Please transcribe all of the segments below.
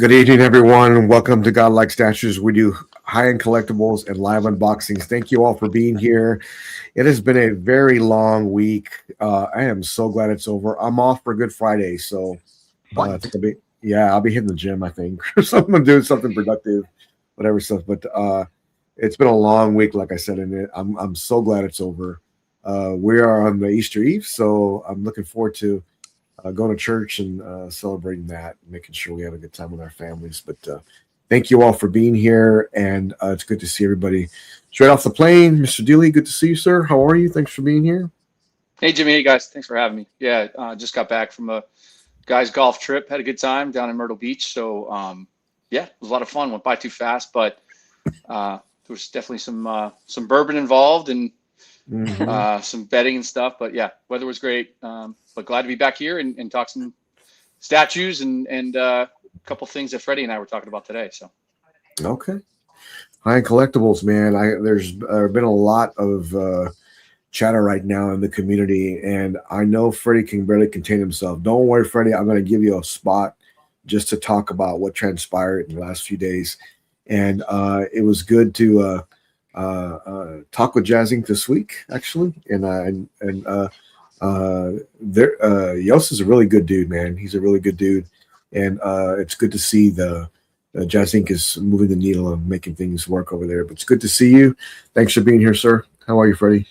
Good evening, everyone. Welcome to Godlike Statues. We do high-end collectibles and live unboxings. Thank you all for being here. It has been a very long week. I am so glad it's over. I'm off for Good Friday, so it's gonna be I'll be hitting the gym, I think, or something, doing something productive, whatever stuff. But it's been a long week, like I said, and I'm so glad it's over. We are on the Easter Eve, so I'm looking forward to going to church and celebrating that, making sure we have a good time with our families. But thank you all for being here, and it's good to see everybody straight off the plane. Mr. Dealey, good to see you, sir. How are you? Thanks for being here. Hey, Jimmy. Hey, guys. Thanks for having me. Yeah, just got back from a guys' golf trip. Had a good time down in Myrtle Beach. So, yeah, it was a lot of fun. Went by too fast, but there was definitely some bourbon involved and some betting and stuff. But yeah, weather was great. But glad to be back here and talk some statues and a couple things that Freddie and I were talking about today. So, okay, high-end collectibles, man. There's been a lot of chatter right now in the community, and I know Freddie can barely contain himself. Don't worry, Freddie. I'm going to give you a spot just to talk about what transpired in the last few days, and it was good to talk with Jazzing this week, actually, and Yos is a really good dude, man. He's a really good dude, and it's good to see the Jazz Inc. is moving the needle and making things work over there. But it's good to see you. Thanks for being here, sir. How are you, Freddie?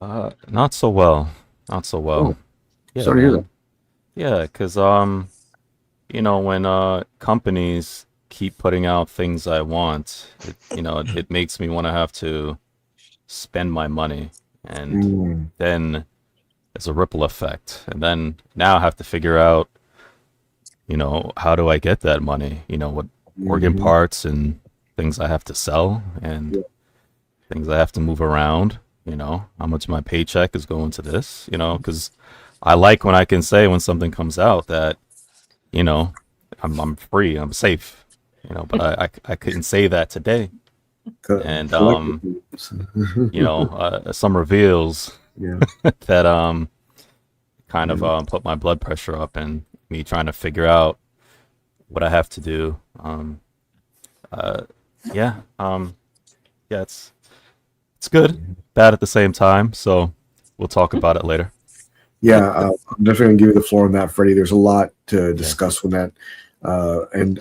Not so well. Not so well. Oh, Yeah, sorry to hear that. man. Yeah, because when companies keep putting out things I want, it makes me want to have to spend my money, and then there's a ripple effect, and then now I have to figure out, how do I get that money? What organ parts and things I have to sell and things I have to move around. How much of my paycheck is going to this? Because I like when I can say when something comes out that, I'm free, I'm safe. But I couldn't say that today, and some reveals Yeah. that kind of put my blood pressure up, and me trying to figure out what I have to do. Yeah, it's good, bad at the same time. So we'll talk about it later. Yeah, I'm definitely going to give you the floor on that, Freddie. There's a lot to discuss with that. And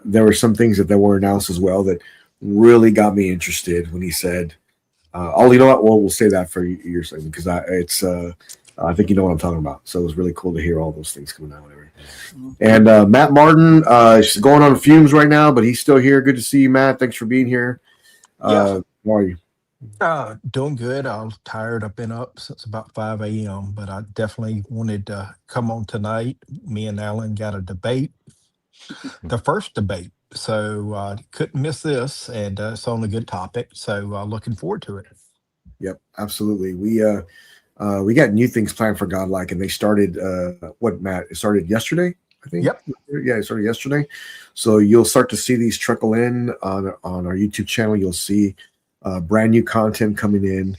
there were some things that were announced as well that really got me interested when he said, you know what? Well, we'll say that for your second, because I think you know what I'm talking about. So it was really cool to hear all those things coming out. And Matt Martin is going on fumes right now, but he's still here. Good to see you, Matt. Thanks for being here. How are you? Doing good. I was tired. I've been up since about 5 a.m., but I definitely wanted to come on tonight. Me and Alan got a debate, the first debate. So couldn't miss this, and it's on a good topic. So looking forward to it. Yep, absolutely. We got new things planned for Godlike, and they started Matt? It started yesterday, I think. Yep. Yeah, it started yesterday. So you'll start to see these trickle in on our YouTube channel. You'll see brand new content coming in.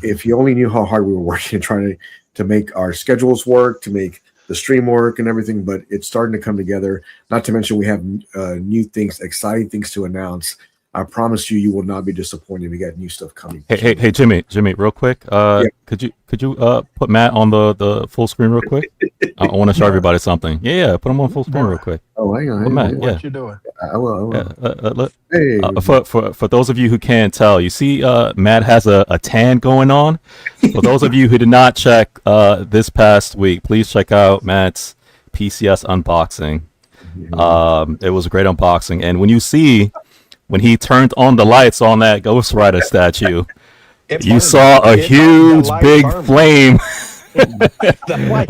If you only knew how hard we were working and trying to make our schedules work, to make the stream work and everything, but it's starting to come together. Not to mention we have new things, exciting things to announce. I promise you will not be disappointed. We got new stuff coming. Hey, Jimmy, real quick. Could you put Matt on the full screen real quick? I want to show everybody something. Yeah, put him on full screen real quick. Oh, hang on. Matt, What you doing? I will. Hey. For those of you who can't tell, you see Matt has a tan going on. For those of you who did not check this past week, please check out Matt's PCS unboxing. It was a great unboxing, and when he turned on the lights on that Ghost Rider statue, you saw a huge big flame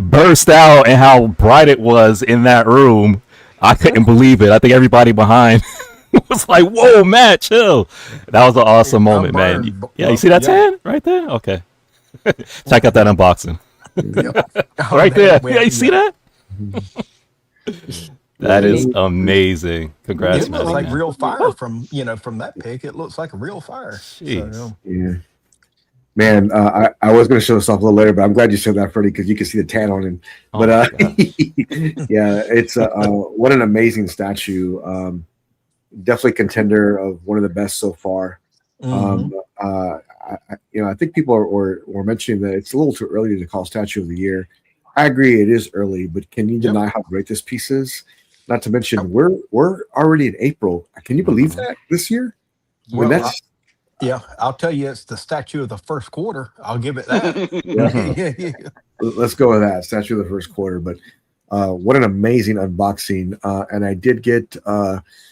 burst out, and how bright it was in that room. I couldn't believe it. I think everybody behind was like, "Whoa, Matt, chill." That was an awesome moment, man. You see that tan right there? Okay. Check out that unboxing. Right there. Yeah, you see that? That is amazing. Congrats, It man. looks like real fire from that pic. It looks like a real fire. Jeez. So, Yeah. Man, I was going to show this off a little later, but I'm glad you said that, Freddie, because you can see the tan on him. Oh But my gosh. yeah, it's what an amazing statue. Definitely contender of one of the best so far. Mhm. I think people were mentioning that it's a little too early to call statue of the year. I agree, it is early, but can you Yep. deny how great this piece is? Not to Yep. mention, we're already in April. Can you believe Mhm. that this year? I mean, Well, that's yeah, I'll tell you, it's the statue of the first quarter. I'll give it that. yeah. Yeah, yeah. Let's go with that statue of the first quarter. But what an amazing unboxing! And I did get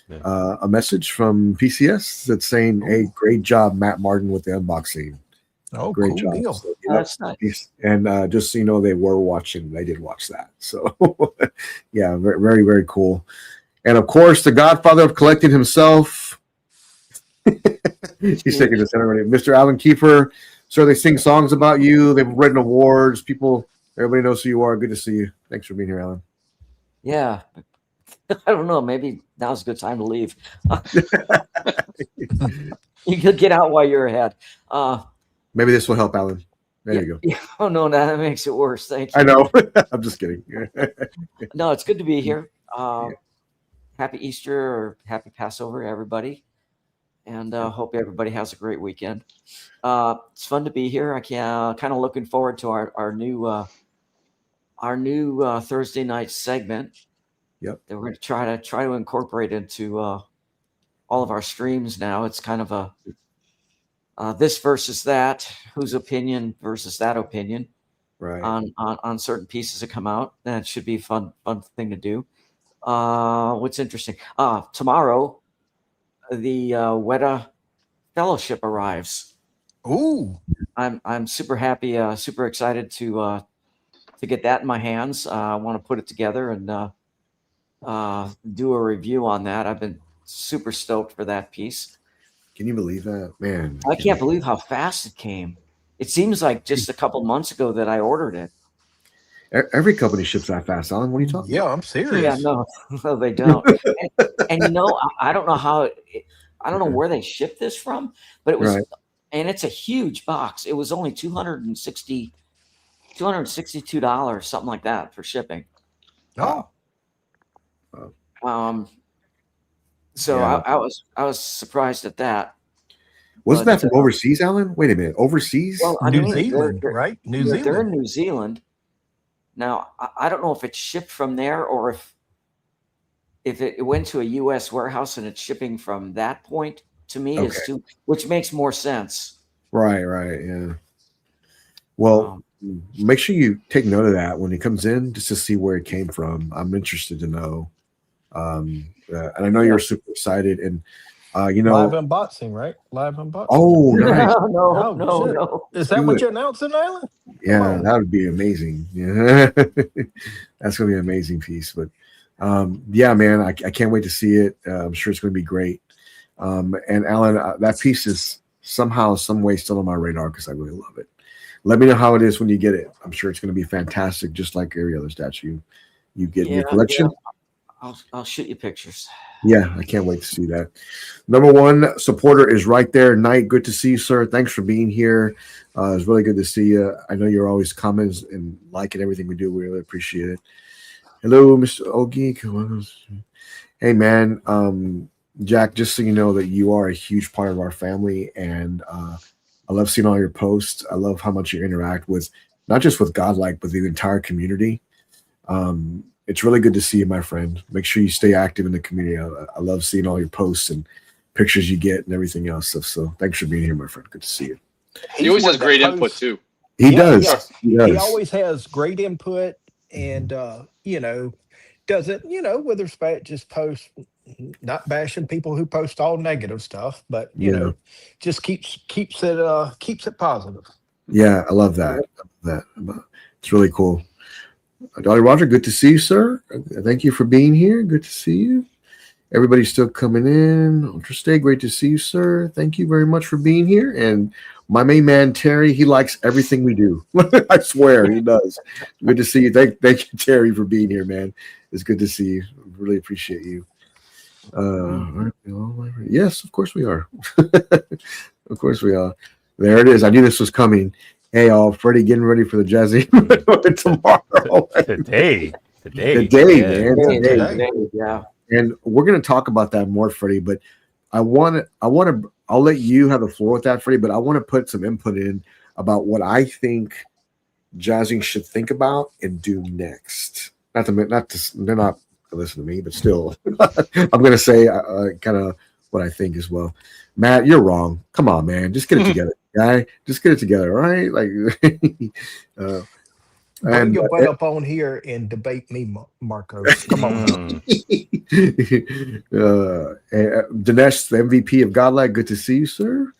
Yeah. a message from PCS that's saying, "Hey, Oh, great job, Matt Martin, with the unboxing. oh, Great cool job." deal. So, That's nice. and just so you know, they were watching. They did watch that. So yeah, very, very, very cool. And of course, the Godfather of collecting himself. He's taking this already. Mr. Alan Kiefer. Sir, they sing songs about you. They've written awards. People, everybody knows who you are. Good to see you. Thanks for being here, Alan. Yeah. I don't know. Maybe now's a good time to leave. You could get out while you're ahead. Maybe this will help, Alan. There yeah, you go. yeah. Oh no, that makes it worse. Thank I you. know. I'm just kidding. No, it's good to be here. Yeah. Happy Easter or happy Passover, everybody, and hope everybody has a great weekend. It's fun to be here. I can kind of looking forward to our new Thursday night segment Yep. that we're going to try to incorporate into all of our streams now. It's kind of a this versus that, whose opinion versus that opinion Right. on certain pieces that come out. That should be a fun thing to do. What's interesting? Tomorrow, the Weta Fellowship arrives. Ooh, I'm super happy, super excited to get that in my hands. I want to put it together and do a review on that. I've been super stoked for that piece. Can you believe that, man? I can't believe how fast it came. It seems like just a couple months ago that I ordered it. Every company ships that fast, Alan. What are you talking yeah, about? I'm Yeah, serious. no, no, they don't. And you know, I don't know how. I don't know where they shipped this from, but it was, Right. and it's a huge box. It was only $262, something like that, for shipping. Oh, So Yeah. I was surprised at that. Wasn't But that from overseas, Alan? Wait a minute. Overseas? well, I New mean, Zealand, right? New they're in Zealand. New Zealand. Now, I don't know if it's shipped from there or if it went to a U.S. warehouse and it's shipping from that point. To me, Okay. is too, which makes more sense. Right, right. Yeah. Well, make sure you take note of that when it comes in, just to see where it came from. I'm interested to know. And I know you're super excited. And you Live know, unboxing, right? Live unboxing. oh, nice. No, Oh, no, shit. no. Is that Do what it. you're announcing, Alan? Yeah, on. that would be amazing. Yeah, that's gonna be an amazing piece. But yeah, man, I can't wait to see it. I'm sure it's gonna be great. And Alan, that piece is somehow, some way, still on my radar because I really love it. Let me know how it is when you get it. I'm sure it's gonna be fantastic, just like every other statue you get in your collection. I'll shoot you pictures. Yeah, I can't wait to see that. Number one supporter is right there. Knight, good to see you, sir. Thanks for being here. It's really good to see you. I know you're always comments and liking everything we do. We really appreciate it. Hello, Mr. Ogie. Hey, man. Jack, just so you know that you are a huge part of our family, and I love seeing all your posts. I love how much you interact with, not just with Godlike, but the entire community. It's really good to see you, my friend. Make sure you stay active in the community. I love seeing all your posts and pictures you get and everything else. So thanks for being here, my friend. Good to see you. He always one has that great input posts- too. He Yeah, does. yes. He does. He always has great input and, doesn't, with respect, just post, not bashing people who post all negative stuff, but, just keeps it positive. Yeah, I love that. It's really cool. Dolly Roger, good to see you, sir. Thank you for being here. Good to see you. Everybody's still coming in. Ultra Stay, great to see you, sir. Thank you very much for being here. And my main man, Terry, he likes everything we do. I swear he does. Good to see you. Thank you, Terry, for being here, man. It's good to see you. Really appreciate you. Yes, of course we are. Of course we are. There it is. I knew this was coming. Hey, all, Freddie, getting ready for the Jazzy tomorrow. Today. Today, Yeah. man. Today. Yeah. And we're going to talk about that more, Freddie. But I'll let you have the floor with that, Freddie. But I want to put some input in about what I think Jazzing should think about and do next. They're not going to listen to me, but still, I'm going to say kind of what I think as well. Matt, you're wrong. Come on, man. Just get it together, guy. Just get it together, all right? Like, Bring your butt up on here and debate me, Marcos. Come on now. Dinesh, the MVP of Godlike, good to see you, sir.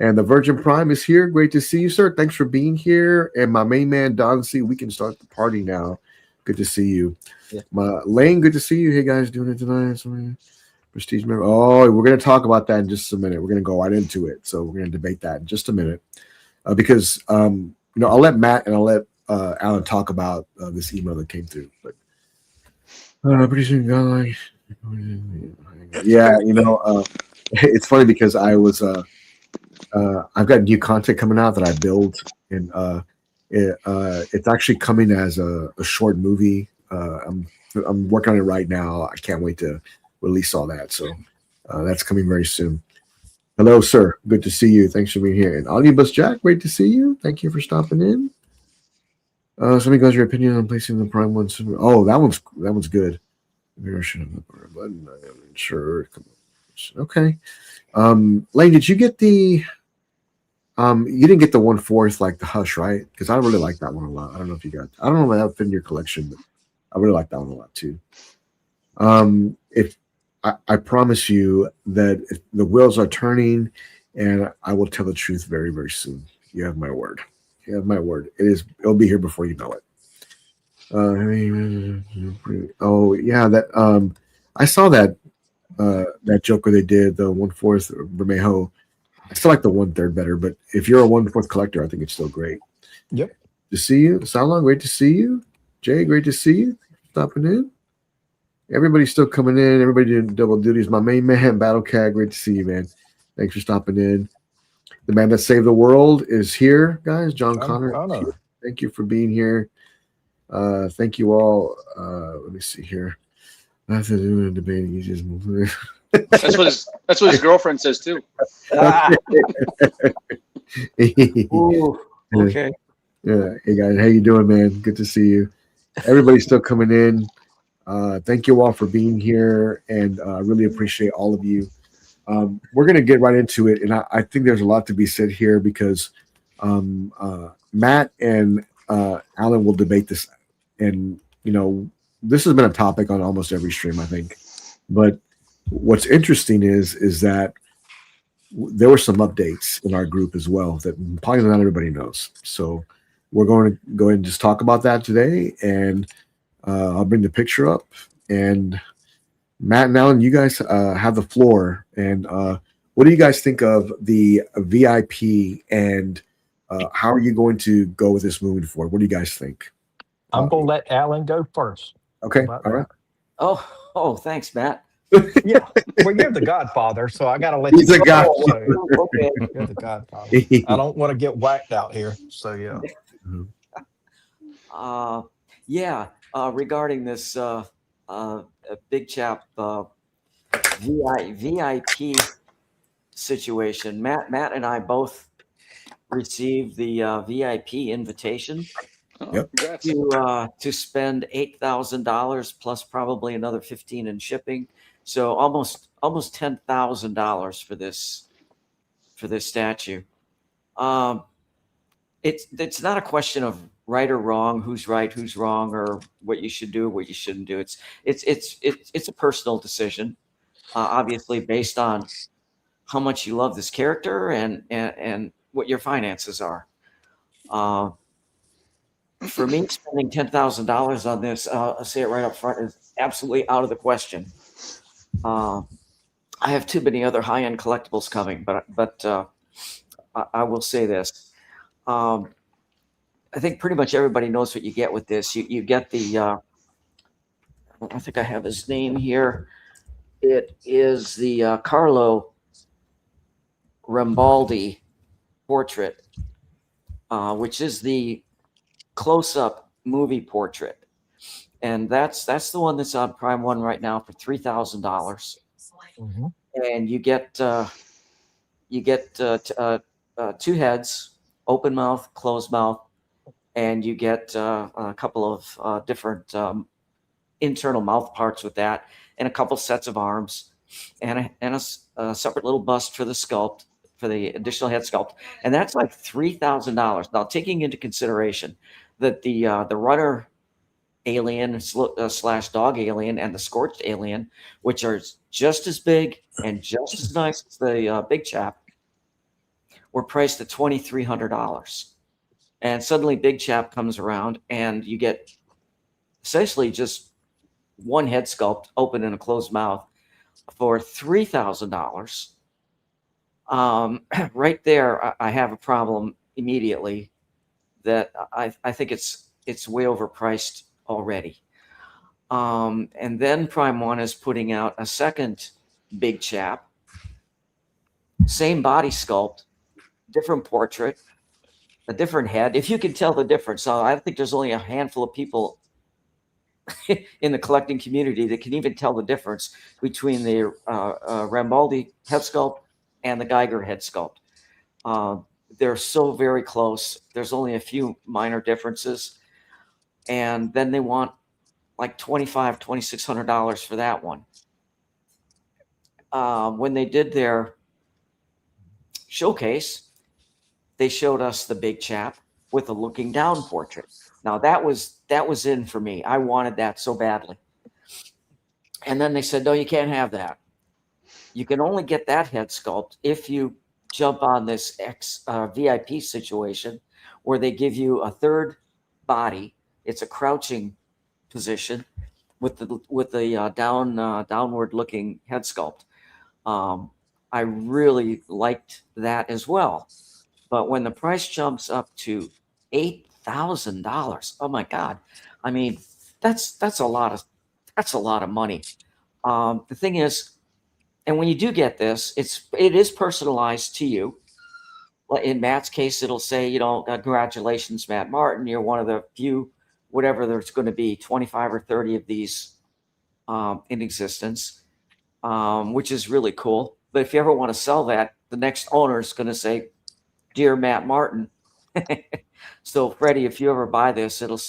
And the Virgin Prime is here. Great to see you, sir. Thanks for being here. And my main man, Don C, we can start the party now. Good to see you. Yeah. Lane, good to see you. Hey, guys, doing it tonight? Prestige member. Oh, we're going to talk about that in just a minute. We're going to go right into it. So we're going to debate that in just a minute. Because, I'll let Matt and I'll let Alan talk about this email that came through. But pretty soon, Godlike. Yeah, it's funny because I've got new content coming out that I build, and it's actually coming as a short movie. I'm working on it right now. I can't wait to release all that. So that's coming very soon. Hello, sir. Good to see you. Thanks for being here. And Omnibus Jack, great to see you. Thank you for stopping in. Somebody goes your opinion on placing the Prime one. Oh, that one's good. Version of the button. I am sure. Okay. Lane, did you get the? You didn't get the 1/4 like the Hush, right? Because I really like that one a lot. I don't know if you got. I don't know if that fit in your collection, but I really like that one a lot too. If I promise you that if the wheels are turning, and I will tell the truth very, very soon. You have my word. You have my word. It'll be here before you know it. Oh yeah, that I saw that Joker they did, the 1/4 Bermejo. I still like the 1/3 better, but if you're a 1/4 collector, I think it's still great. Yep. To see you, Salon, great to see you. Jay, great to see you. Stopping in. Everybody's still coming in. Everybody doing double duties. My main man, Battle Cat, great to see you, man. Thanks for stopping in. The man that saved the world is here, guys. John Connor. Thank you for being here. Thank you all. Let me see here. Nothing to do with debating. You just move. That's what his girlfriend says too. Ooh, okay. Yeah. Hey guys, how you doing, man? Good to see you. Everybody's still coming in. Thank you all for being here, and I really appreciate all of you. We're gonna get right into it, and I think there's a lot to be said here because Matt and Alan will debate this, and this has been a topic on almost every stream, I think. But what's interesting is that there were some updates in our group as well that probably not everybody knows. So we're going to go ahead and just talk about that today, and I'll bring the picture up. And Matt and Alan, you guys have the floor. And what do you guys think of the VIP, and how are you going to go with this moving forward? What do you guys think? I'm going to let Alan go first. Okay. All right. Oh, thanks, Matt. Yeah. Well, you're the godfather, so I got to let He's you a go. godfather. So Okay. you're the godfather. I don't want to get whacked out here. So, yeah. Regarding this big chap VIP situation, Matt and I both received the VIP invitation. Yep. To spend $8,000 plus probably another $15 in shipping, so almost $10,000 for this statue. It's not a question of right or wrong, who's right, who's wrong, or what you should do, what you shouldn't do. It's a personal decision, obviously based on how much you love this character and what your finances are. For me, spending $10,000 on this, I'll say it right up front, is absolutely out of the question. I have too many other high-end collectibles coming, but I will say this. I think pretty much everybody knows what you get with this. You get the, I think I have his name here. It is the Carlo Rambaldi portrait, which is the close-up movie portrait, and that's the one that's on Prime One right now for $3,000, and you get two heads, open mouth, closed mouth, and you get a couple of different internal mouth parts with that, and a couple sets of arms, and a separate little bust for the sculpt, for the additional head sculpt, and that's like $3,000. Now, taking into consideration that the runner alien slash dog alien and the scorched alien, which are just as big and just as nice as the big chap, were priced at $2,300. And suddenly Big Chap comes around and you get essentially just one head sculpt, open and a closed mouth, for $3,000. Right there, I have a problem immediately that I think it's way overpriced already. And then Prime One is putting out a second Big Chap, same body sculpt, different portrait, a different head. If you can tell the difference, I think there's only a handful of people in the collecting community that can even tell the difference between the Rambaldi head sculpt and the Geiger head sculpt. They're so very close. There's only a few minor differences. And then they want like $2,500, $2,600 for that one. When they did their showcase, they showed us the Big Chap with a looking down portrait. Now that was in for me. I wanted that so badly. And then they said, no, you can't have that. You can only get that head sculpt if you jump on this VIP situation where they give you a third body. It's a crouching position with the downward looking head sculpt. I really liked that as well. But when the price jumps up to $8,000, oh my God! I mean, that's a lot of money. The thing is, and when you do get this, it is personalized to you. In Matt's case, it'll say, congratulations, Matt Martin. You're one of the few, whatever there's going to be, 25 or 30 of these in existence, which is really cool. But if you ever want to sell that, the next owner is going to say, dear Matt Martin. So Freddie, if you ever buy this, it'll,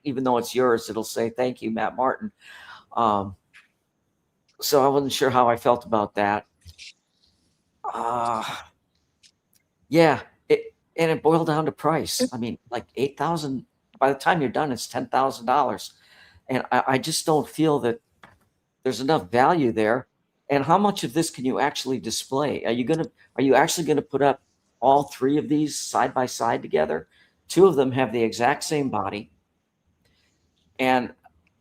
even though it's yours, it'll say, thank you, Matt Martin. So I wasn't sure how I felt about that. Yeah, it boiled down to price. I mean, like $8,000. By the time you're done, it's $10,000, and I just don't feel that there's enough value there. And how much of this can you actually display? Are you actually gonna put up all three of these side by side together? Two of them have the exact same body, and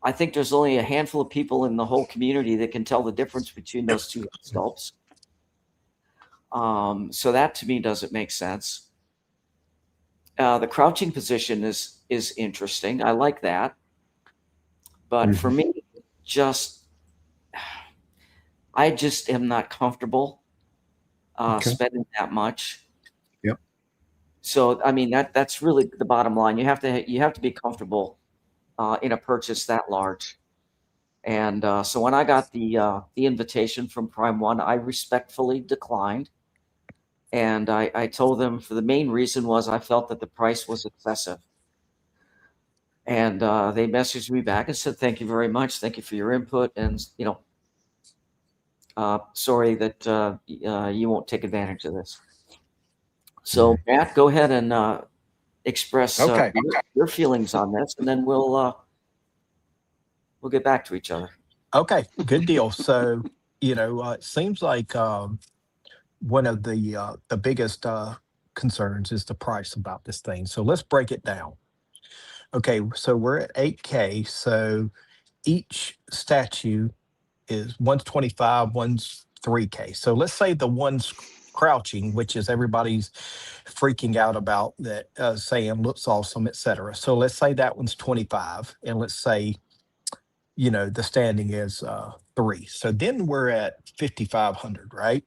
I think there's only a handful of people in the whole community that can tell the difference between those two sculpts. So that to me doesn't make sense. The crouching position is interesting. I like that. But for me, I just am not comfortable spending that much. Yep. So I mean that's really the bottom line. You have to be comfortable in a purchase that large. And so when I got the invitation from Prime One, I respectfully declined. And I told them for the main reason was I felt that the price was excessive. And they messaged me back and said, thank you very much. Thank you for your input. And, sorry that you won't take advantage of this. So Matt, go ahead and express your feelings on this, and then we'll get back to each other. Okay, good deal. So, it seems like one of the biggest concerns is the price about this thing. So let's break it down. Okay, so we're at 8K. So each statue is one's 25, one's 3K. So let's say the one's crouching, which is everybody's freaking out about, that saying looks awesome, etc. So let's say that one's 25, and let's say the standing is 3. So then we're at 5,500, right?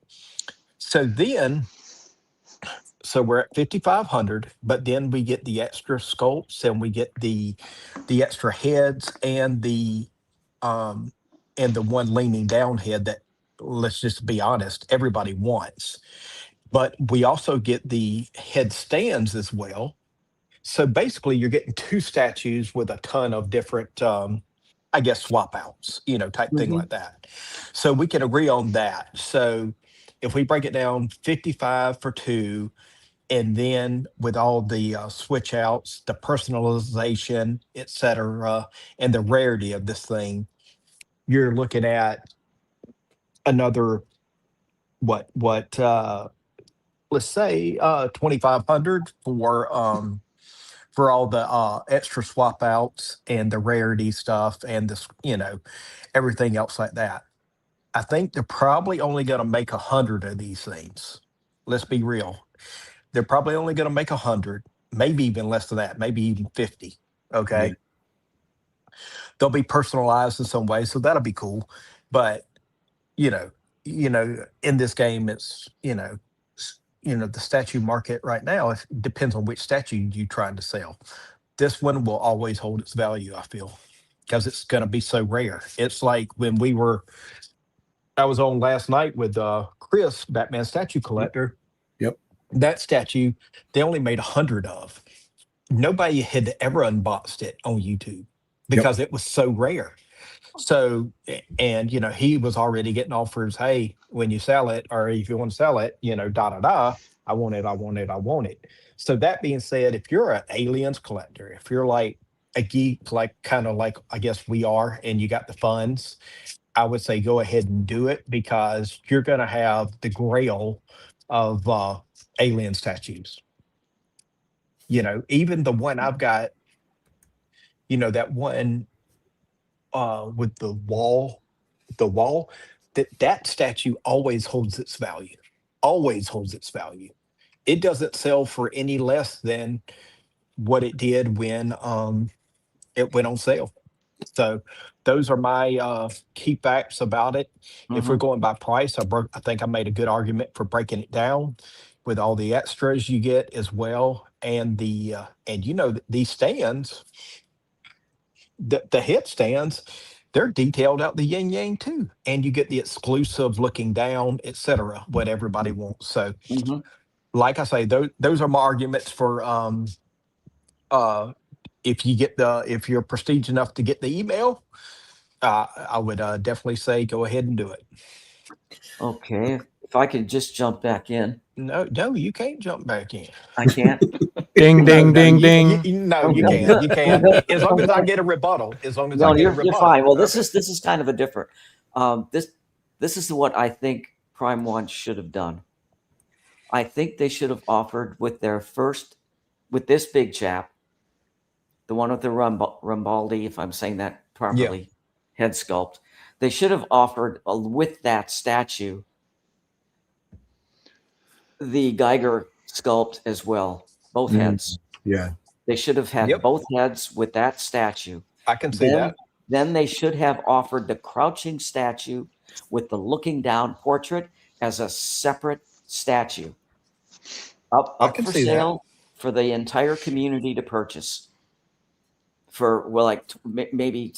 So then So we're at 5,500, but then we get the extra sculpts and we get the extra heads um and the one leaning down head that, let's just be honest, everybody wants. But we also get the headstands as well. So basically you're getting two statues with a ton of different I guess swap outs, type thing Hmm. like that. So we can agree on that. So if we break it down, 55 for two, and then with all the switch outs, the personalization, et cetera, and the rarity of this thing, you're looking at another, what let's say 2,500 for all the extra swap outs and the rarity stuff and this, everything else like that. I think they're probably only going to make 100 of these things. Let's be real. They're probably only going to make 100, maybe even less than that, maybe even 50. Yeah. Okay. They'll be personalized in some way, so that'll be cool. But you know, in this game, it's the statue market right now. It depends on which statue you're trying to sell. This one will always hold its value, I feel, because it's going to be so rare. It's like when I was on last night with Chris, Batman statue collector. Yep. That statue, they only made 100 of. Nobody had ever unboxed it on YouTube Yep. because it was so rare. So, and he was already getting offers. Hey, when you sell it, or if you want to sell it, da da da. I want it. I want it. I want it. So that being said, if you're an aliens collector, if you're like a geek, like kind of like I guess we are, and you got the funds, I would say go ahead and do it because you're going to have the grail of alien statues. Even the one I've got, that one with the wall, that statue always holds its value. Always holds its value. It doesn't sell for any less than what it did when it went on sale. So those are my key facts about it. If we're Hmm. going by price, I think I made a good argument for breaking it down with all the extras you get as well, and these stands, the headstands, they're detailed out the yin yang too, and you get the exclusive looking down, etc. What everybody wants. So, Hmm. like I say, those are my arguments for uh if you're prestige enough to get the email, I would definitely say go ahead and do it. Okay. If I could just jump back in, No, you can't jump back in. I can't. Ding, No, ding, no, ding, ding. no, you Okay. can. You can. As long as I get a rebuttal. As long as I No, get a you're rebuttal. fine. Well, this Okay. is kind of a different. This is what I think Prime One should have done. I think they should have offered with this big chap, the one with the Rambaldi, if I'm saying that Yeah. properly, head sculpt. They should have offered with that statue the Geiger sculpt as well, both Mm, heads. yeah. They should have had Yep. both heads with that statue. I can see Then, that. then they should have offered the crouching statue with the looking down portrait as a separate statue I up can for see that. sale for the entire community to purchase for, well, like maybe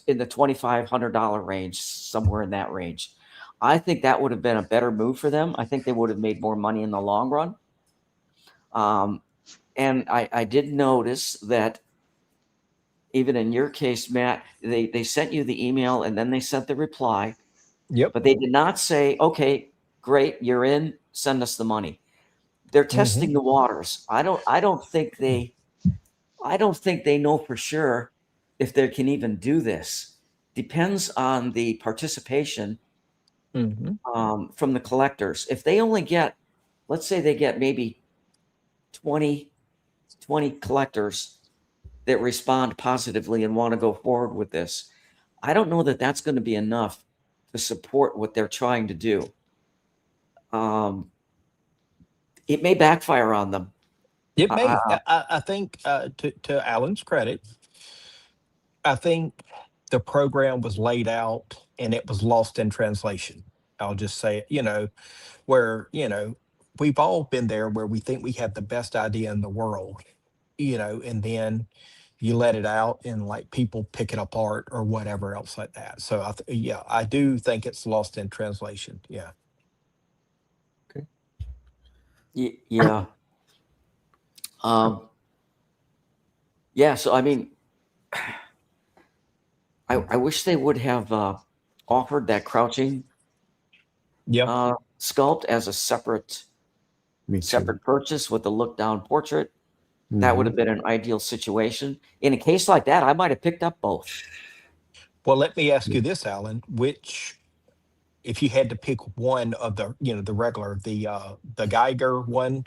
in the $2,500 range, somewhere in that range. I think that would have been a better move for them. I think they would have made more money in the long run. And I did notice that even in your case, Matt, they sent you the email and then they sent the reply, Yep. but they did not say, okay, great, you're in, send us the money. They're Hmm. testing the waters. I don't think they know for sure if they can even do this. Depends on the participation Hmm. from the collectors. If they only get, let's say they get maybe 20 collectors that respond positively and want to go forward with this, I don't know that that's going to be enough to support what they're trying to do. It may backfire on them. It Uh, may. I think to Alan's credit, I think the program was laid out and it was lost in translation. I'll just say it, where, we've all been there where we think we have the best idea in the world, and then you let it out and like people pick it apart or whatever else like that. So yeah, I do think it's lost in translation. Yeah. Yeah. Yeah. So I mean, I wish they would have offered that crouching Yeah. sculpt as a separate purchase with the look down portrait. That would have been an ideal situation. In a case like that, I might have picked up both. Well, let me ask you this, Alan. Which, if you had to pick one of the, the regular, the Geiger one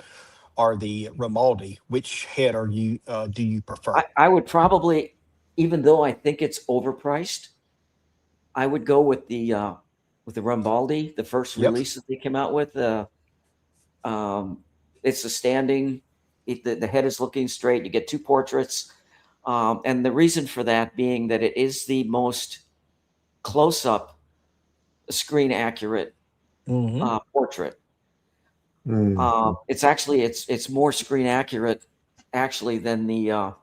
or the Romaldi, which head do you prefer? I would probably, even though I think it's overpriced, I would go with the Rambaldi, the first release that they came out with. It's a standing. The head is looking straight. You get two portraits, and the reason for that being that it is the most close-up, screen accurate portrait. It's actually it's more screen accurate actually than the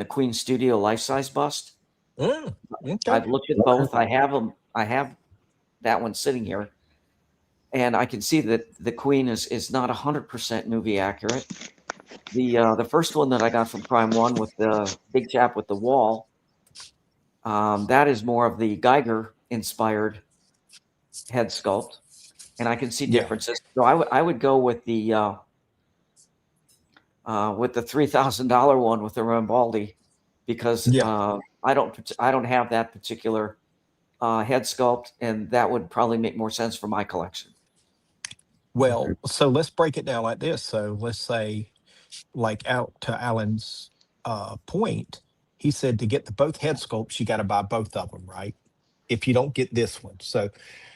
Queen Studio life-size bust. Okay. I've looked at both. I have them. I have that one sitting here, and I can see that the Queen is not 100% movie accurate. The first one that I got from Prime One with the big chap with the wall, that is more of the Geiger inspired head sculpt, and I can see differences. So I would go with the $3,000 one with the Rambaldi because I don't have that particular head sculpt, and that would probably make more sense for my collection. Well, so let's break it down like this. So let's say, like out to Alan's point, he said to get both head sculpts, you got to buy both of them, right? If you don't get this one, so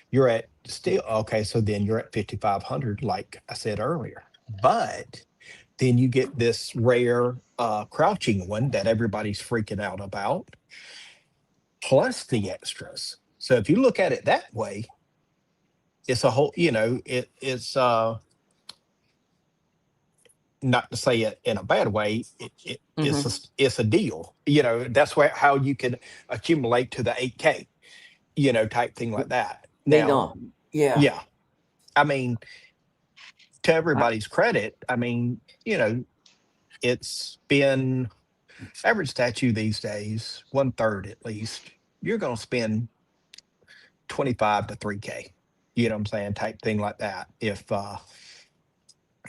you're at still okay. So then you're at 5,500, like I said earlier. But then you get this rare crouching one that everybody's freaking out about, plus the extras. So if you look at it that way, it's a whole, it's not to say it in a bad way, it's a deal. That's how you can accumulate to the 8K, type thing like that. Now, yeah. I mean, to everybody's credit, I mean, it's been average statue these days, 1/3 at least. You're going to spend 25 to 3K. You know what I'm saying? Type thing like that. If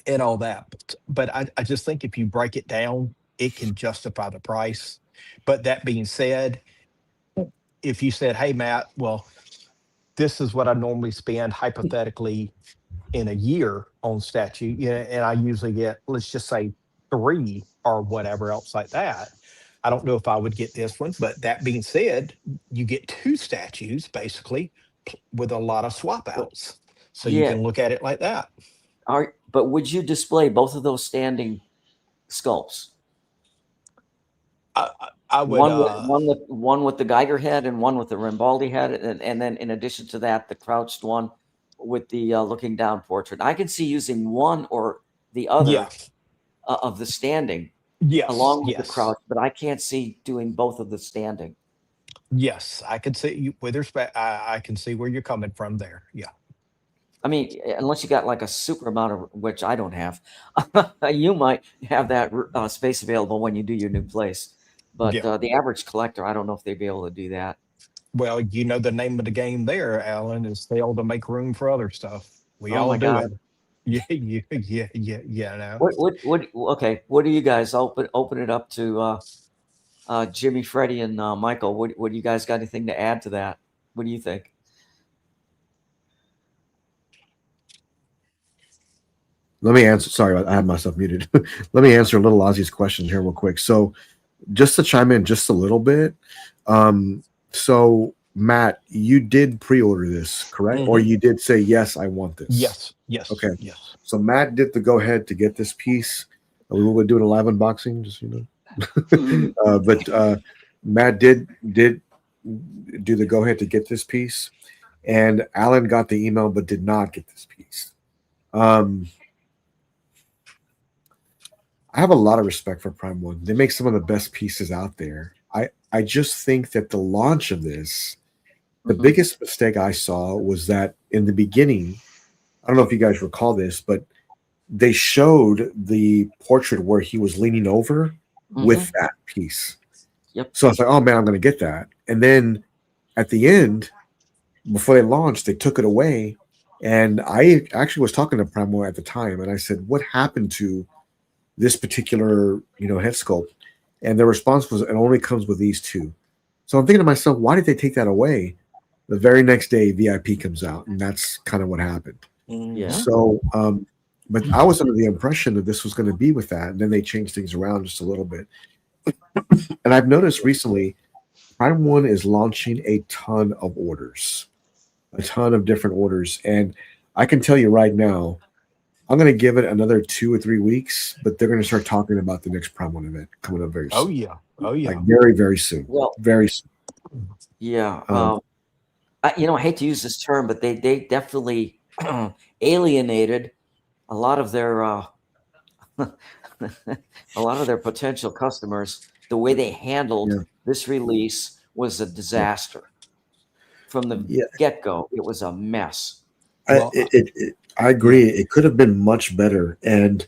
and all that. But I just think if you break it down, it can justify the price. But that being said, if you said, hey, Matt, well, this is what I normally spend hypothetically in a year on statue, and I usually get, let's just say 3 or whatever else like that. I don't know if I would get this one, but that being said, you get 2 statues basically with a lot of swap outs. So you can look at it like that. But would you display both of those standing sculpts? I would one with the Geiger head and one with the Rambaldi head, and then in addition to that, the crouched one with the looking down portrait. I can see using one or the other of the standing along with the crouch, but I can't see doing both of the standing. Yes, I can see with respect. I can see where you're coming from there. Yeah. I mean, unless you got like a super amount of, which I don't have, you might have that space available when you do your new place. But the average collector, I don't know if they'd be able to do that. Well, the name of the game there, Alan, is fail to make room for other stuff. We all do it. Yeah. No. Okay. What do you guys open it up to? Jimmy, Freddie, and Michael. What do you guys got anything to add to that? What do you think? Let me answer. Sorry, I had myself muted. Let me answer little Ozzy's question here real quick. So, just to chime in just a little bit. So, Matt, you did pre-order this, correct? Or you did say, yes, I want this? Yes. Okay. Yes. So, Matt did the go-ahead to get this piece. We will do an live unboxing, just but Matt did do the go-ahead to get this piece. And Alan got the email but did not get this piece. I have a lot of respect for Prime One. They make some of the best pieces out there. I just think that the launch of this, the biggest mistake I saw was that in the beginning, I don't know if you guys recall this, but they showed the portrait where he was leaning over with that piece. Yep. So I was like, oh man, I'm going to get that. And then at the end, before they launched, they took it away. And I actually was talking to Prime One at the time, and I said, what happened to this particular, head sculpt? And their response was, it only comes with these two. So I'm thinking to myself, why did they take that away? The very next day, VIP comes out, and that's kind of what happened. Yeah. So, but I was under the impression that this was going to be with that, and then they changed things around just a little bit. And I've noticed recently, Prime One is launching a ton of orders, a ton of different orders, and I can tell you right now, I'm going to give it another 2 or 3 weeks, but they're going to start talking about the next Prime One event coming up very soon. Oh yeah. Like very, very soon. Well, very soon. Yeah. I hate to use this term, but they definitely alienated a lot of their potential customers. The way they handled this release was a disaster. From the get-go, it was a mess. I agree. It could have been much better. And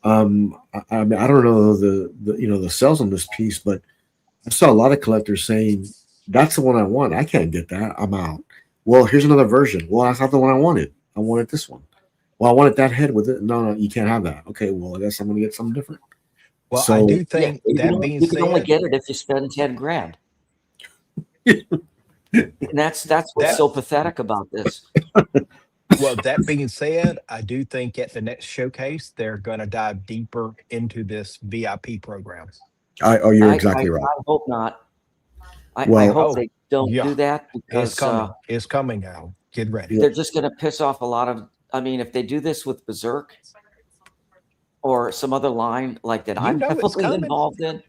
I mean, I don't know the sales on this piece, but I saw a lot of collectors saying, that's the one I want. I can't get that. I'm out. Well, here's another version. Well, that's not the one I wanted. I wanted this one. Well, I wanted that head with it. No, you can't have that. Okay, well, I guess I'm going to get something different. Well, so, I do think that being said, you can only get it if you spend $10,000. And that's what's so pathetic about this. Well, that being said, I do think at the next showcase, they're going to dive deeper into this VIP program. You're exactly right. I hope not. I hope they don't do that, because it's coming now. Get ready. They're just going to piss off a lot of. I mean, if they do this with Berserk or some other line like that, I'm heavily involved in.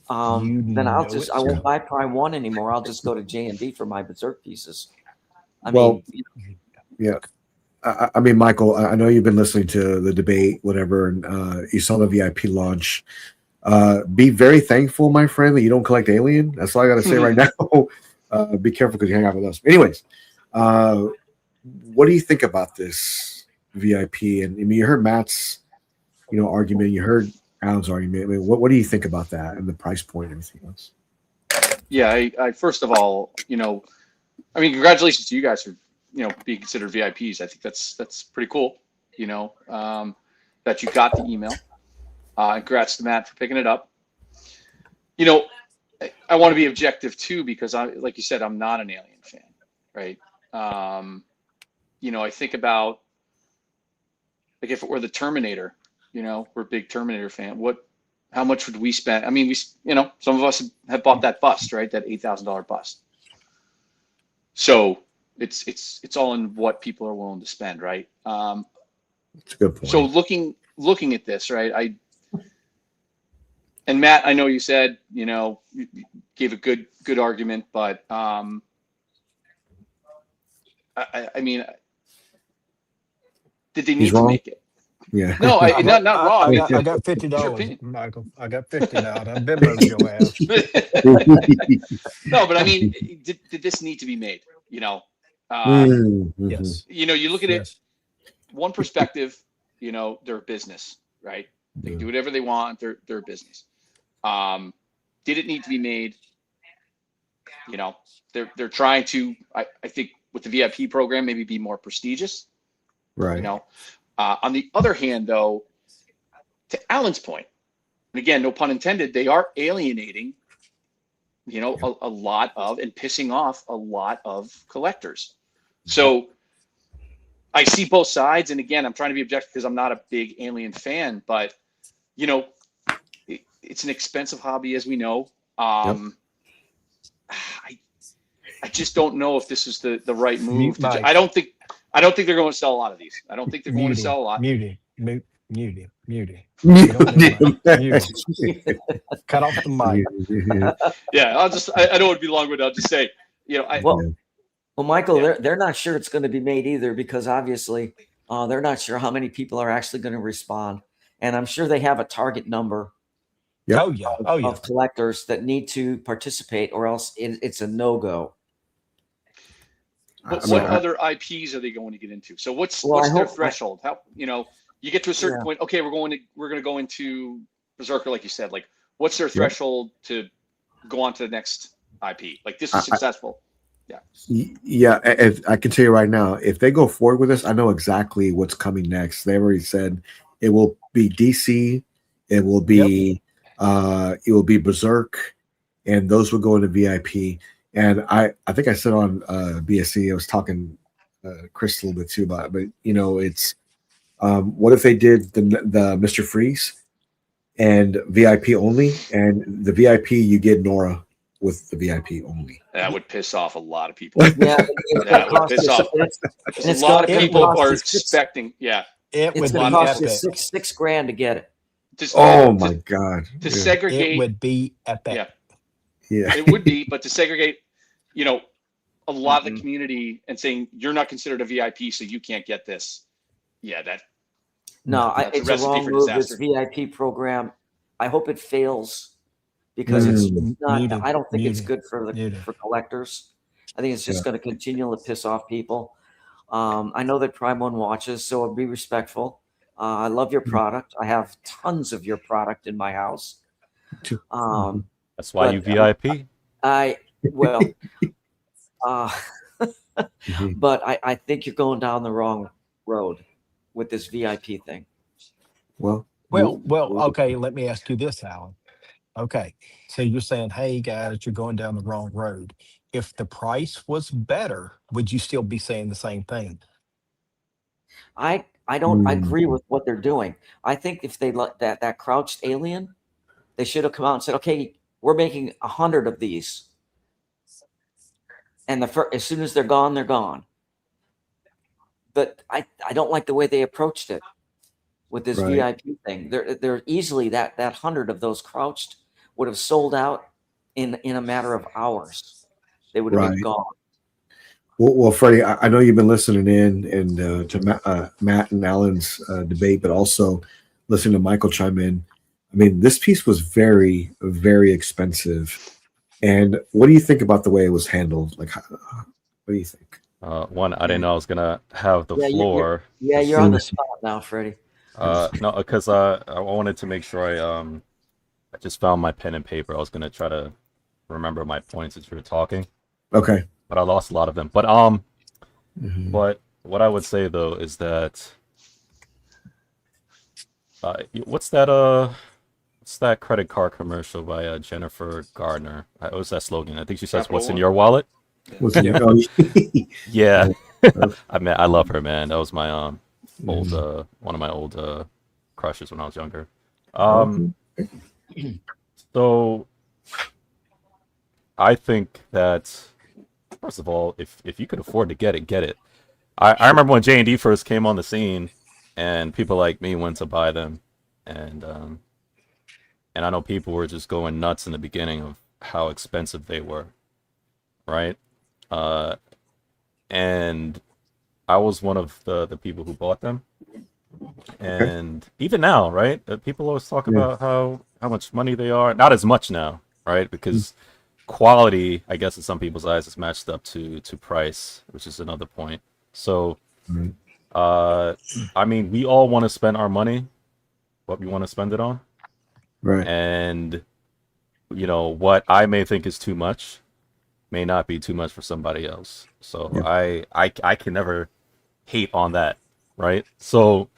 Then I won't buy Prime One anymore. I'll just go to J&B for my Berserk pieces. I mean, Michael, I know you've been listening to the debate, whatever, and you saw the VIP launch. Be very thankful, my friend, that you don't collect Alien. That's all I got to say right now. Be careful because you hang out with us. Anyways, what do you think about this VIP? And I mean, you heard Matt's, argument. You heard Alan's argument. I mean, what do you think about that and the price point and everything else? Yeah, I first of all, congratulations to you guys for being considered VIPs. I think that's pretty cool. That you got the email. Congrats to Matt for picking it up. I want to be objective too, because like you said, I'm not an Alien fan, right? I think about, like, if it were the Terminator, we're a big Terminator fan. How much would we spend? I mean, some of us have bought that bust, right? That $8,000 bust. So it's all in what people are willing to spend, right? That's a good point. So looking at this, right? And Matt, I know you said, you gave a good argument, but I mean, did they need to make it? Yeah. No, not wrong. I got $50, Michael. I got $50 now. I'm Venmoing your ass. No, but I mean, did this need to be made? Yes. You look at it, one perspective, they're a business, right? They can do whatever they want. They're a business. Did it need to be made? They're trying to, I think, with the VIP program, maybe be more prestigious. Right. On the other hand, though, to Alan's point, and again, no pun intended, they are alienating, a lot of, and pissing off a lot of collectors. So I see both sides. And again, I'm trying to be objective because I'm not a big Alien fan, but it's an expensive hobby, as we know. I just don't know if this is the right move. I don't think they're going to sell a lot of these. I don't think they're going to sell a lot. Muty. Cut off the mic. Yeah, I don't want to be long-winded. I'll just say, Well, Michael, they're not sure it's going to be made either, because obviously they're not sure how many people are actually going to respond. and I'm sure they have a target number Yep. Oh yeah. Oh yeah. of collectors that need to participate, or else it's a no-go. But I what mean, other IPs are they going to get into? So what's Well, I their hope- threshold? How, you know, you get to a certain Yeah. point. Okay, we're going to go into Berserker, like you said. Like, what's their threshold to go on to the next IP? Like, this is successful. Yeah, I can tell you right now, if they go forward with this, I know exactly what's coming next. They already said it will be DC, it will be Berserk, and those will go into VIP. And I think I said on BSC, I was talking Chris a little bit too about it, but you know, it's what if they did the Mr. Freeze and VIP only, and the VIP you get Nora with the VIP only. That would piss off a lot of people. Yeah, That would piss off. Because a lot of people are expecting. Yeah. It It's would going be to cost you epic. six grand to get it. Oh my God! To Yeah. segregate. It would be epic. Yeah. Yeah, It would be, but to segregate, you know, a lot of the community and saying you're not considered a VIP, so you can't get this. Yeah, that. No, That's a it's a recipe wrong for move. This disaster. VIP program, I hope it fails because it's not. Muted, I don't think it's muted, good for muted. for collectors. I think it's just going to continue to piss off people. I know that Prime One watches, so be respectful. I love your product. I have tons of your product in my house. That's why you VIP. Well, but I think you're going down the wrong road with this VIP thing. Well, Okay. Let me ask you this, Alan. Okay, so you're saying, hey guys, you're going down the wrong road. If the price was better, would you still be saying the same thing? I don't agree with what they're doing. I think if they let that crouched alien, they should have come out and said, okay, we're making 100 of these, and as soon as they're gone, they're gone. But I don't like the way they approached it with this VIP thing. They're easily that 100 of those crouched would have sold out in a matter of hours. They would have been gone. Well, Freddie, I know you've been listening in and to Matt and Alan's debate, but also listening to Michael chime in. I mean, this piece was very, very expensive. And what do you think about the way it was handled? Like, what do you think? One, I didn't know I was gonna have the floor. You're on the spot now, Freddie. No, because I wanted to make sure I just found my pen and paper. I was gonna try to remember my points as we were talking. Okay. But I lost a lot of them. But but what I would say though is that what's that credit card commercial by Jennifer Gardner? What was that slogan? I think she says, "What's in your wallet?" What's in your Yeah. I mean, I love her, man. That was my old one of my old crushes when I was younger. So I think that first of all, if you could afford to get it, get it. I remember when J&D first came on the scene, and people like me went to buy them, and I know people were just going nuts in the beginning of how expensive they were, right? And I was one of the people who bought them, and even now, right? People always talk about how much money they are. Not as much now, right? Because quality, I guess, in some people's eyes, is matched up to price, which is another point. So, I mean, we all want to spend our money, what we want to spend it on, right? And you know what I may think is too much, may not be too much for somebody else. So I can never hate on that, right? So,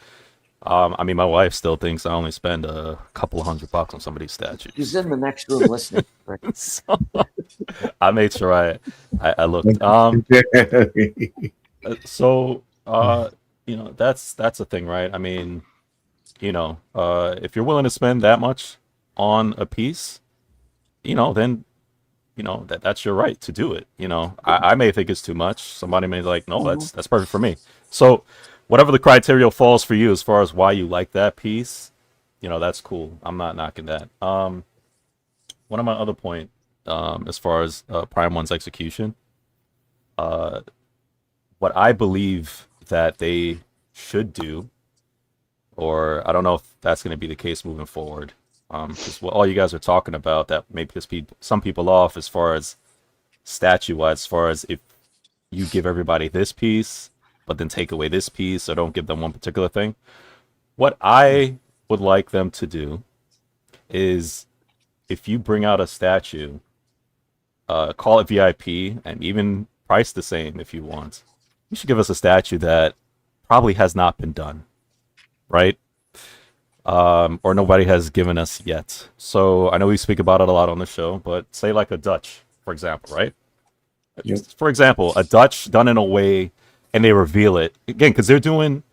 I mean, my wife still thinks I only spend a couple of $100 on some of these statues. She's in the next room listening. Right? So, I made sure I looked. So, you know, that's a thing, right? I mean, you know, if you're willing to spend that much on a piece, you know, then, you know, that's your right to do it. You know, I may think it's too much. Somebody may be like, no, that's perfect for me. So, whatever the criteria falls for you as far as why you like that piece, you know, that's cool. I'm not knocking that. One of my other point, as far as Prime One's execution, what I believe that they should do, or I don't know if that's going to be the case moving forward. Because what all you guys are talking about that may piss some people off as far as statue-wise, as far as if you give everybody this piece, but then take away this piece, or don't give them one particular thing. What I would like them to do is, if you bring out a statue, call it VIP, and even price the same if you want. You should give us a statue that probably has not been done, right? Or nobody has given us yet. So I know we speak about it a lot on the show, but say like a Dutch, for example, right? Yep. For example, a Dutch done in a way, and they reveal it again because they're doing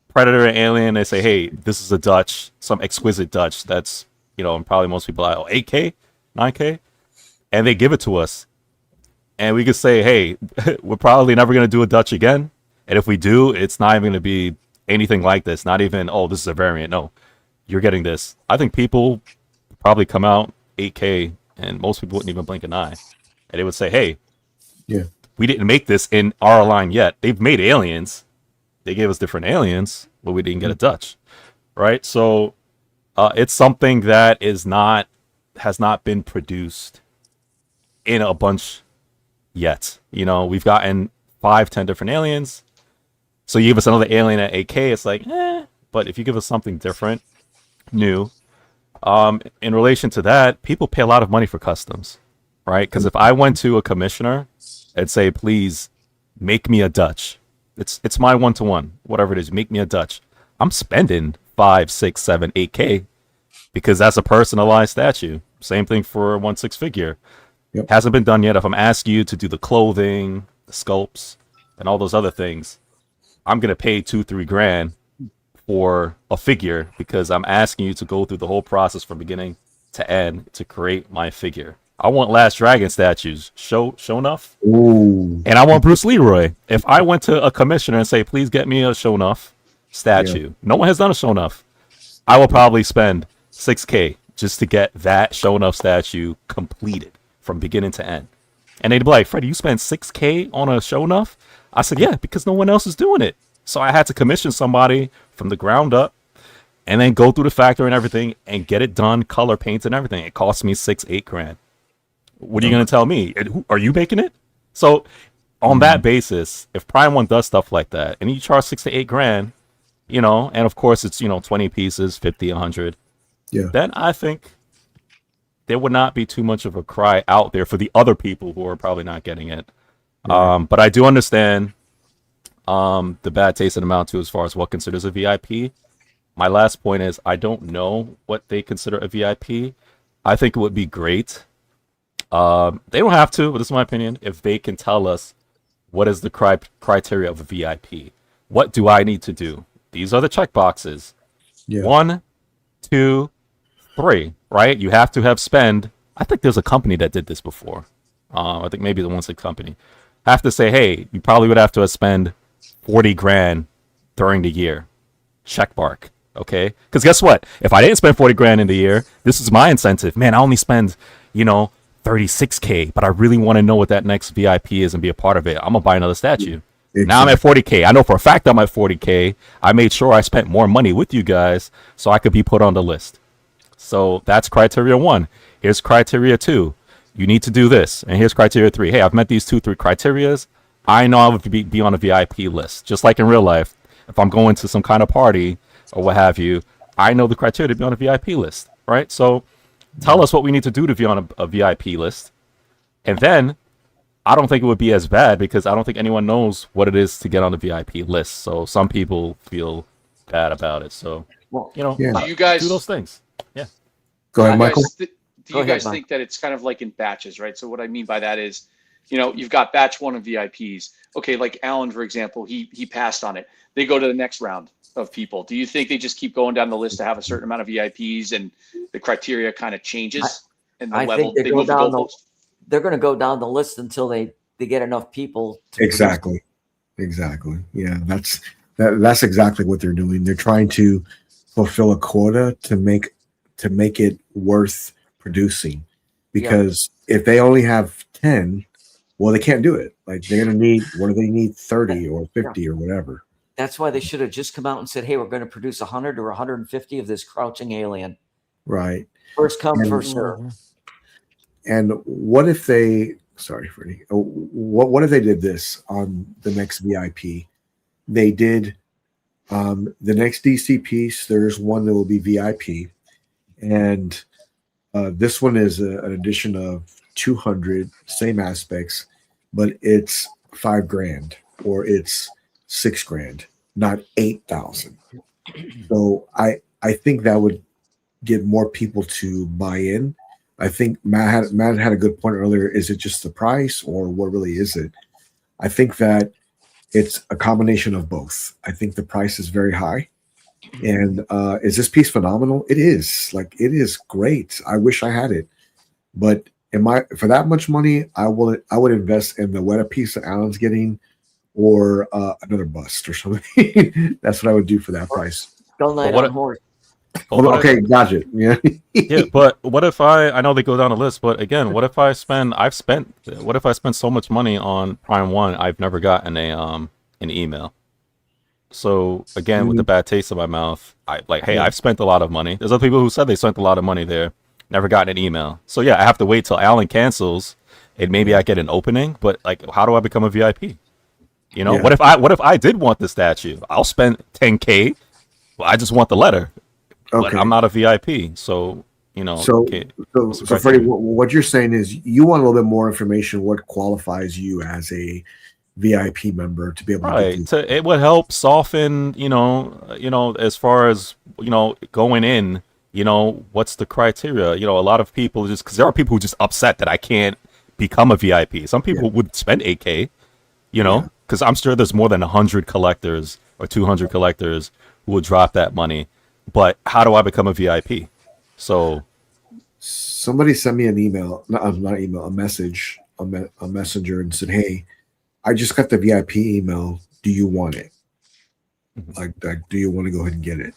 Predator and Alien. They say, "Hey, this is a Dutch, some exquisite Dutch that's and probably most people are like, 8K, 9K," and they give it to us, and we could say, "Hey, we're probably never gonna do a Dutch again, and if we do, it's not even gonna be anything like this. Not even, oh, this is a variant. No, you're getting this." I think people probably come out 8K, and most people wouldn't even blink an eye, and they would say, "Hey, Yeah. we didn't make this in our line yet. They've made aliens. They gave us different aliens, but we didn't get a Dutch, right?" So it's something that has not been produced in a bunch yet. We've gotten 5-10 different aliens. So you give us another alien at 8K, it's like, but if you give us something different, new, in relation to that, people pay a lot of money for customs, right? Because if I went to a commissioner and say, "Please make me a Dutch," it's my 1-to-1, whatever it is, make me a Dutch. I'm spending 5, 6, 7, 8K because that's a personalized statue. Same thing for a 1/6 figure. Yep. Hasn't been done yet. If I'm asking you to do the clothing, the sculpts, and all those other things, I'm gonna pay 2-3 grand for a figure because I'm asking you to go through the whole process from beginning to end to create my figure. I want Last Dragon statues, show enough, Ooh. and I want Bruce Leroy. If I went to a commissioner and say, "Please get me a show enough statue," no one has done a show enough. I will probably spend 6K just to get that show enough statue completed from beginning to end. And they'd be like, "Freddie, you spent 6K on a show enough?" I said, "Yeah, because no one else is doing it." So I had to commission somebody from the ground up and then go through the factory and everything and get it done, color paints and everything. It cost me 6-8 grand. What are you going to tell me? Are you making it? So on that basis, if Prime One does stuff like that and you charge 6 to 8 grand, and of course it's, 20 pieces, 50, 100, then I think there would not be too much of a cry out there for the other people who are probably not getting it. But I do understand the bad taste in the mouth too, as far as what considers a VIP. My last point is I don't know what they consider a VIP. I think it would be great. They don't have to, but this is my opinion. If they can tell us what is the criteria of a VIP, what do I need to do? These are the check boxes. 1, 2, 3. Right? You have to have spend. I think there's a company that did this before. I think maybe the 1/6 company. Have to say, hey, you probably would have to spend 40 grand during the year. Check mark. Okay? Because guess what? If I didn't spend 40 grand in the year, this is my incentive. Man, I only spend, 36K, but I really want to know what that next VIP is and be a part of it. I'm going to buy another statue. Exactly. Now I'm at 40K. I know for a fact I'm at 40K. I made sure I spent more money with you guys so I could be put on the list. So that's criteria 1. Here's criteria 2. You need to do this. And here's criteria 3. Hey, I've met these 2-3 criterias. I know I would be on a VIP list. Just like in real life, if I'm going to some kind of party or what have you, I know the criteria to be on a VIP list, right? So tell us what we need to do to be on a VIP list. And then I don't think it would be as bad because I don't think anyone knows what it is to get on the VIP list. So some people feel bad about it. So, do you guys do those things? Yeah. Go ahead, Michael. Do you guys think that it's kind of like in batches, right? So what I mean by that is, you've got batch 1 of VIPs. Okay, like Alan, for example, he passed on it. They go to the next round of people. Do you think they just keep going down the list to have a certain amount of VIPs and the criteria kind of changes and the level think they're going to go down the list until they get enough people to Exactly. Yeah, that's exactly what they're doing. They're trying to fulfill a quota to make it worth producing. Because if they only have 10, well, they can't do it. Like they're gonna need, what do they need? 30 or 50 or whatever. That's why they should have just come out and said, "Hey, we're going to produce 100 or 150 of this crouching alien. Right. First come, And- first serve." And what if they? Sorry, Freddie. What if they did this on the next VIP? They did the next DC piece. There's one that will be VIP, and this one is an addition of 200, same aspects, but it's $5,000 or it's $6,000, not 8,000. So I think that would get more people to buy in. I think Matt had a good point earlier. Is it just the price, or what really is it? I think that it's a combination of both. I think the price is very high. And is this piece phenomenal? It is. Like, it is great. I wish I had it. But for that much money, I would invest in the Weta piece that Alan's getting, or another bust or something. That's what I would do for that price. Go Knight what on if- horse. Okay, gotcha. Yeah. Yeah, but what if I know they go down the list, but again, what if I spend so much money on Prime 1, I've never gotten an email. So again, with the bad taste in my mouth, I've spent a lot of money. There's other people who said they spent a lot of money there, never gotten an email. So yeah, I have to wait till Alan cancels and maybe I get an opening, but like, how do I become a VIP? You know, Yeah. what if I did want the statue? I'll spend $10K. Well, I just want the letter. But Okay. I'm not a VIP, so you know. So, okay, so, what's the so Freddie, criteria? what you're saying is you want a little bit more information. What qualifies you as a VIP member to be able to Right. get So it would help soften, as far as, going in, what's the criteria? A lot of people because there are people who just upset that I can't become a VIP. Some people would spend 8K, because I'm sure there's more than 100 collectors or 200 collectors who would drop that money. But how do I become a VIP? So somebody sent me an email, not email, a message, a messenger, and said, "Hey, I just got the VIP email. Do you want it? Like, do you want to go ahead and get it?"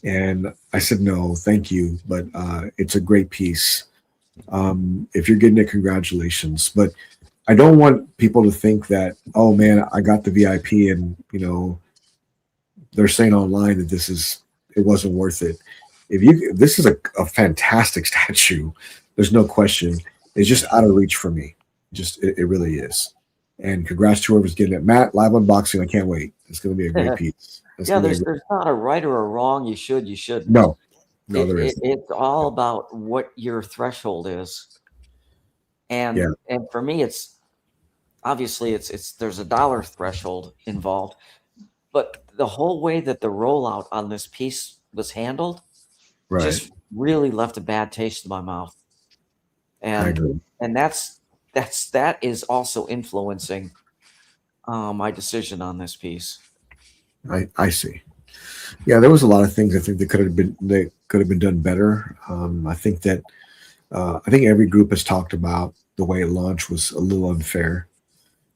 And I said, "No, thank you, but it's a great piece. If you're getting it, congratulations." But I don't want people to think that, oh man, I got the VIP, and they're saying online that it wasn't worth it. This is a fantastic statue. There's no question. It's just out of reach for me. It really is. And congrats to whoever's getting it. Matt, live unboxing. I can't wait. It's going to be a great piece. There's not a right or a wrong. You should. No, there isn't. It's all about what your threshold is. And for me, it's obviously it's there's a dollar threshold involved, but the whole way that the rollout on this piece was handled just really left a bad taste in my mouth. I agree. And that is also influencing my decision on this piece. I see. Yeah, there was a lot of things I think that could have been done better. I think every group has talked about the way it launched was a little unfair.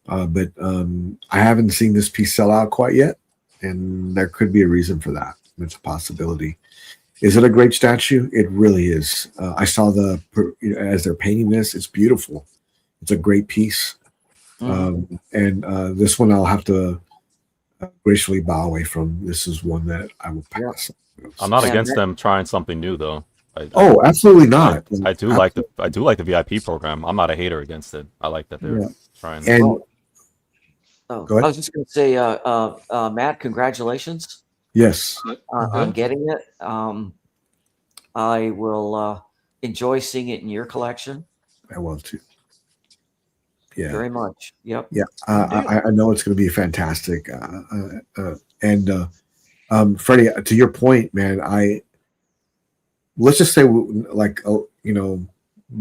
But I haven't seen this piece sell out quite yet, and there could be a reason for that. It's a possibility. Is it a great statue? It really is. I saw as they're painting this, it's beautiful. It's a great piece. And this one I'll have to gracefully bow away from. This is one that I will pass. I'm not against them trying something new, though. Absolutely not. I do like the VIP program. I'm not a hater against it. I like that they're trying. And I go ahead. was just going to say, Matt, congratulations. Yes. On getting it. I will enjoy seeing it in your collection. I will too. Yeah. Very much. Yep. Yeah. I know it's going to be fantastic. Freddie, to your point, man, let's just say we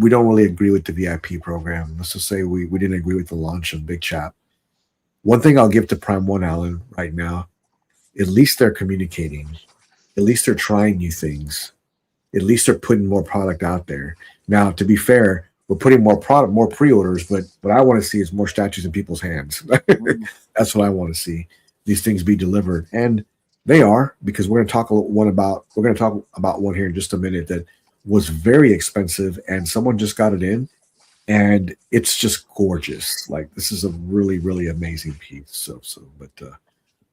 don't really agree with the VIP program. Let's just say we didn't agree with the launch of Big Chap. One thing I'll give to Prime 1, Alan, right now, at least they're communicating. At least they're trying new things. At least they're putting more product out there. Now, to be fair, we're putting more product, more pre-orders, but what I want to see is more statues in people's hands. That's what I want to see. These things be delivered. And they are, because we're going to talk about one here in just a minute that was very expensive, and someone just got it in, and it's just gorgeous. Like, this is a really, really amazing piece. But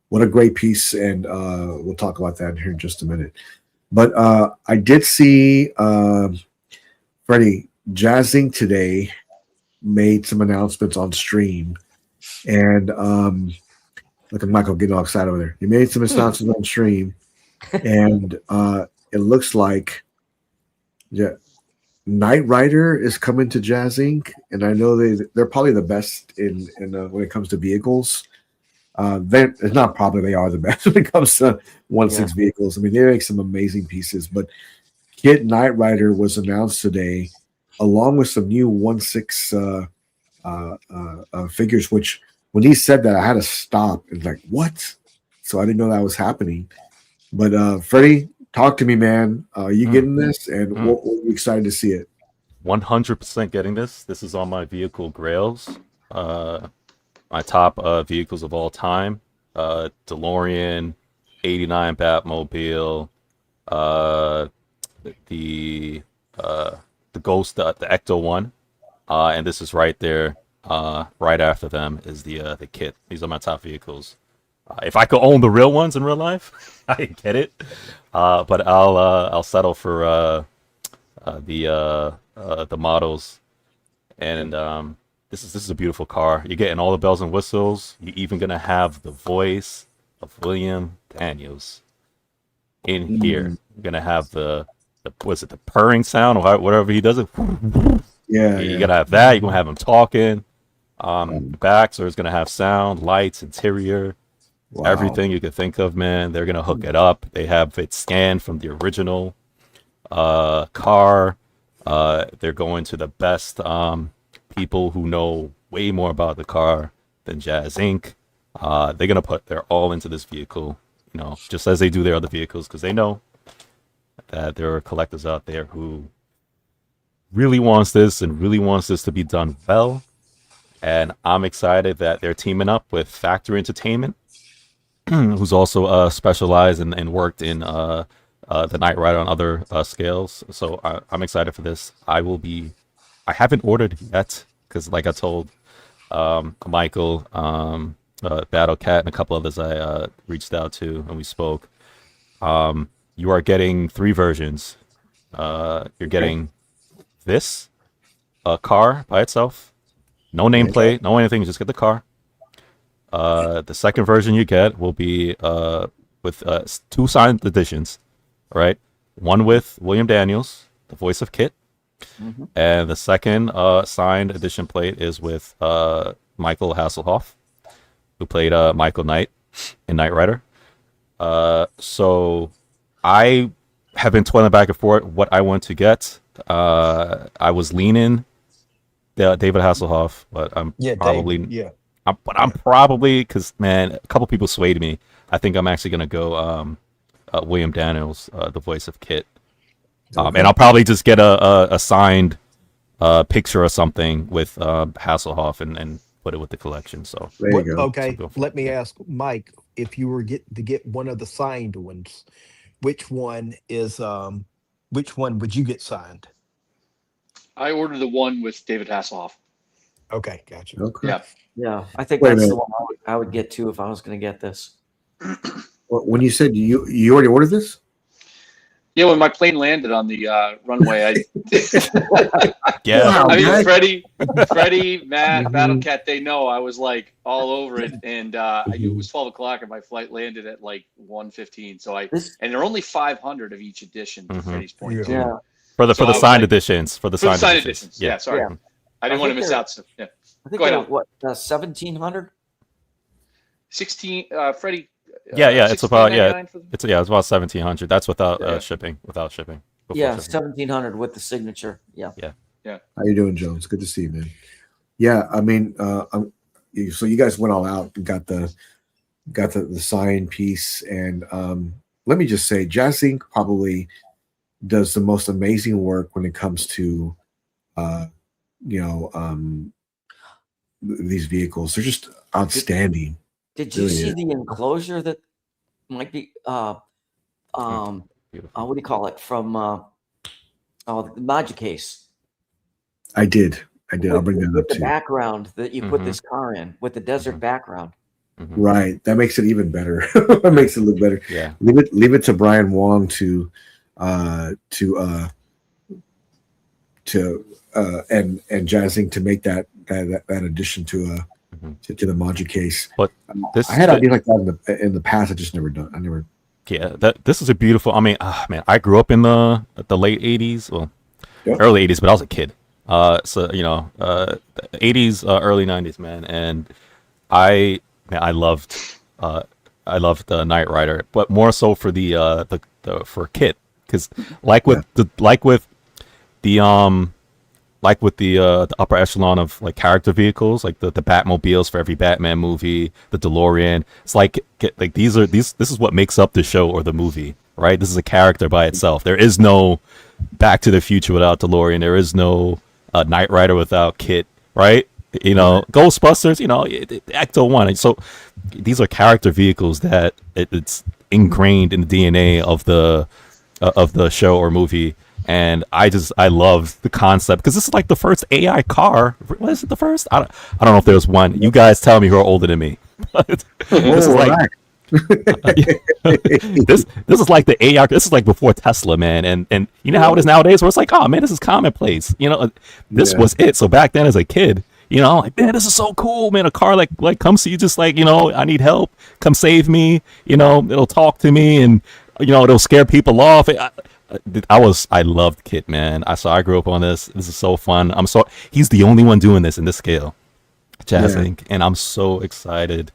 what a great piece, and we'll talk about that here in just a minute. But I did see Freddie Jazzing today made some announcements on stream, and look at Michael getting all excited over there. He made some announcements on stream, and it looks like Knight Rider is coming to Jazz Inc. And I know they're probably the best in when it comes to vehicles. It's not probably, they are the best when it comes to 1.6 vehicles. I mean, they make some amazing pieces. But Kit Knight Rider was announced today, along with some new 1.6 figures. Which when he said that, I had to stop and like, what? So I didn't know that was happening. But Freddie, talk to me, man. Are you getting this? And what are you excited to see it? 100% getting this. This is on my vehicle grails. My top vehicles of all time. DeLorean, 89 Batmobile, the Ghost, the Ecto one, and this is right there. Right after them is the Kit. These are my top vehicles. If I could own the real ones in real life, I get it. But I'll settle for the models. And this is a beautiful car. You're getting all the bells and whistles. You're even gonna have the voice of William Daniels in here. You're gonna have the purring sound or whatever he does it. You're gonna have that. You're gonna have him talking. The back, so it's gonna have sound, lights, interior, everything you could think of, man. They're gonna hook it up. They have it scanned from the original car. They're going to the best people who know way more about the car than Jazz Inc. They're gonna put their all into this vehicle, just as they do their other vehicles, because they know that there are collectors out there who really wants this and really wants this to be done well. And I'm excited that they're teaming up with Factory Entertainment, who's also specialized and worked in the Knight Rider on other scales. So I'm excited for this. I haven't ordered yet because, like I told Michael, Battle Cat, and a couple others I reached out to and we spoke. You are getting 3 versions. You're getting this car by itself, no nameplate, no anything. Just get the car. The second version you get will be with 2 signed editions. Right, one with William Daniels, the voice of Kit, and the second signed edition plate is with Michael Hasselhoff, who played Michael Knight in Knight Rider. So I have been toiling back and forth what I want to get. I was leaning David Hasselhoff, but I'm probably because, man, a couple people swayed me. I think I'm actually gonna go William Daniels, the voice of Kit, and I'll probably just get a signed picture or something with Hasselhoff and put it with the collection. So there you go. Okay, let me ask Mike, if you were to get one of the signed ones, which one would you get signed? I ordered the one with David Hasselhoff. Okay, gotcha. Okay. Yeah, I think that's the one I would get too if I was going to get this. When you said you already ordered this? Yeah, when my plane landed on the runway, yeah. I mean, Freddie, Matt, Battle Cat, they know I was like all over it, and it was 12 o'clock, and my flight landed at like 1:15. So and there are only 500 of each edition. To Freddie's point, yeah. For the signed editions, for the signed editions. Yeah, sorry, I didn't want to miss out. So, yeah, I think they're what 1,700. 16, Freddie. It's about it's about 1,700. That's without shipping. Without shipping. Yeah, 1,700 with the signature. Yeah. How you doing, Jones? Good to see you, man. Yeah, I mean, so you guys went all out and got the sign piece, and let me just say, Jazz Inc. probably does the most amazing work when it comes to these vehicles. They're just outstanding. Did you see the enclosure that might be what do you call it, from the Magic Case? I did. I'll bring that up the too. background that you put this car in with the desert background. Mm-hmm. Right. That makes it even better. That makes it look better. Yeah. Leave it to Brian Wong to uh to uh and Jazzing to make that addition to Mm-hmm. to the Maji case. But I had ideas like that in the past. I just never done. I never. yeah, this is a beautiful. I mean, man, I grew up in the late '80s, well, Yep. early '80s, but I was a kid. So '80s, early '90s, man, and I loved Knight Rider, but more so for the for Kit, because like with the the upper echelon of like character vehicles, like the Batmobiles for every Batman movie, the DeLorean. It's like this is what makes up the show or the movie, right? This is a character by itself. There is no Back to the Future without DeLorean. There is no Knight Rider without Kit, right? Ghostbusters, Ecto One. And so these are character vehicles that it's ingrained in the DNA of the show or movie. And I love the concept because this is like the first AI car. What is it? The first? I don't know if there's one. You guys tell me who are older than me. This is like this is like the AI. This is like before Tesla, man. And you know how it is nowadays, where it's like, oh man, this is commonplace. This was it. So back then, as a kid, like, man, this is so cool, man. A car like comes to you, just like, I need help. Come save me. It'll talk to me, and it'll scare people off. I loved Kit, man. I grew up on this. This is so fun. He's the only one doing this in this scale, Jazz Inc. And I'm so excited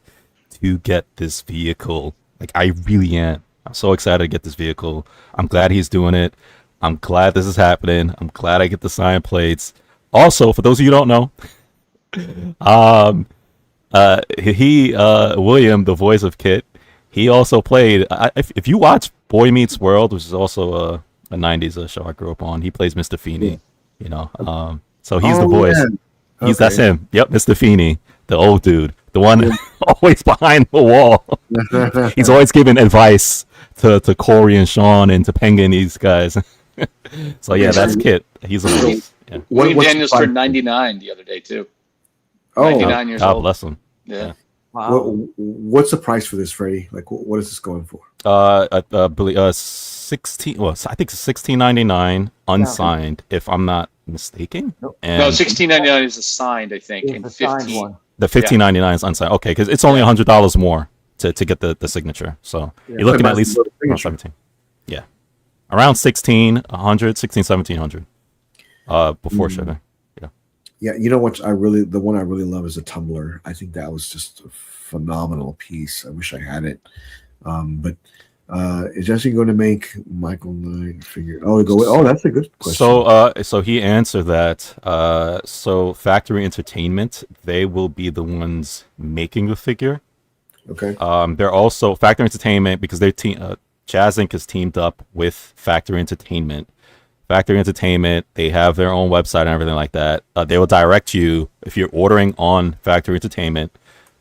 to get this vehicle. Like, I really am. I'm so excited to get this vehicle. I'm glad he's doing it. I'm glad this is happening. I'm glad I get the signed plates. Also, for those of you who don't know, William, the voice of Kit, he also played. If you watch Boy Meets World, which is also a '90s show I grew up on, he plays Mr. Feeney. So he's the voice. Yeah. That's him. Yep, Mr. Feeney, the old dude, the one always behind the wall. He's always giving advice to Corey and Sean and to Penguin, these guys. So yeah, that's Kit. He's a voice. Yeah. William Daniels turned 99 the other day too. 99 years God old. bless him. Yeah. Wow. What's the price for this, Freddie? Like, what is this going for? I believe 16. Well, I think it's $16.99 unsigned, if I'm not mistaken. And No, 16.99 is assigned, I think, It's and the signed 15. one. the $15.99 is unsigned. Okay, because it's only $100 more to get the signature. So you're looking at least around 17. Yeah, around 1,600, 1,700 before shipping. Yeah, you know what? The one I really love is a tumbler. I think that was just a phenomenal piece. I wish I had it. But is Jesse going to make Michael Knight figure? Oh, that's a good question. So he answered that. So Factory Entertainment, they will be the making the figure. Okay. They're also Factory Entertainment, because their team, Jazz Inc. is teamed up with Factory Entertainment. Factory Entertainment, they have their own website and everything like that. They will direct you, if you're ordering on Factory Entertainment,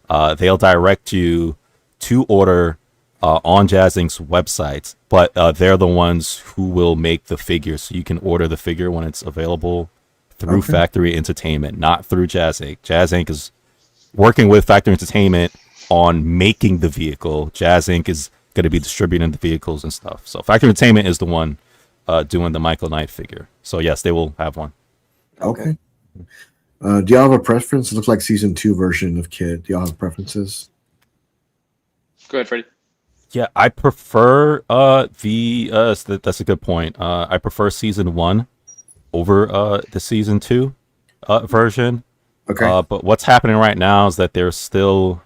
they'll direct you to order on Jazz Inc.'s website, but they're the ones who will make the figure, so you can order the figure when it's available through Factory Entertainment, not through Jazz Inc. Jazz Inc. is working with Factory Entertainment on making the vehicle. Jazz Inc. is going to be distributing the vehicles and stuff. So Factory Entertainment is the one doing the Michael Knight figure. So yes, they will have one. Okay. Do y'all have a preference? It looks like season 2 version of Kid. Do y'all have preferences? Go ahead, Freddie. Yeah, I prefer that's a good point. I prefer season 1 over the season 2 version. Okay. But what's happening right now is that they're still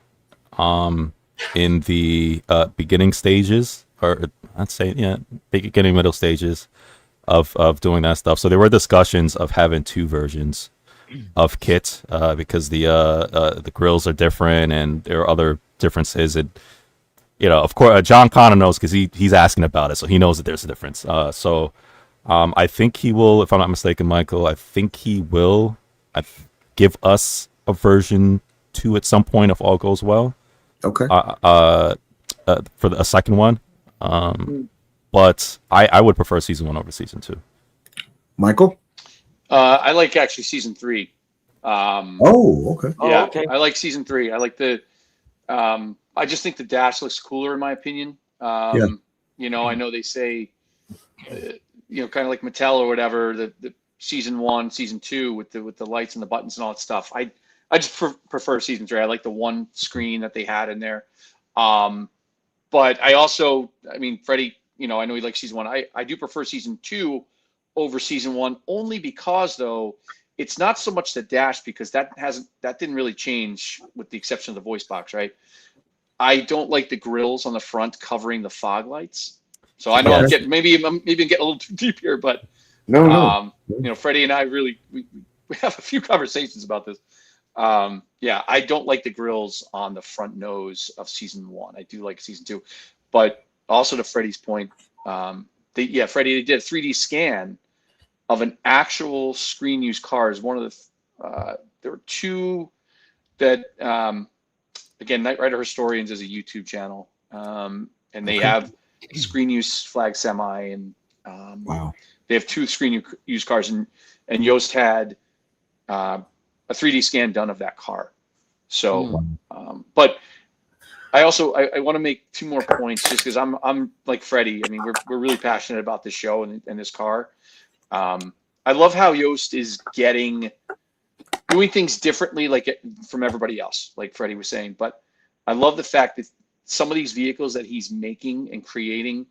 in the beginning stages, or I'd say beginning middle stages of doing that stuff. So there were discussions of having 2 versions of Kit because the grills are different and there are other differences. And of course, John Connor knows because he's asking about it, so he knows that there's a difference. So I think he will, if I'm not mistaken, Michael, I think he will give us a version 2 at some point if all goes well. Okay. For a second one. But I would prefer season 1 over season 2. Michael? I like actually season 3. Okay. Yeah, okay. I like season 3. I like the I just think the dash looks cooler in my opinion. Yeah. You know, I know they say, you know, kind of like Mattel or whatever, the season 1, season 2 with the lights and the buttons and all that stuff. I just prefer season 3. I like the one screen that they had in there. But I mean, Freddie, you know, I know he likes season 1. I do prefer season 2 over season 1 only because though it's not so much the dash because that didn't really change with the exception of the voice box, right? I don't like the grills on the front covering the fog lights. So I know I'm Yes. getting maybe I'm getting a little too deep here, but No. you know, Freddie and I really we have a few conversations about this. Yeah, I don't like the grills on the front nose of season 1. I do like season 2, but also to Freddie's point, Freddie, they did a 3D scan of an actual screen use cars. One of the there were 2 that again, Knight Rider Historians is a YouTube channel, and they have screen use flag semi, and Wow. they have 2 screen use cars, and Yoast had a 3D scan done of that car. So, but I want to make 2 more points just because I'm like Freddie. I mean, we're really passionate about this show and this car. I love how Yoast is doing things differently, like from everybody else, like Freddie was saying. But I love the fact that some of these vehicles that he's making and creating,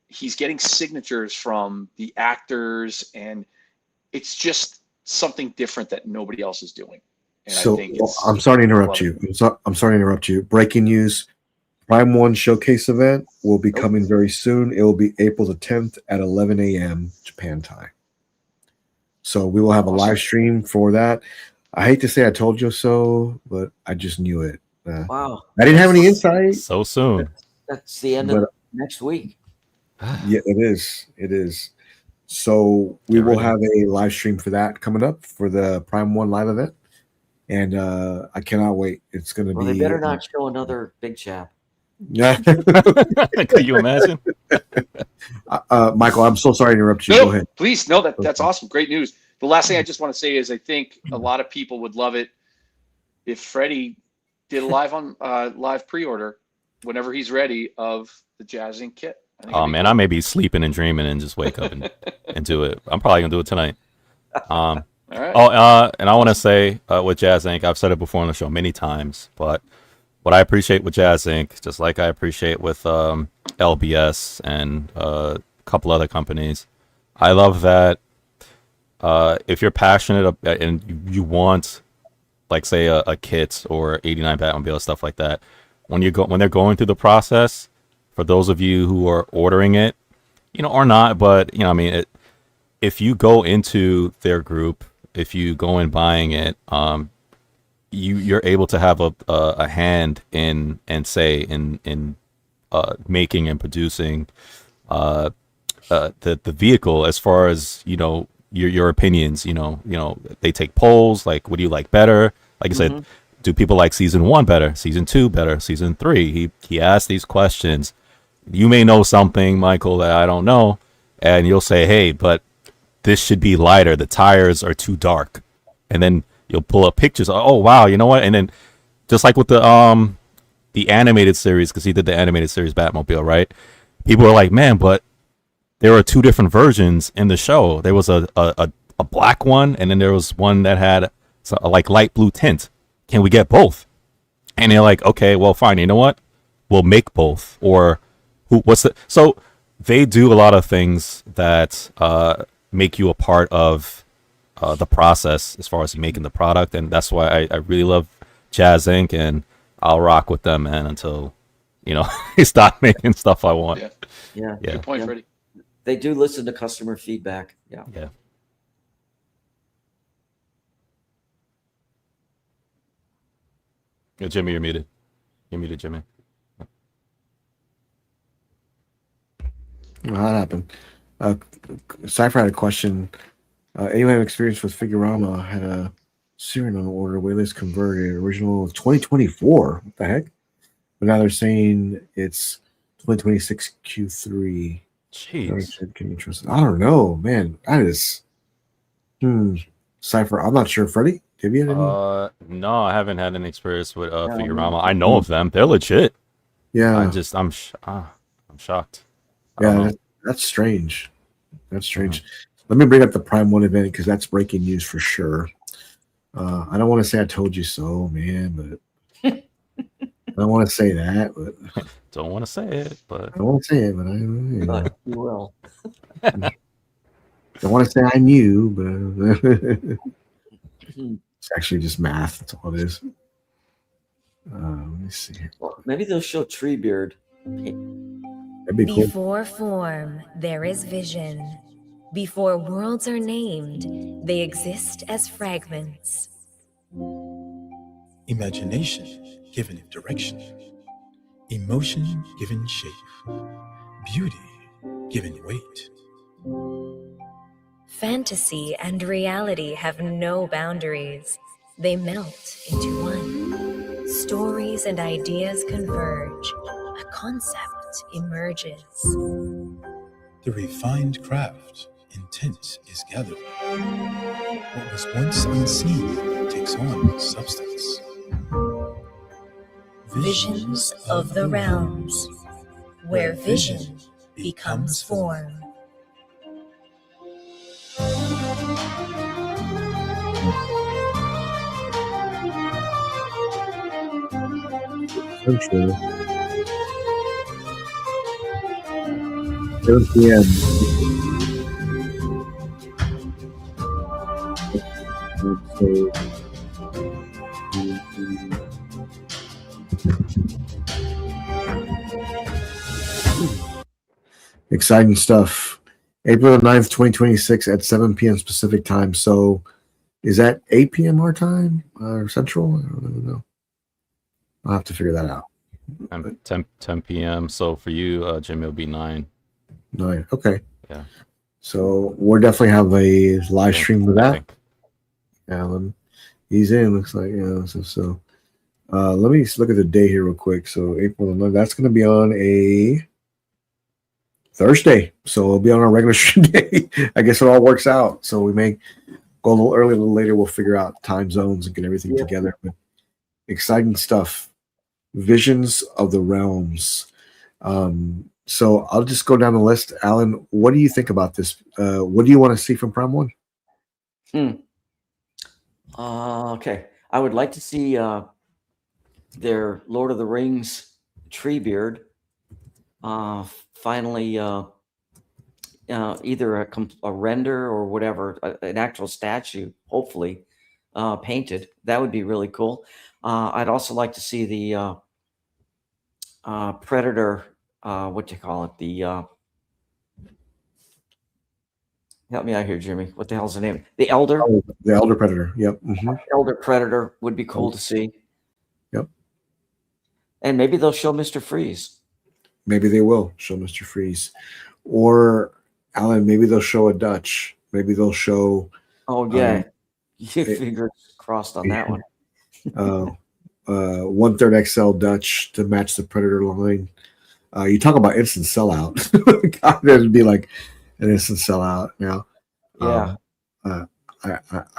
he's getting signatures from the actors, and it's just something different that nobody else is doing. And So I think I'm sorry to interrupt I you. I'm sorry to interrupt you. Breaking news: Prime 1 showcase event will be coming very soon. It will be April the 10th at 11 a.m. Japan time. So we will have a live stream for that. I hate to say I told you so, but I just knew it. Wow. I didn't have any insight. So soon. That's the end of next week. Yeah, it is. It is. So we will have a live stream for that coming up for the Prime 1 live event. And I cannot wait. It's going to be. Well, they better not show another big chap. Yeah. Could you imagine? Michael, I'm so sorry to interrupt you. No, Go ahead. please. No, that's awesome. Great news. The last thing I just want to say is I think a lot of people would love it if Freddie did a live pre-order whenever he's ready of the Jazz Inc. kit. Oh man, cool. I may be sleeping and dreaming and just wake up and do it. I'm probably gonna do it tonight. All right. Oh, and I want to say with Jazz Inc., I've said it before on the show many times, but what I appreciate with Jazz Inc., just like I appreciate with LBS and a couple other companies, I love that if you're passionate and you want, like, say, a kit or 89 Batmobile, stuff like that, when they're going through the process, for those of you who are ordering it, you know, or not, but, you know, I mean, if you go into their group, if you go in buying it, you're able to have a hand in making and producing the vehicle, as far as, you know, your opinions. You know they take polls, like, what do you like better? Like I said, do people like season 1 better, season 2 better, season 3? He asks these questions. You may know something, Michael, that I don't know, and you'll say, hey, but this should be lighter, the tires are too dark, and then you'll pull up pictures. Oh wow, you know what? And then just like with the animated series, because he did the animated series Batmobile, right? People are like, man, but there were 2 different versions in the show. There was a black one, and then there was one that had a like light blue tint. Can we get both? And they're like, okay, well, fine. You know what? We'll make both. Or so they do a lot of things that make you a part of the process as far as making the product, and that's why I really love Jazz Inc. and I'll rock with them, man, until, you know, they stop making stuff I want. Yeah. Good point, Freddie. They do listen to customer feedback. Yeah. Yeah, Jimmy, you're muted. You're muted, Jimmy. Well, that happened. Cypher had a question. Anyone have experience with Figurama? Had a serial number order, waitlist converted, original 2024. What the heck? But now they're saying it's 2026 Q3. Jeez. Can you trust it? I don't know, man. That is Cypher. I'm not sure. Freddie, have you had any? No, I haven't had any experience with Yeah, Figurama. I know of them. They're legit. Yeah, I'm shocked. I yeah, don't know. that's strange. That's strange. Let me bring up the Prime One event because that's breaking news for sure. I don't want to say I told you so, man, but I don't want to say that. But Don't want to say it, but I don't want to say it, but I but you will. don't want to say I knew, but it's actually just math. That's all it is. Let me see. Well, maybe they'll show Treebeard. That'd be cool. Before form, there is vision. Before worlds are named, they exist as fragments. Imagination given direction, emotion given shape, beauty given weight. Fantasy and reality have no boundaries. They melt into one. Stories and ideas converge. A concept emerges. The refined craft, intent is gathered. What was once unseen takes on substance. Visions of the realms, where vision becomes form. Central. 7 p.m. Let's say, exciting stuff. April 9th, 2026 at 7 p.m. Pacific time. So is that 8 p.m. our time or Central? I don't really know. I'll have to figure that out. 10 p.m. So for you, Jimmy, it'll be 9. 9. Okay. Yeah. So we'll definitely have a live stream with I that. think. Alan, he's in. Looks like let me just look at the day here real quick. So April 9th, that's going to be on a Thursday. So it'll be on our regular stream day. I guess it all works out. So we may go a little early, a little later. We'll figure out time zones and get everything together. But exciting stuff. Visions of the realms. So I'll just go down the list. Alan, what do you think about this? What do you want to see from Prime 1? Okay. I would like to see their Lord of the Rings Treebeard finally either a render or whatever, an actual statue, hopefully painted. That would be really cool. I'd also like to see the Predator, what do you call it? The help me out here, Jimmy. What the hell's the name? The Elder. Oh, the Elder Predator. Yep. Mm-hmm. Elder Predator would be cool to see. Yep. And maybe they'll show Mr. Freeze. Maybe they will show Mr. Freeze. Or, Alan, maybe they'll show a Dutch. Maybe they'll show... Oh, yeah. Fingers crossed on that one. 1/3 XL Dutch to match the Predator line. You talk about instant sellout. God, that'd be like an instant sellout now. Yeah. I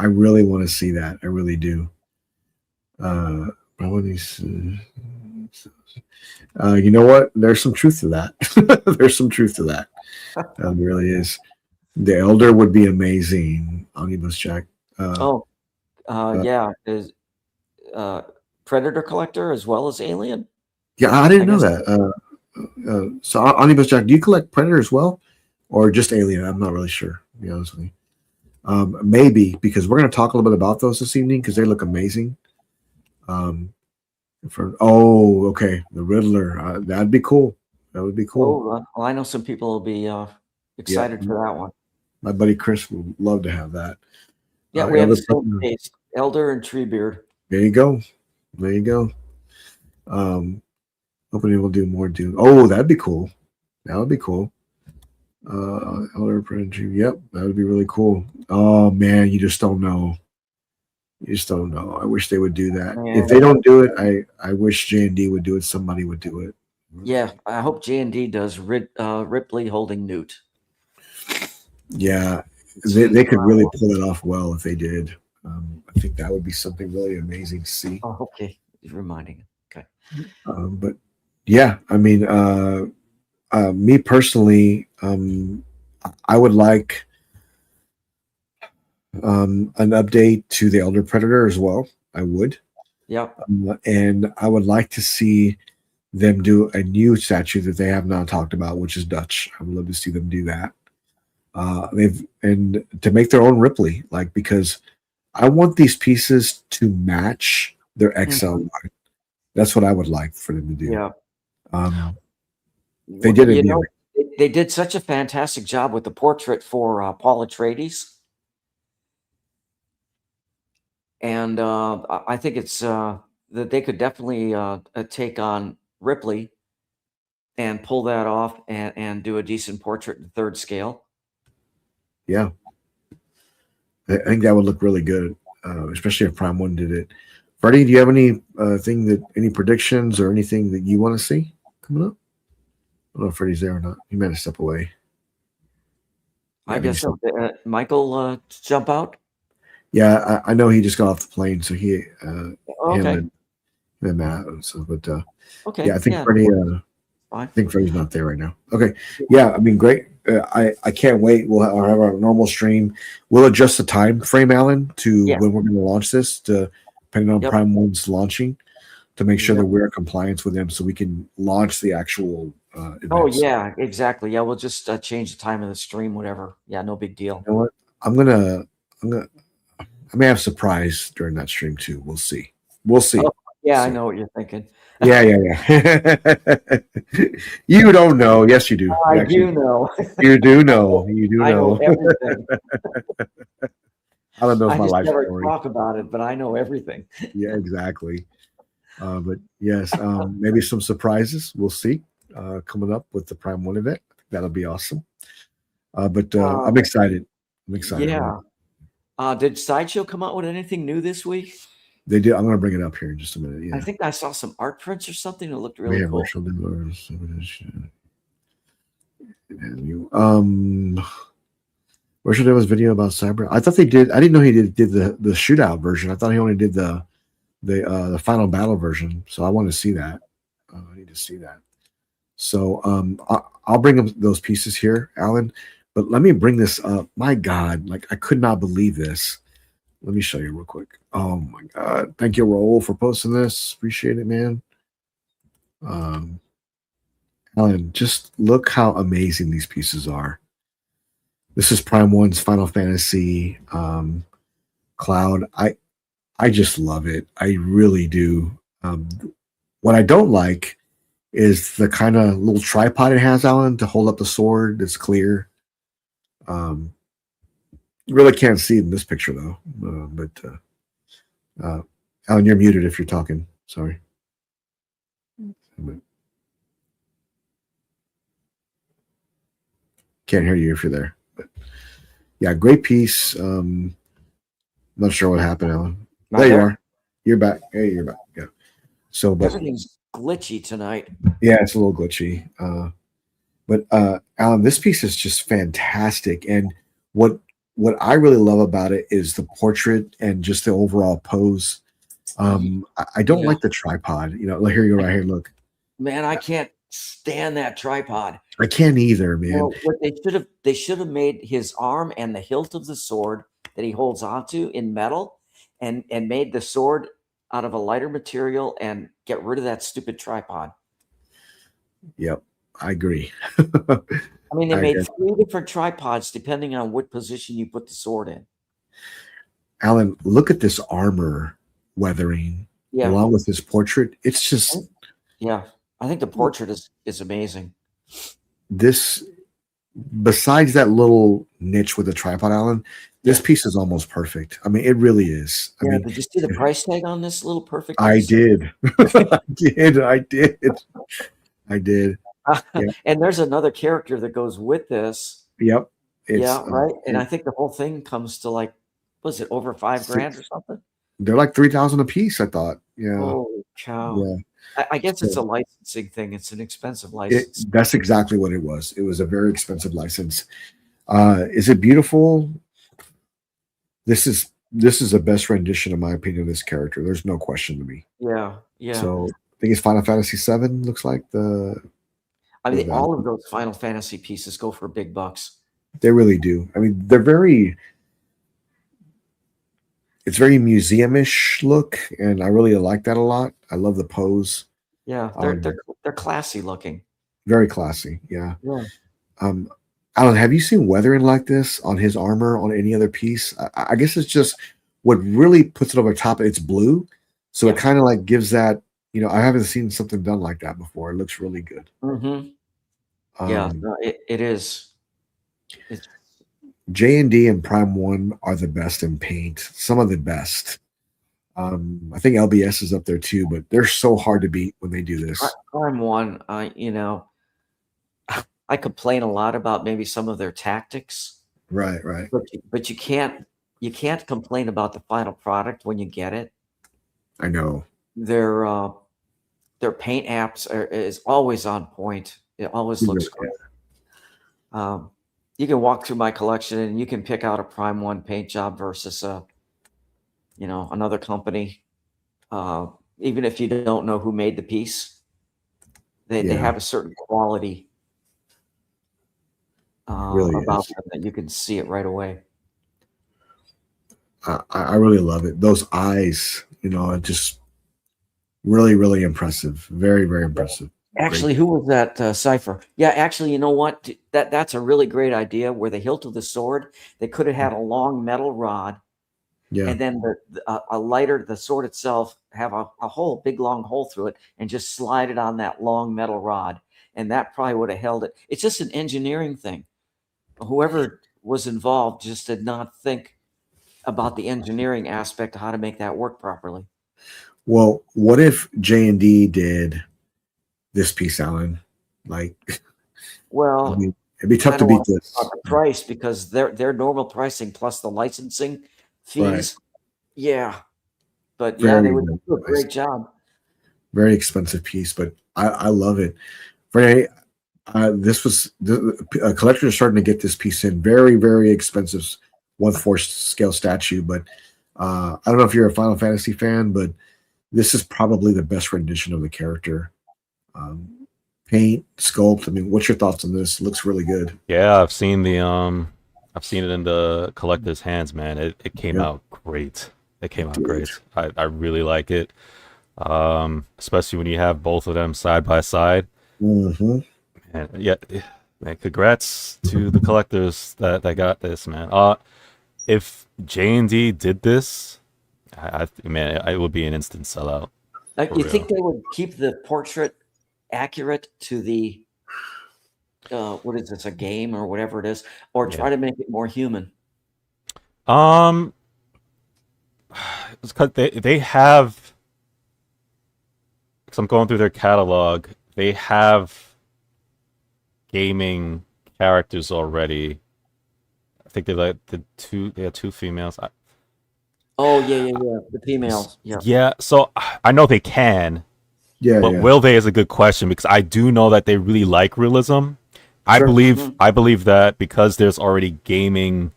really want to see that. I really do. You know what? There's some truth to that. There's some truth to that. There really is. The Elder would be amazing. Omnibus Jack. Yeah. Is Predator Collector as well as Alien? Yeah, I didn't know that. So Omnibus Jack, do you collect Predator as well, or just Alien? I'm not really sure. To be honest with you, maybe because we're going to talk a little bit about those this evening because they look amazing. Okay, the Riddler. That'd be cool. That would be cool. Oh, well, I know some people will be excited for that one. My buddy Chris would love to have that. Yeah, we have the same taste. Elder and Treebeard. There you go. There you go. Hoping we'll do more Dune. Oh, that'd be cool. That would be cool. Elder Predator. Yep, that would be really cool. Oh man, you just don't know. You just don't know. I wish they would do that. Yeah. If they don't do it, I wish J&D would do it. Somebody would do it. Yeah, I hope J&D does Ripley holding Newt. Yeah, they could really pull it off well if they did. I think that would be something really amazing to see. Oh, okay. You're reminding me. Okay. But yeah, I mean, me personally, I would like an update to the Elder Predator as well. I would. Yep. And I would like to see them do a new statue that they have not talked about, which is Dutch. I would love to see them do that. And to make their own Ripley, like, because I want these pieces to match their XL line. That's what I would like for them to do. Yeah. They did it. They did such a fantastic job with the portrait for Paul Atreides. And I think it's that they could definitely take on Ripley and pull that off and do a decent portrait in third scale. Yeah. I think that would look really good, especially if Prime 1 did it. Freddie, do you have any any predictions or anything that you want to see coming up? I don't know if Freddie's there or not. He might have stepped away. I guess so. Michael jump out? Yeah, I know he just got off the plane, so he Okay. him and Matt. So, but Okay. yeah, I think yeah, Freddie. fine. I think Freddie's not there right now. Okay, yeah, I mean, great. I can't wait. We'll have our normal stream. We'll adjust the time frame, Alan, to Yeah. when we're going to launch this, depending on Yep. Prime 1's launching, to make sure Yep. that we're in compliance with them, so we can launch the actual events. Oh yeah, exactly. Yeah, we'll just change the time of the stream, whatever. Yeah, no big deal. You know what? I may have a surprise during that stream too. We'll see. We'll see. Oh, yeah, I So- know what you're thinking. Yeah. You don't know. Yes, you do. I You actually- do know. You do know. You do I know know. everything. I don't know if I my just life never story. talk about it, but I know everything. Yeah, exactly. But yes, maybe some surprises. We'll see coming up with the Prime 1 event. That'll be awesome. But I'm excited. I'm excited. Yeah. Did Sideshow come out with anything new this week? They did. I'm going to bring it up here in just a minute. Yeah. I think I saw some art prints or something that looked We really have cool. virtual demos. Virtual demos video about Cyber. I thought they did. I didn't know he did the shootout version. I thought he only did the final battle version. So I want to see that. I need to see that. So I'll bring up those pieces here, Alan. But let me bring this up. My God, like I could not believe this. Let me show you real quick. Oh my God. Thank you, Raul, for posting this. Appreciate it, man. Alan, just look how amazing these pieces are. This is Prime 1's Final Fantasy Cloud. I just love it. I really do. What I don't like is the kind of little tripod it has, Alan, to hold up the sword. It's clear. You really can't see it in this picture though. But Alan, you're muted if you're talking. Sorry. Can't hear you if you're there. But yeah, great piece. Not sure what happened, Alan. There you are. You're back. Hey, you're back. Yeah. So, but Everything's glitchy tonight. yeah, it's a little glitchy. But Alan, this piece is just fantastic. And what I really love about it is the portrait and just the overall pose. I don't like the tripod. You know, here you go right here. Look, Man, I can't stand that tripod. I can't either, man. Well, what they should have made his arm and the hilt of the sword that he holds onto in metal and made the sword out of a lighter material and get rid of that stupid tripod. Yep, I agree. I mean, they I made agree. 3 different tripods depending on what position you put the sword in. Alan, look at this armor weathering Yeah, along with this portrait. It's just yeah. I think the portrait is amazing. this. Besides that little niche with the tripod, Alan, this piece is almost perfect. I mean, it really is. I Yeah, mean, did you see the price tag on this little perfect? I piece? did. I did. Yeah. And there's another character that goes with this. Yep. Yeah, right. And I think the whole thing comes to like, was it over $5,000 or something? They're like 3,000 a piece, I thought. Yeah. Holy cow! Yeah. I guess it's a licensing thing. It's an expensive license. That's exactly what it was. It was a very expensive license. Is it beautiful? This is this is the best rendition, in my opinion, of this character. There's no question to me. Yeah, yeah. So I think it's Final Fantasy VII. Looks like I mean, the all of those Final Fantasy pieces go for big bucks. they really do. I mean, they're very. It's very museum-ish look, and I really like that a lot. I love the pose. Yeah, they're classy looking. Very classy. Yeah. Yeah. Alan, have you seen weathering like this on his armor on any other piece? I guess it's just what really puts it over top. It's blue, so it kind of like gives that. I haven't seen something done like that before. It looks really good. Mm-hmm. Yeah, no, it is. It's J&D and Prime 1 are the best in paint. Some of the best. I think LBS is up there too, but they're so hard to beat when they do this. Prime 1. I complain a lot about maybe some of their tactics. Right. But you can't complain about the final product when you get it. I know. Their paint apps is always on point. It always looks great. You can walk through my collection and you can pick out a Prime 1 paint job versus another company. Even if you don't know who made the piece, they have a certain quality really about them that you can see it right away. I really love it. Those eyes, just really, really impressive. Very, very impressive. Actually, who was that cipher? Yeah, actually, you know what? That's a really great idea. Where the hilt of the sword, they could have had a long metal rod, and then a lighter, the sword itself, have a big long hole through it, and just slide it on that long metal rod, and that probably would have held it. It's just an engineering thing. Whoever was involved just did not think about the engineering aspect of how to make that work properly. Well, what if J&D did this piece, Alan? Well, it'd be tough to beat this. The price, because their normal pricing plus the licensing fees. Right. Yeah, but they would do a great job. Very expensive piece, but I love it. Renee, this was collectors are starting to get this piece in. Very, very expensive 1/4 scale statue, but I don't know if you're a Final Fantasy fan, but this is probably the best rendition of the character. Paint, sculpt. I mean, what's your thoughts on this? It looks really good. Yeah, I've seen it in the collector's hands, man. It came out great. It came out great. I really like it. Especially when you have both of them side by side. Mm-hmm. And man, congrats to the collectors that got this, man. If J&D did this, it would be an instant sellout. You think they would keep the portrait accurate to the what is this, a game or whatever it is, or try to make it more human? It's because they have. Because I'm going through their catalog, they have gaming characters already. I think they had two females. Oh yeah, the females. Yeah. Yeah, so I know they can. Yeah, but will they is a good question, because I do know that they really like realism. I believe that because there's already gaming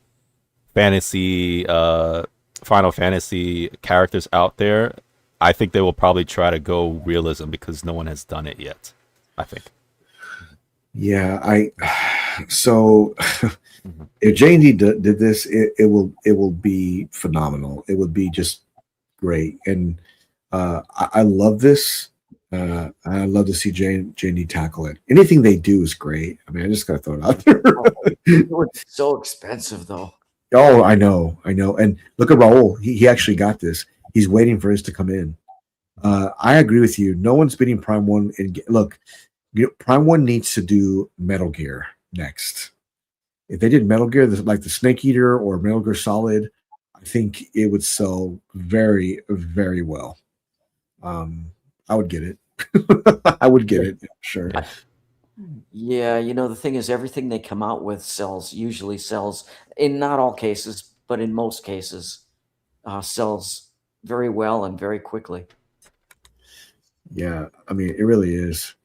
fantasy Final Fantasy characters out there, I think they will probably try to go realism because no one has done it yet, I think. Yeah, so if J&D did this, it will be phenomenal. It would be just great. And I love this. I love to see J&D tackle it. Anything they do is great. I mean, I just gotta throw it out there. It was so expensive, though. Oh, I know. And look at Raul. He actually got this. He's waiting for his to come in. I agree with you. No one's beating Prime 1. And look, Prime 1 needs to do Metal Gear next. If they did Metal Gear, like the Snake Eater or Metal Gear Solid, I think it would sell very, very well. I would get it. I would get it. Sure. Yeah, the thing is, everything they come out with usually sells, in not all cases, but in most cases, sells very well and very quickly. Yeah, I mean, it really is.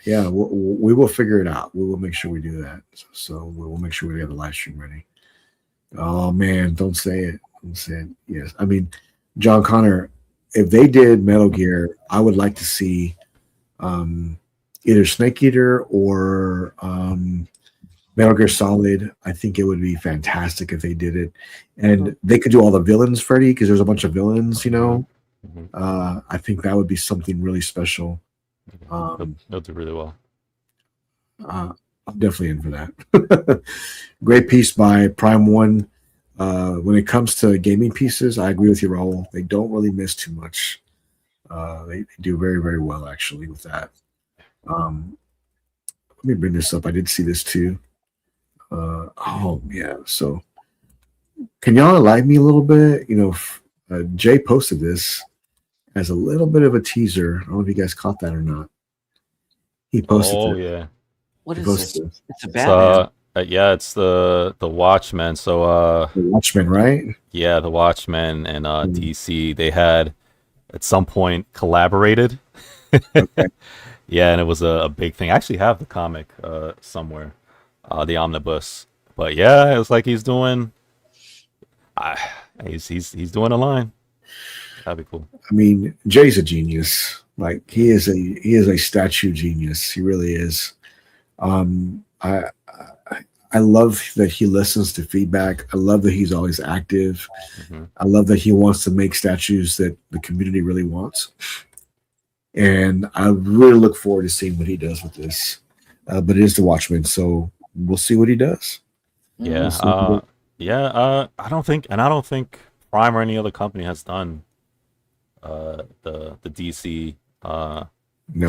Yeah, we will figure it out. We will make sure we do that. So we will make sure we have the live stream ready. Oh man, don't say it. Don't say it. Yes, I mean, John Connor. If they did Metal Gear, I would like to see um, either Snake Eater or Metal Gear Solid. I think it would be fantastic if they did it, and they could do all the villains, Freddy, because there's a bunch of villains. Mhm. I think that would be something really special. They'll do really well. I'm definitely in for that. Great piece by Prime One. When it comes to gaming pieces, I agree with you, Raul. They don't really miss too much. They do very, very well actually with that. Let me bring this up. I did see this too. Oh yeah. So can y'all enlighten me a little bit? Jay posted this as a little bit of a teaser. I don't know if you guys caught that or not. He posted Oh this. yeah. What He is posted this? this. It's a It's, Batman. yeah, it's the Watchmen. So The Watchmen, right? yeah, the Watchmen and Mm. DC, they had at some point collaborated. Okay. Yeah, and it was a big thing. I actually have the comic somewhere, the omnibus. But yeah, it's like he's doing, uh, he's doing a line. That'd be cool. I mean, Jay's a genius. Like he is a statue genius. He really is. Um, I I love that he listens to feedback. I love that he's always active. hmm I love that he wants to make statues that the community really wants. And I really look forward to seeing what he does with this. But it is the Watchmen, so we'll see what he does. Mm-hmm. Yeah, We'll see what he does. I don't think Prime or any other company has done the DC No,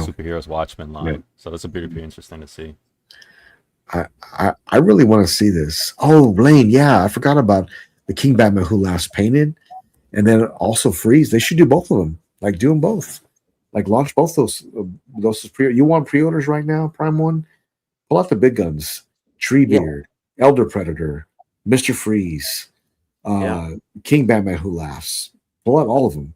superheroes Watchmen line. no. So that's a pretty interesting to see. I really want to see this. Oh, Blaine, yeah, I forgot about the King Batman Who Laughs painted, and then also Freeze. They should do both of them. Like do them both. Like launch both those. Those pre. You want pre-orders right now? Prime One. Pull out the big guns. Treebeard, Elder Predator, Mister Freeze, Yeah. King Batman Who Laughs. Pull out all of them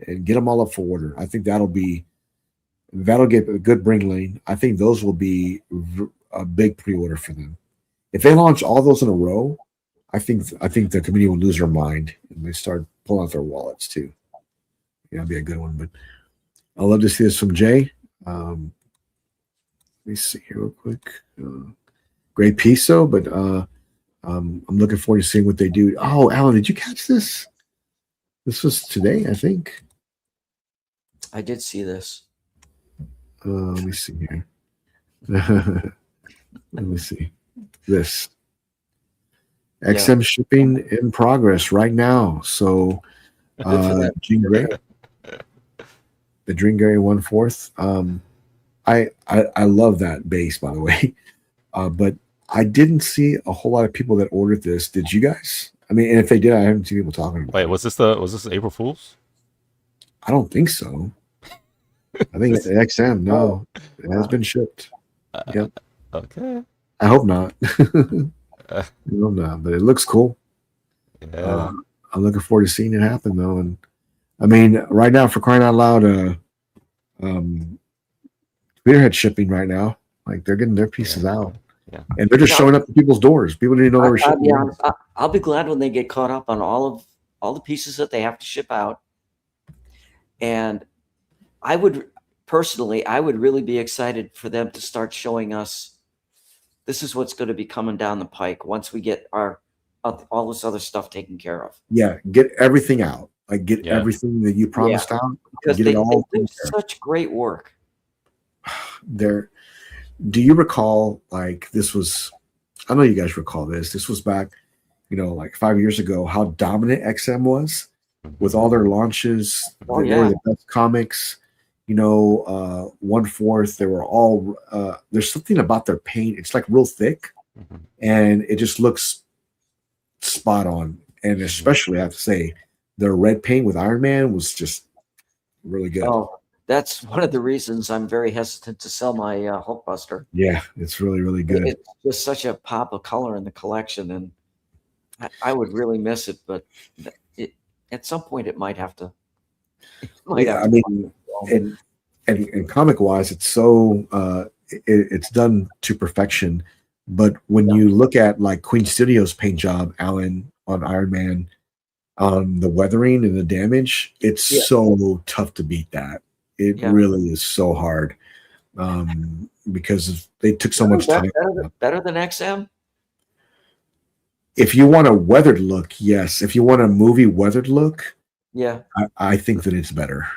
and get them all up for order. I think that'll get a good bring lane. I think those will be a big pre-order for them. If they launch all those in a row, I think the community will lose their mind and they start pulling out their wallets too. Yeah, that'd be a good one. But I'd love to see this from Jay. Let me see here real quick. Great piece though, but I'm looking forward to seeing what they do. Oh, Alan, did you catch this? This was today, I think. I did see this. Let me see here. Let me see. This XM shipping in progress right now. So Good for them. Jean Grey, the Jean Grey 1/4. I love that base, by the way. But I didn't see a whole lot of people that ordered this. Did you guys? I mean, and if they did, I haven't seen people talking about Wait, it. was this April Fool's? I don't think so. I think it's XM. No, it has been shipped. Yep. Okay. I hope not. I hope not, but it looks cool. Yeah. I'm looking forward to seeing it happen, though. And I mean, right now, for crying out loud, Spearhead shipping right now. Like they're getting their pieces out, Yeah. and they're just showing up at people's doors. People didn't know they were I'll shipping. be honest, I'll be glad when they get caught up on all the pieces that they have to ship out. And I would really be excited for them to start showing us this is what's going to be coming down the pike once we get all this other stuff taken care of. Yeah, get everything out. Like get Yeah. everything that you promised out. Because Get they it all do taken care of. such great work. There. Do you recall? Like this was. I know you guys recall this. This was back, like 5 years ago. How dominant XM was with all their launches. Oh, They were yeah. the best comics. 1/4. They were all. There's something about their paint. It's like real thick, Mhm. and it just looks spot on. And especially, I have to say, their red paint with Iron Man was just really good. Oh, that's one of the reasons I'm very hesitant to sell my Hulkbuster. Yeah, it's really, really good. It's just such a pop of color in the collection, and I would really miss it. But at some point, it might have to. I mean, and comic wise, it's so it's done to perfection. But when you look at like Queen Studios paint job, Alan, on Iron Man, on the weathering and the damage. It's so tough to beat that. It really is so hard, because they took so much time. Better than XM? If you want a weathered look, yes. If you want a movie weathered look, I think that it's better.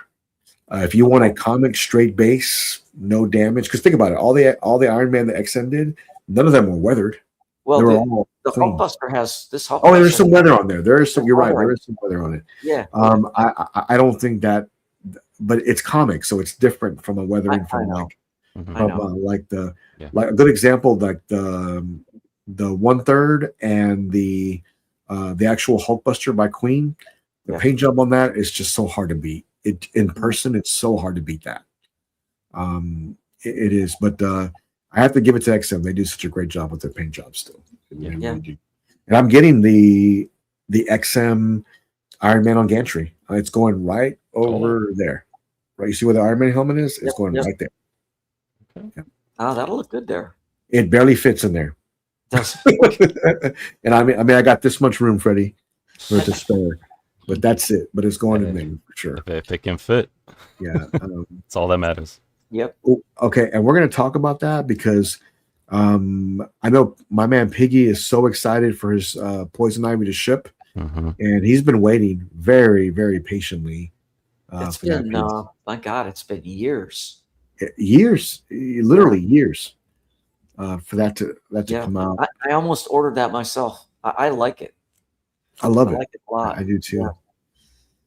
If you want a comic straight base, no damage, because think about it, all the Iron Man that XM did, none of them were weathered. Well, the Hulkbuster has this. Oh, there's some weather on there. There is some. You're right. There is some weather on it. Yeah. I don't think that, but it's comic, so it's different from a weathering from like like a good example, like the 1/3 and the actual Hulkbuster by Queen. The paint job on that is just so hard to beat. It in person, it's so hard to beat that. It is, but I have to give it to XM. They do such a great job with their paint job still. And I'm getting the XM Iron Man on gantry. It's going right over there. Right, you see where the Iron Man helmet is? It's going right there. Okay. Oh, that'll look good there. It barely fits in there. And I mean, I got this much room, Freddie, for it to spare. But that's it. But it's going in there for sure. If it can fit. Yeah. That's all that matters. Yep. Okay, and we're going to talk about that because I know my man Piggy is so excited for his Poison Ivy to ship, and he's been waiting very, very patiently. It's been, my God, it's been years. Years, literally years, for that to come out. I almost ordered that myself. I like it. I love it. I like it a lot. I do too.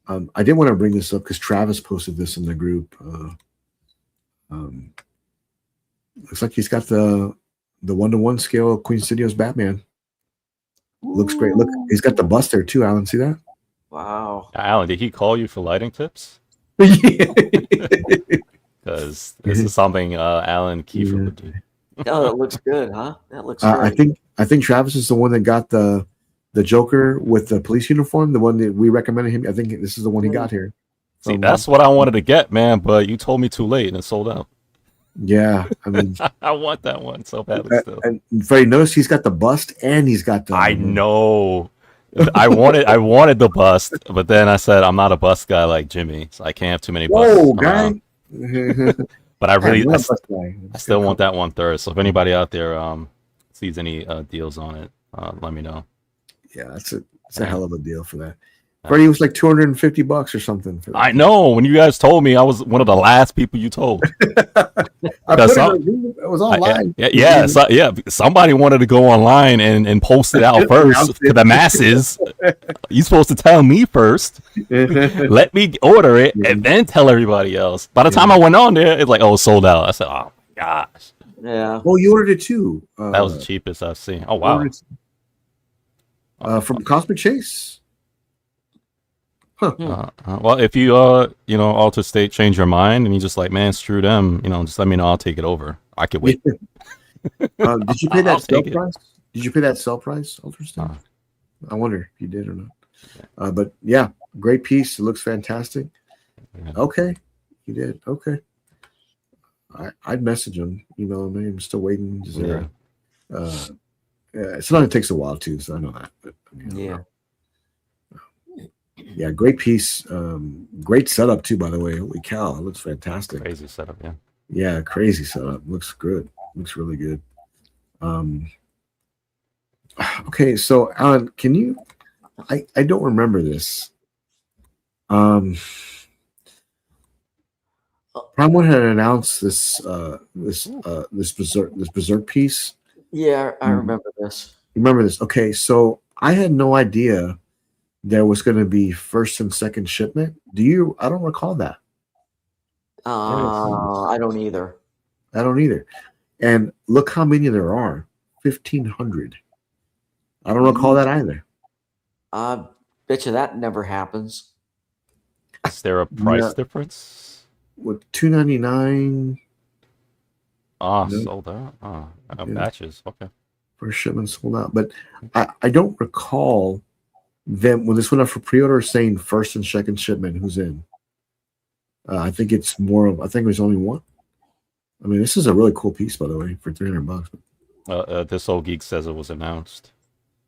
Yeah. I did want to bring this up because Travis posted this in the group. Looks like he's got the 1-to-1 scale of Queen Studio's Batman. Ooh. Looks great. Look, he's got the bust there too, Alan. See that? Wow. Alan, did he call you for lighting tips? Because this is something Alan Kiefer would do. Oh, that looks good, huh? That looks great. I think Travis is the one that got the Joker with the police uniform, the one that we recommended him. I think this is the one he got here. See, that's what I wanted to get, man, but you told me too late and it sold out. Yeah, I mean, I want that one so badly still. And Freddie, notice he's got the bust and he's got the. I know. I wanted the bust, but then I said I'm not a bust guy like Jimmy, so I can't have too many busts. Whoa, guy! But I still want that 1/3. So if anybody out there sees any deals on it, let me know. Yeah, it's a hell of a deal for that. Freddie was like $250 or something. For that. I know. When you guys told me, I was one of the last people you told. It was online. Somebody wanted to go online and post it out first to the masses. You're supposed to tell me first. Let me order it and then tell everybody else. By the time I went on there, it's like, oh, sold out. I said, oh my gosh. Yeah. Well, you ordered it too. That was the cheapest I've seen. Oh wow. From Cosmic Chase. Huh. Well, if you alter state, change your mind, and you just like, man, screw them, just let me know. I'll take it over. I could wait. Did you pay that sell price? Did you pay that sell price, alter state? I wonder if you did or not. But yeah, great piece. It looks fantastic. Yeah. Okay, you did. Okay, I'd message him. Email him. I'm still waiting. Sometimes it takes a while too, so I know that. But yeah, great piece. Great setup too, by the way. Holy cow, it looks fantastic. Crazy setup, yeah. Yeah, crazy setup. Looks good. Looks really good. Okay, so Alan, can you? I don't remember this. Prime One had announced this Berserk piece. Yeah, I remember this. You remember this? Okay, so I had no idea there was going to be first and second shipment. I don't recall that. I don't either. I don't either. And look how many there are. 1,500. I don't recall that either. I bet you that never happens. Is there a price difference? With $299. Sold out. Batches. Okay. First shipment sold out. But I don't recall them when this went up for pre-order saying first and second shipment who's in. I think it's more of. I think there's only one. I mean, this is a really cool piece, by the way, for $300. This old geek says it was announced.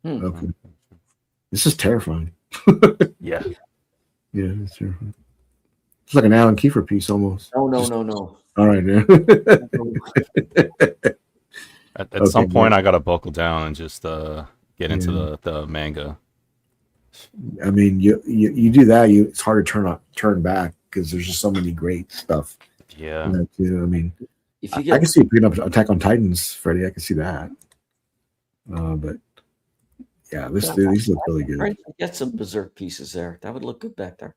Okay. This is terrifying. Yeah. Yeah, it's terrifying. It's like an Alan Kiefer piece almost. No. All right, man. At some Okay, point, man. I gotta buckle down and just get into Yeah. the manga. I mean, you do that, it's hard to turn back because there's just so many great stuff. Yeah. That, I mean, If you I get can see picking up Attack on Titans, Freddie. I can see that. But yeah, these look really good. Right, get some Berserk pieces there. That would look good back there.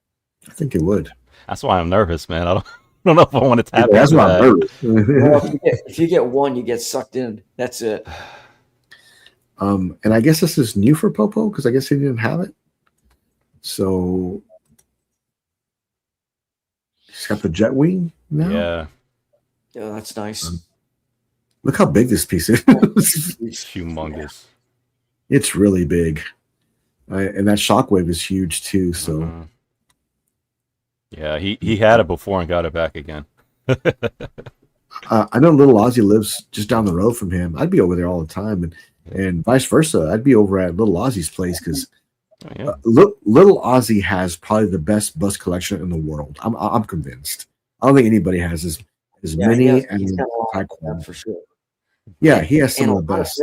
I think it would. That's why I'm nervous, man. I don't know if I want to tap That's into why I'm that. nervous. Well, if you get one, you get sucked in. That's it. And I guess this is new for Popo because I guess he didn't have it. So he's got the jet wing now. Yeah. Yeah, that's nice. Look how big this piece is. It's humongous. It's really big. And that shockwave is huge too. So Mhm. Yeah, he had it before and got it back again. I know Little Ozzy lives just down the road from him. I'd be over there all the time, and vice versa. I'd be over at Little Ozzy's place because Oh, yeah. Little Ozzy has probably the best bus collection in the world. I'm convinced. I don't think anybody has as many he's and got a lot high of that quality. for sure. Yeah, he has some And of the best.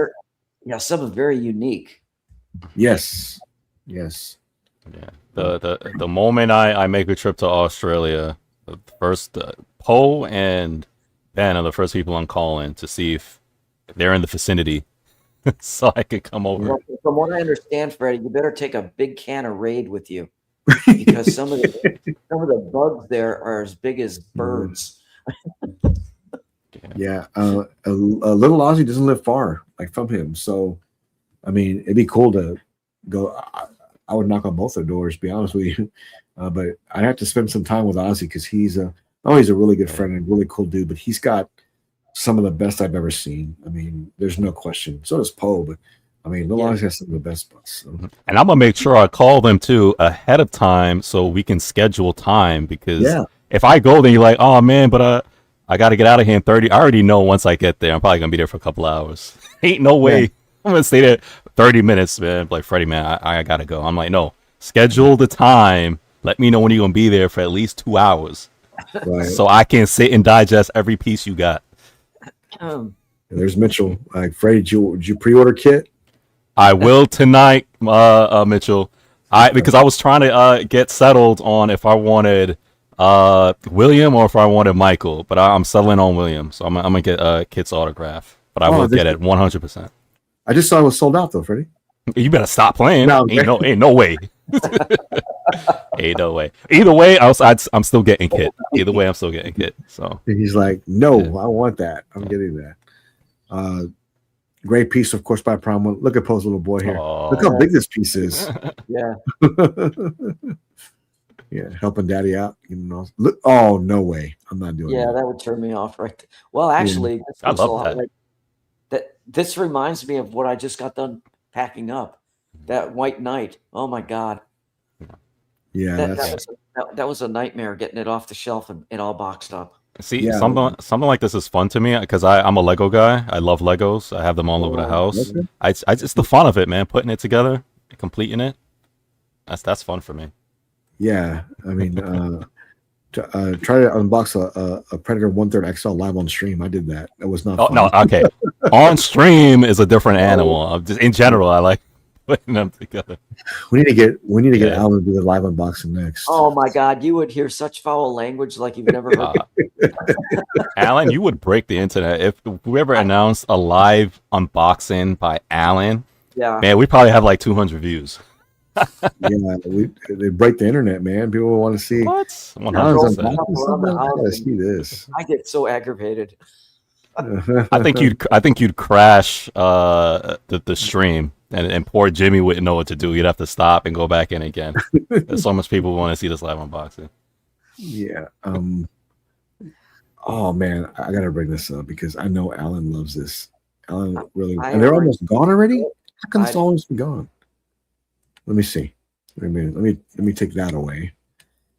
some are very unique. Yes. Yeah. The moment I make a trip to Australia, the first Poe and Ben are the first people I'm calling to see if they're in the vicinity, so I could come over. Well, from what I understand, Freddie, you better take a big can of Raid with you because some of the bugs there are as big as birds. Yeah. Little Ozzy doesn't live far, like from him. So, I mean, it'd be cool to go. I would knock on both their doors, to be honest with you. But I'd have to spend some time with Ozzy because he's a really good friend and a really cool dude. But he's got some of the best I've ever seen. I mean, there's no question. So does Poe, but I mean, Little Ozzy has some of the best butts. So. And I'm gonna make sure I call them too ahead of time so we can schedule time because if I go then you're like, oh man, but I got to get out of here in 30. I already know once I get there, I'm probably gonna be there for a couple hours. Ain't no way I'm gonna stay there 30 minutes, man. Like Freddie, man, I gotta go. I'm like, no, schedule the time. Let me know when you're gonna be there for at least 2 hours, so I can sit and digest every piece you got. There's Mitchell. Like Freddie, did you pre-order kit? I will tonight, Mitchell. Because I was trying to get settled on if I wanted William or if I wanted Michael, but I'm settling on William, so I'm gonna get Kit's autograph. But I will get it 100%. I just saw it was sold out though, Freddie. You better stop playing. No, ain't no way. Ain't no way. Either way, I'm still getting Kit. Either way, I'm still getting Kit. So he's like, no, I want that. I'm getting that. Great piece, of course, by Prom. Look at Poe's little boy here. Look how big this piece is. Yeah. Yeah, helping daddy out. You know. Look, oh no way. I'm not doing that. That would turn me off right there. Well, actually, this I looks a love lot that. like that. This reminds me of what I just got done packing up. That White Knight. Oh my God. Yeah, that was a nightmare getting it off the shelf and all boxed up. See, something like this is fun to me because I'm a Lego guy. I love Legos. I have them all over the house. okay. I just the fun of it, man. Putting it together, completing it. That's fun for me. Yeah, I mean, try to unbox a Predator 1/3 XL live on stream. I did that. It was not. Oh fun. no, okay. On stream is a different animal. I'm just in general, I like putting them together. We need to get Alan to do the live unboxing next. Oh my God, you would hear such foul language like you've never heard. Alan, you would break the internet if whoever announced a live unboxing by Alan. Yeah, man, we probably have like 200 views. Yeah, they break the internet, man. People want to see. What? 100%. 100%. I gotta see this. I get so aggravated. I think you'd crash the stream, and poor Jimmy wouldn't know what to do. He'd have to stop and go back in again. There's so much people want to see this live unboxing. Yeah. Oh man, I gotta bring this up because I know Alan loves this. Alan really, and they're almost gone already. How come it's almost gone? Let me see. Let me take that away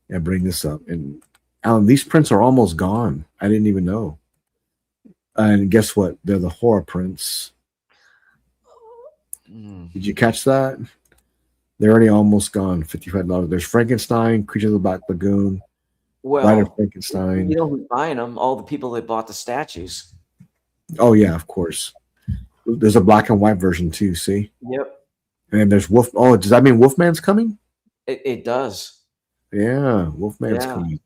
and bring this up. And Alan, these prints are almost gone. I didn't even know. And guess what? They're the horror prints. Did you catch that? They're already almost gone. $55. There's Frankenstein, Creature of the Black Lagoon, Bride of Well, Frankenstein. you know who's buying them? All the people that bought the statues. Oh yeah, of course. There's a black and white version too. See, Yep, and then there's Wolf. Oh, does that mean Wolfman's coming? it does. Yeah, Wolfman's Yeah. coming.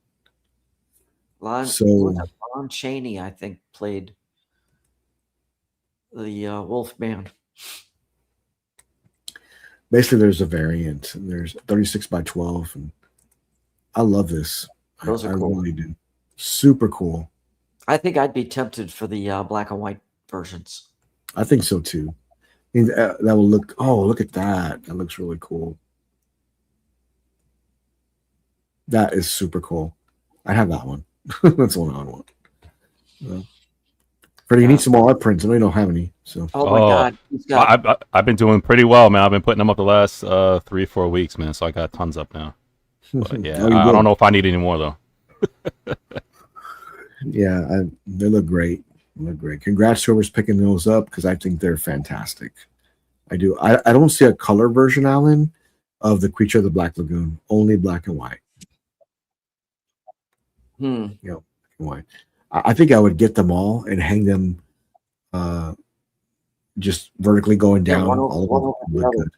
Lon, So- what's that? Lon Chaney, I think, played the Wolfman. Basically, there's a variant. There's 36 by 12, and I love this. Those are I cool. really do. Super cool. I think I'd be tempted for the black and white versions. I think so too. I mean, that will look. Oh, look at that. That looks really cool. That is super cool. I have that one. That's the one I want. Freddie, you Yeah. need some more art prints. I know you don't have any. So Oh my God, he's got I've been doing pretty well, man. I've been putting them up the last 3-4 weeks, man. So I got tons up now. But yeah, Oh, you I will. don't know if I need any more though. Yeah, they look great. They look great. Congrats to whoever's picking those up because I think they're fantastic. I do. I don't see a color version, Alan, of the Creature of the Black Lagoon. Only black and white. Hmm. Black and white. I think I would get them all and hang them just vertically going Yeah, down. one over- all of one them over would the look other. good.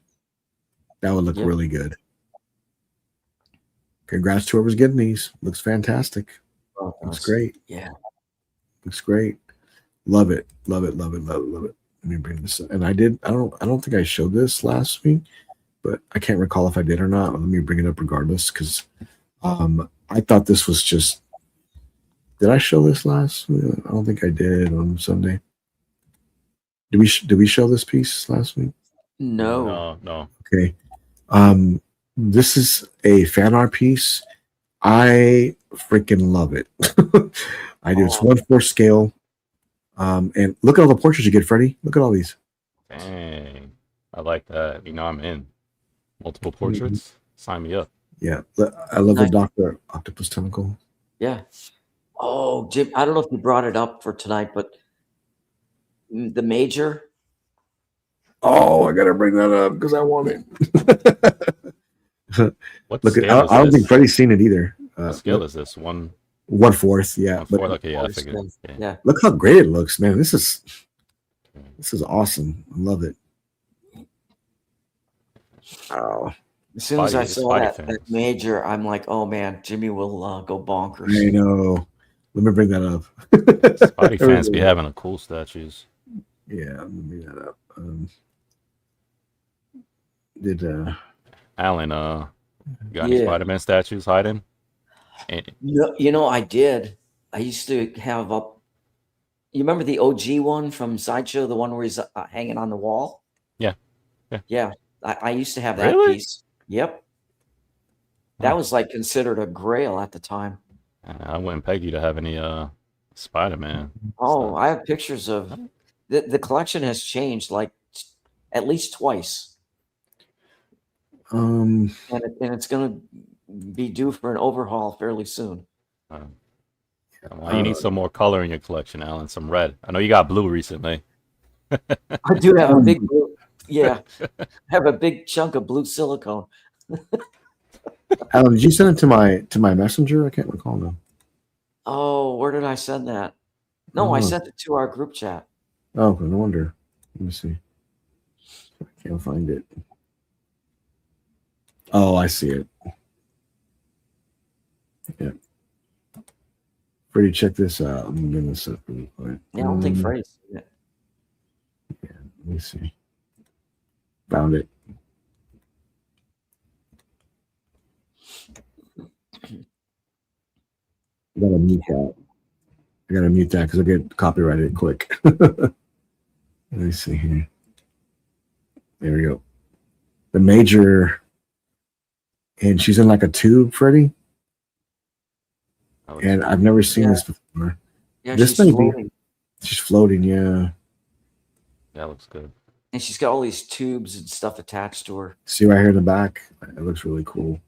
That would look Yeah. really good. Congrats to whoever's getting these. Looks fantastic. Oh, Looks nice. great. Yeah. Looks great. Love it. Love it. Love it. Love it. Love it. Let me bring this up. And I don't think I showed this last week, but I can't recall if I did or not. Let me bring it up regardless because I thought this was just. Did I show this last week? I don't think I did on Sunday. Did we show this piece last week? No. No. Okay. This is a fan art piece. I freaking love it. I do. It's Oh. 1/4 scale. And look at all the portraits you get, Freddie. Look at all these. Dang, I like that. You know, I'm in. Multiple portraits. Sign me up. Yeah. I love the Nice. Dr. Octopus Tentacle. Yeah. Oh, Jim, I don't know if you brought it up for tonight, but the Major. Oh, I gotta bring that up because I want it. What Look at. scale is I don't this? think Freddie's seen it either. What scale is this? 1/4? 1/4. Yeah. But Okay, yeah, I figured. Okay. Yeah. look how great it looks, man. This is awesome. I love it. Oh, As soon as I Spidey- saw Spidey that fans. Major, I'm like, oh man, Jimmy will go bonkers. I know. Let me bring that up. Spidey fans be having a cool statues. Yeah, let me bring that up. Did Alan, you got any Yeah. Spider-Man statues hiding? And You know, I did. I used to have up. You remember the OG one from Sideshow, the one where he's hanging on the wall? Yeah. Yeah. Yeah. I used to have that Really? piece. Yep. That Huh. was like considered a grail at the time. I wouldn't peg you to have any Spider-Man. Oh, stuff. I have pictures of the collection has changed like at least twice, and it's going to be due for an overhaul fairly soon. Well, you need some more color in your collection, Alan. Some red. I know you got blue recently. I do have a big, blue, yeah, I have a big chunk of blue silicone. Alan, did you send it to my messenger? I can't recall now. Oh, where did I send that? No, I Oh. sent it to our group chat. Oh, no wonder. Let me see. I can't find it. Oh, I see it. Yeah. Freddie, check this out. Let me bring this up really quick. Yeah, I don't think Freddie's seen it. Let me see. Found it. I gotta mute that. I gotta mute that because I'll get copyrighted quick. Let me see here. There we go. The Major, and she's in like a tube, Freddie. Oh, And I've never seen this before. Yeah, This she's may be- floating. She's floating, yeah. that looks good. And she's got all these tubes and stuff attached to her. See right here in the back? It looks really cool.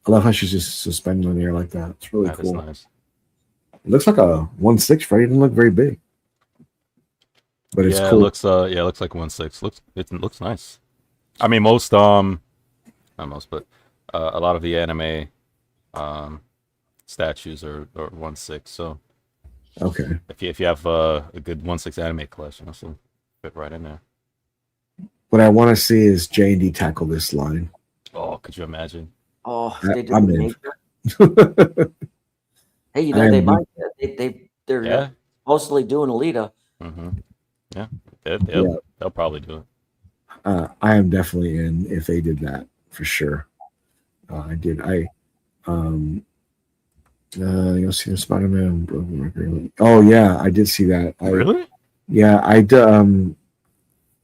I love how she's just suspended in the air like that. It's really That is cool. nice. It looks like a 1/6, Freddie. It doesn't look very big. But it's yeah, cool. it looks like 1/6. It looks nice. I mean, not most, but a lot of the anime statues are 1/6. So Okay. if you have a good 1/6 anime collection, this will fit right in there. What I want to see is J&D tackle this line. Oh, could you imagine? Oh, they did I'm the in. nature. Hey, you know I they am might. They're Yeah. supposedly doing Alita. Mm-hmm. Yeah. Yeah. They'll probably do it. I am definitely in if they did that for sure. I did. You'll see the Spider-Man broken record. Oh yeah, I did see that. Really? Yeah,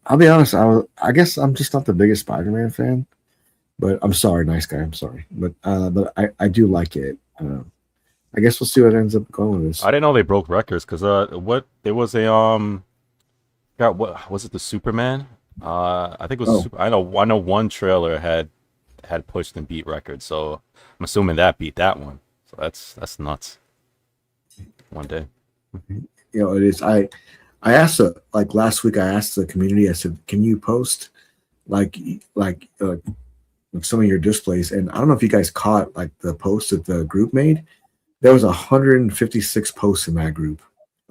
I'll be honest. I guess I'm just not the biggest Spider-Man fan, but I'm sorry, nice guy. I'm sorry, but I do like it. I guess we'll see what ends up going with this. I didn't know they broke records because there was a God, what was it? The Superman? I think it was. Oh. I know one trailer had pushed and beat records, so I'm assuming that beat that one. So that's nuts. One day. It is. I asked like last week. I asked the community. I said, "Can you post like some of your displays?" And I don't know if you guys caught like the post that the group made. There was 156 posts in that group,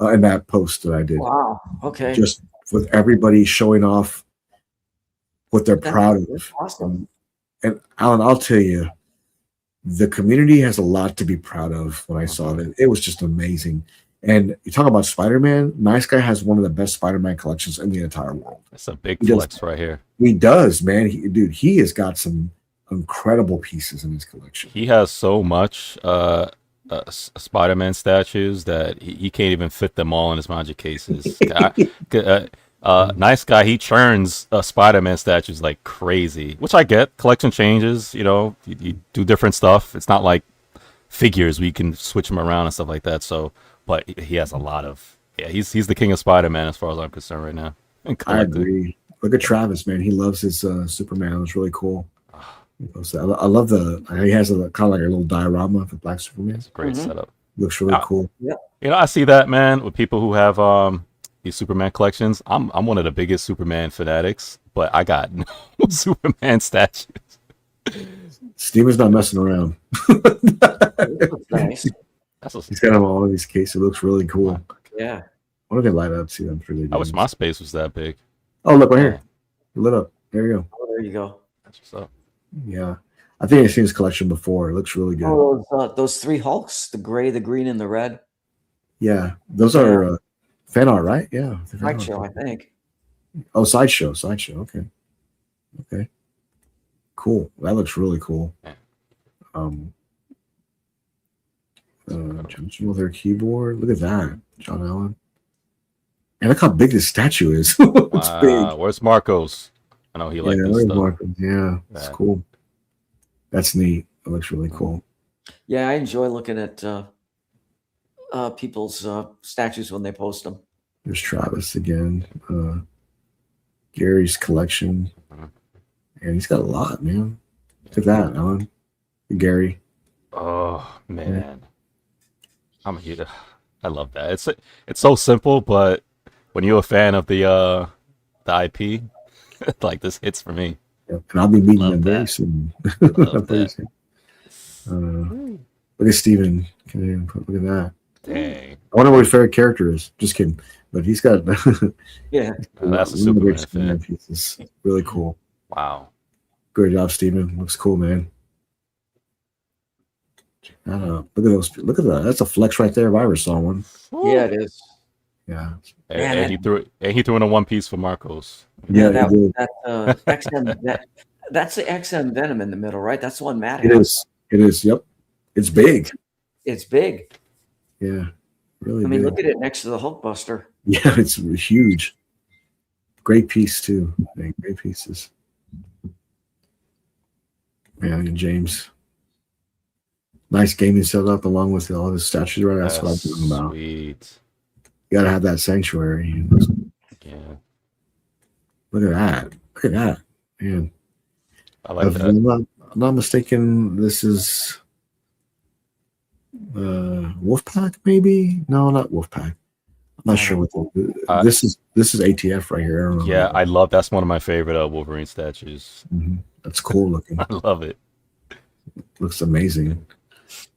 in that post that I did. Wow. Okay. Just with everybody showing off what they're proud of. Awesome. And Alan, I'll tell you, the community has a lot to be proud of. When I saw that, it was just amazing. And you talk about Spider-Man. Nice Guy has one of the best Spider-Man collections in the entire world. That's a big flex right here. He does, man. He has got some incredible pieces in his collection. He has so much Spider-Man statues that he can't even fit them all in his magic cases. Nice Guy, he churns Spider-Man statues like crazy, which I get. Collection changes, you do different stuff. It's not like figures where you can switch them around and stuff like that. So, but he has a lot of, he's the king of Spider-Man as far as I'm concerned right now. I agree. Look at Travis, man. He loves his Superman. It was really cool. I love he has a kind of like a little diorama of the Black Superman. It's a great setup. Looks really cool. Yeah. I see that, man, with people who have these Superman collections. I'm one of the biggest Superman fanatics, but I got no Superman statues. Steven's not messing around. Nice. He's got all of these cases. It looks really cool. Yeah. What do they light up? See, I'm sure they do. I wish my space was that big. Oh, look right here. It lit up. There you go. Oh, there you go. That's what's up. Yeah. I think I've seen his collection before. It looks really good. Oh, those three Hulks, the gray, the green, and the red. Yeah. Those are fan art, right? Yeah. Sideshow, I think. Oh, Sideshow. Okay. Cool. That looks really cool. Johnson with their keyboard. Look at that, John Allen. And look how big this statue is. It's big. Where's Marcos? I know he liked this stuff. Marcos. Yeah, it's cool. That's neat. It looks really cool. Yeah, I enjoy looking at people's statues when they post them. There's Travis again. Gary's collection. And he's got a lot, man. Look at that, Alan. Gary. Oh man. I love that. It's so simple, but when you're a fan of the IP, like this hits for me. Yep. And I'll be meeting Love him very that. soon. Love Very that. soon. Look at Steven. Look at that. Dang. I wonder what his favorite character is. Just kidding. But he's got Yeah. That's a one of the Superman great fan. pieces. Really cool. Wow. Great job, Steven. Looks cool, man. Look at those. Look at that. That's a flex right there if I ever saw one. Yeah, it is. Yeah. And he threw in a one piece for Marcos. Yeah, that, he did. that XM, that's the XM Venom in the middle, right? That's the one Matt It has. is. Yep. It's big. It's big. Yeah. Really I mean, big. look at it next to the Hulkbuster. Yeah, it's huge. Great piece too. Great pieces. Yeah, and James. Nice gaming setup along with all his statues. Right, that's what I'm talking about. Sweet. You gotta have that sanctuary. Yeah. Look at that. Look at that, man. I like If that. I'm not mistaken, this is Wolfpack, maybe? No, not Wolfpack. I'm not sure what this is. This is ATF right here. I don't know. Yeah, I love. That's one of my favorite Wolverine statues. That's cool looking. I love it. Looks amazing.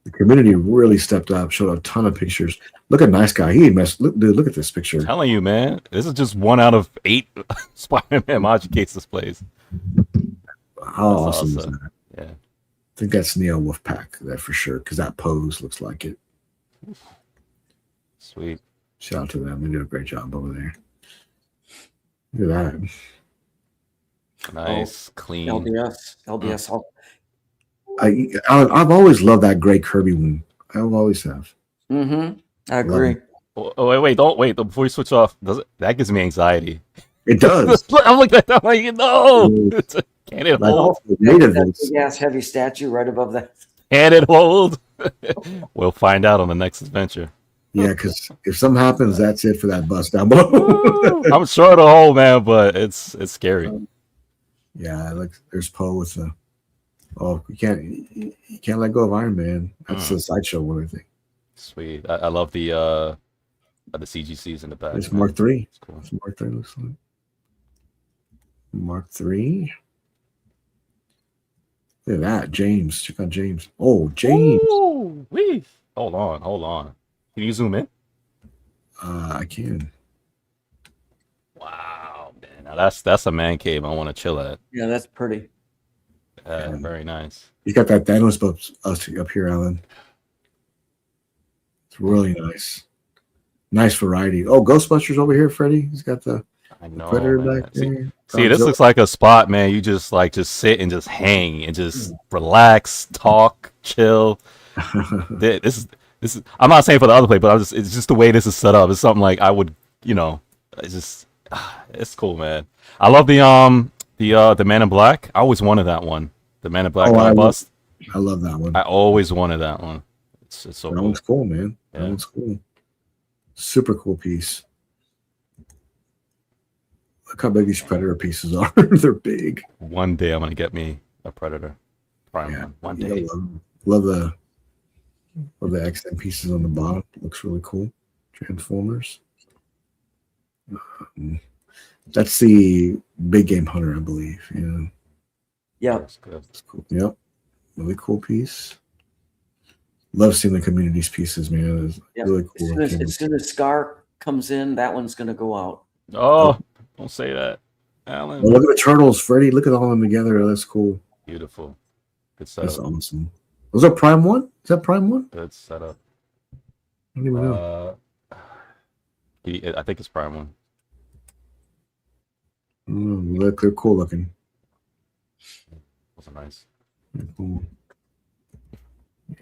The community really stepped up, showed a ton of pictures. Look at Nice Guy. He ain't messed. Look, dude, look at this picture. I'm telling you, man, this is just 1 out of 8 Spider-Man Magic Case displays. How That's awesome is awesome. that? Yeah. I think that's Neo Wolfpack, that for sure, because that pose looks like it. Sweet. Shout out to them. They did a great job over there. Look at that. Nice, clean. LBS. I've always loved that gray Kirby one. I always have. I agree. Oh, wait, don't wait. Before you switch off, that gives me anxiety. It does. I'm looking at that, I'm like, no. Can it hold? Yes, heavy statue right above that. Can it hold? We'll find out on the next adventure. Yeah, because if something happens, that's it for that bus down below. I'm sure it'll hold, man, but it's scary. Yeah, like there's Poe with the. Oh, you can't let go of Iron Man. That's the sideshow one, I think. Sweet. I love the CGCs in the back. It's Mark III. It's cool. It's Mark III looks like. Mark III. Look at that, James. Check out James. Oh, James. Ooh, wee. Hold on. Can you zoom in? I can. Wow, man. Now that's a man cave I want to chill at. Yeah, that's pretty. Very nice. You got that Thanos up here, Alan. It's really nice. Nice variety. Oh, Ghostbusters over here, Freddy. He's got the Predator man. back there. See, this looks like a spot, man. You just sit and just hang and just relax, talk, chill. This is. I'm not saying for the other place, but it's just the way this is set up. It's something like I would, it's cool, man. I love the Man in Black. I always wanted that one. The Man in Black bust. I love that one. I always wanted that one. It's so that cool. one's cool, man. Yeah. That one's cool. Super cool piece. Look how big these Predator pieces are. They're big. One day I'm gonna get me a Predator. Prime Yeah. one day. Love the XM pieces on the bottom. Looks really cool. Transformers. That's the Big Game Hunter, I believe. Yeah. Yeah. That's good. That's cool. Yep. Really cool piece. Love seeing the community's pieces, man. It's really cool. As soon as Scar comes in, that one's going to go out. Oh, don't say that, Alan. Well, look at the turtles, Freddy. Look at all of them together. That's cool. Beautiful. Good That's setup. awesome. Was that Prime 1? Is that Prime 1? Good setup. I don't even know. I think it's Prime 1. Look, they're cool looking. Those are nice. They're cool.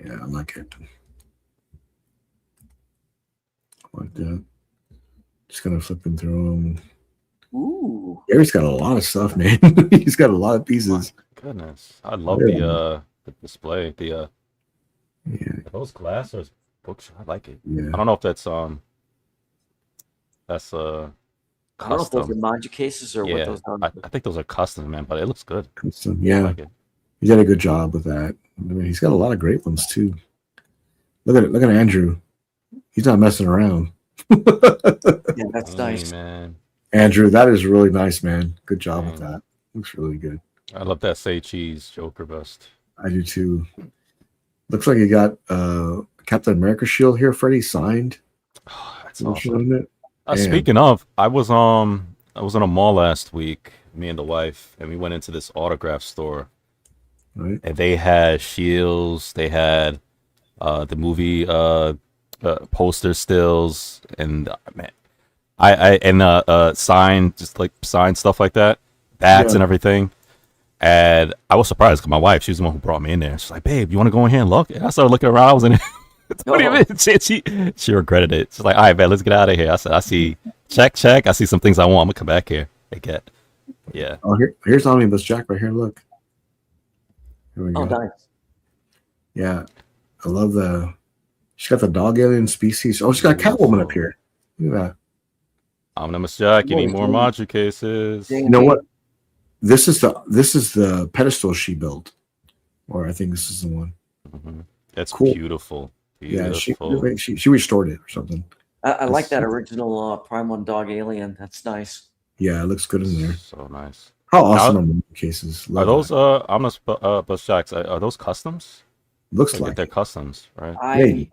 Yeah, I like it. I like that. Just gonna flip them through them. Ooh. Gary's got a lot of stuff, man. He's got a lot of pieces. Goodness, I love the display. Yeah. Those glass or books. I like it. Yeah. I don't know if that's I don't know if those are custom. Magic cases or what Yeah, those are. I think those are custom, man. But it looks good. Custom. I Yeah. like it. He did a good job with that. I mean, he's got a lot of great ones too. Look at it. Look at Andrew. He's not messing around. Yeah, that's nice. Man. Andrew, that is really nice, man. Good job with that. Looks really good. I love that Say Cheese Joker bust. I do too. Looks like you got Captain America shield here, Freddie, signed. Oh, that's What's awesome. on it? Damn. Speaking of, I was in a mall last week, me and the wife, and we went into this autograph store. Right. And they had shields, they had the movie poster stills, and man, I signed, just like signed stuff like that, bats and everything. And I was surprised because my wife, she was the one who brought me in there. She's like, "Babe, you want to go in here and look?" And I started looking around. I was in there. What do you mean? She regretted it. She's like, "All right, man, let's get out of here." I said, "I see, check. I see some things I want. I'm gonna come back here and get." Yeah. Oh, here's Omnibus Jack right here. Look. Here we go. Oh, nice. Yeah, I love the. She's got the dog alien species. Oh, she's got Catwoman up here. Look at that. Omnibus Jack, you need more module cases. You know what? This is the pedestal she built, or I think this is the one. Mm-hmm. That's cool. Beautiful. Yeah, Beautiful. she restored it or something. I like that original Prime 1 dog alien. That's nice. Yeah, it looks good in there. So nice. How awesome Now- are the cases? Are Love those that. Omnibus Bus Jacks? Are those customs? Looks Like they're like it. customs, right? Maybe.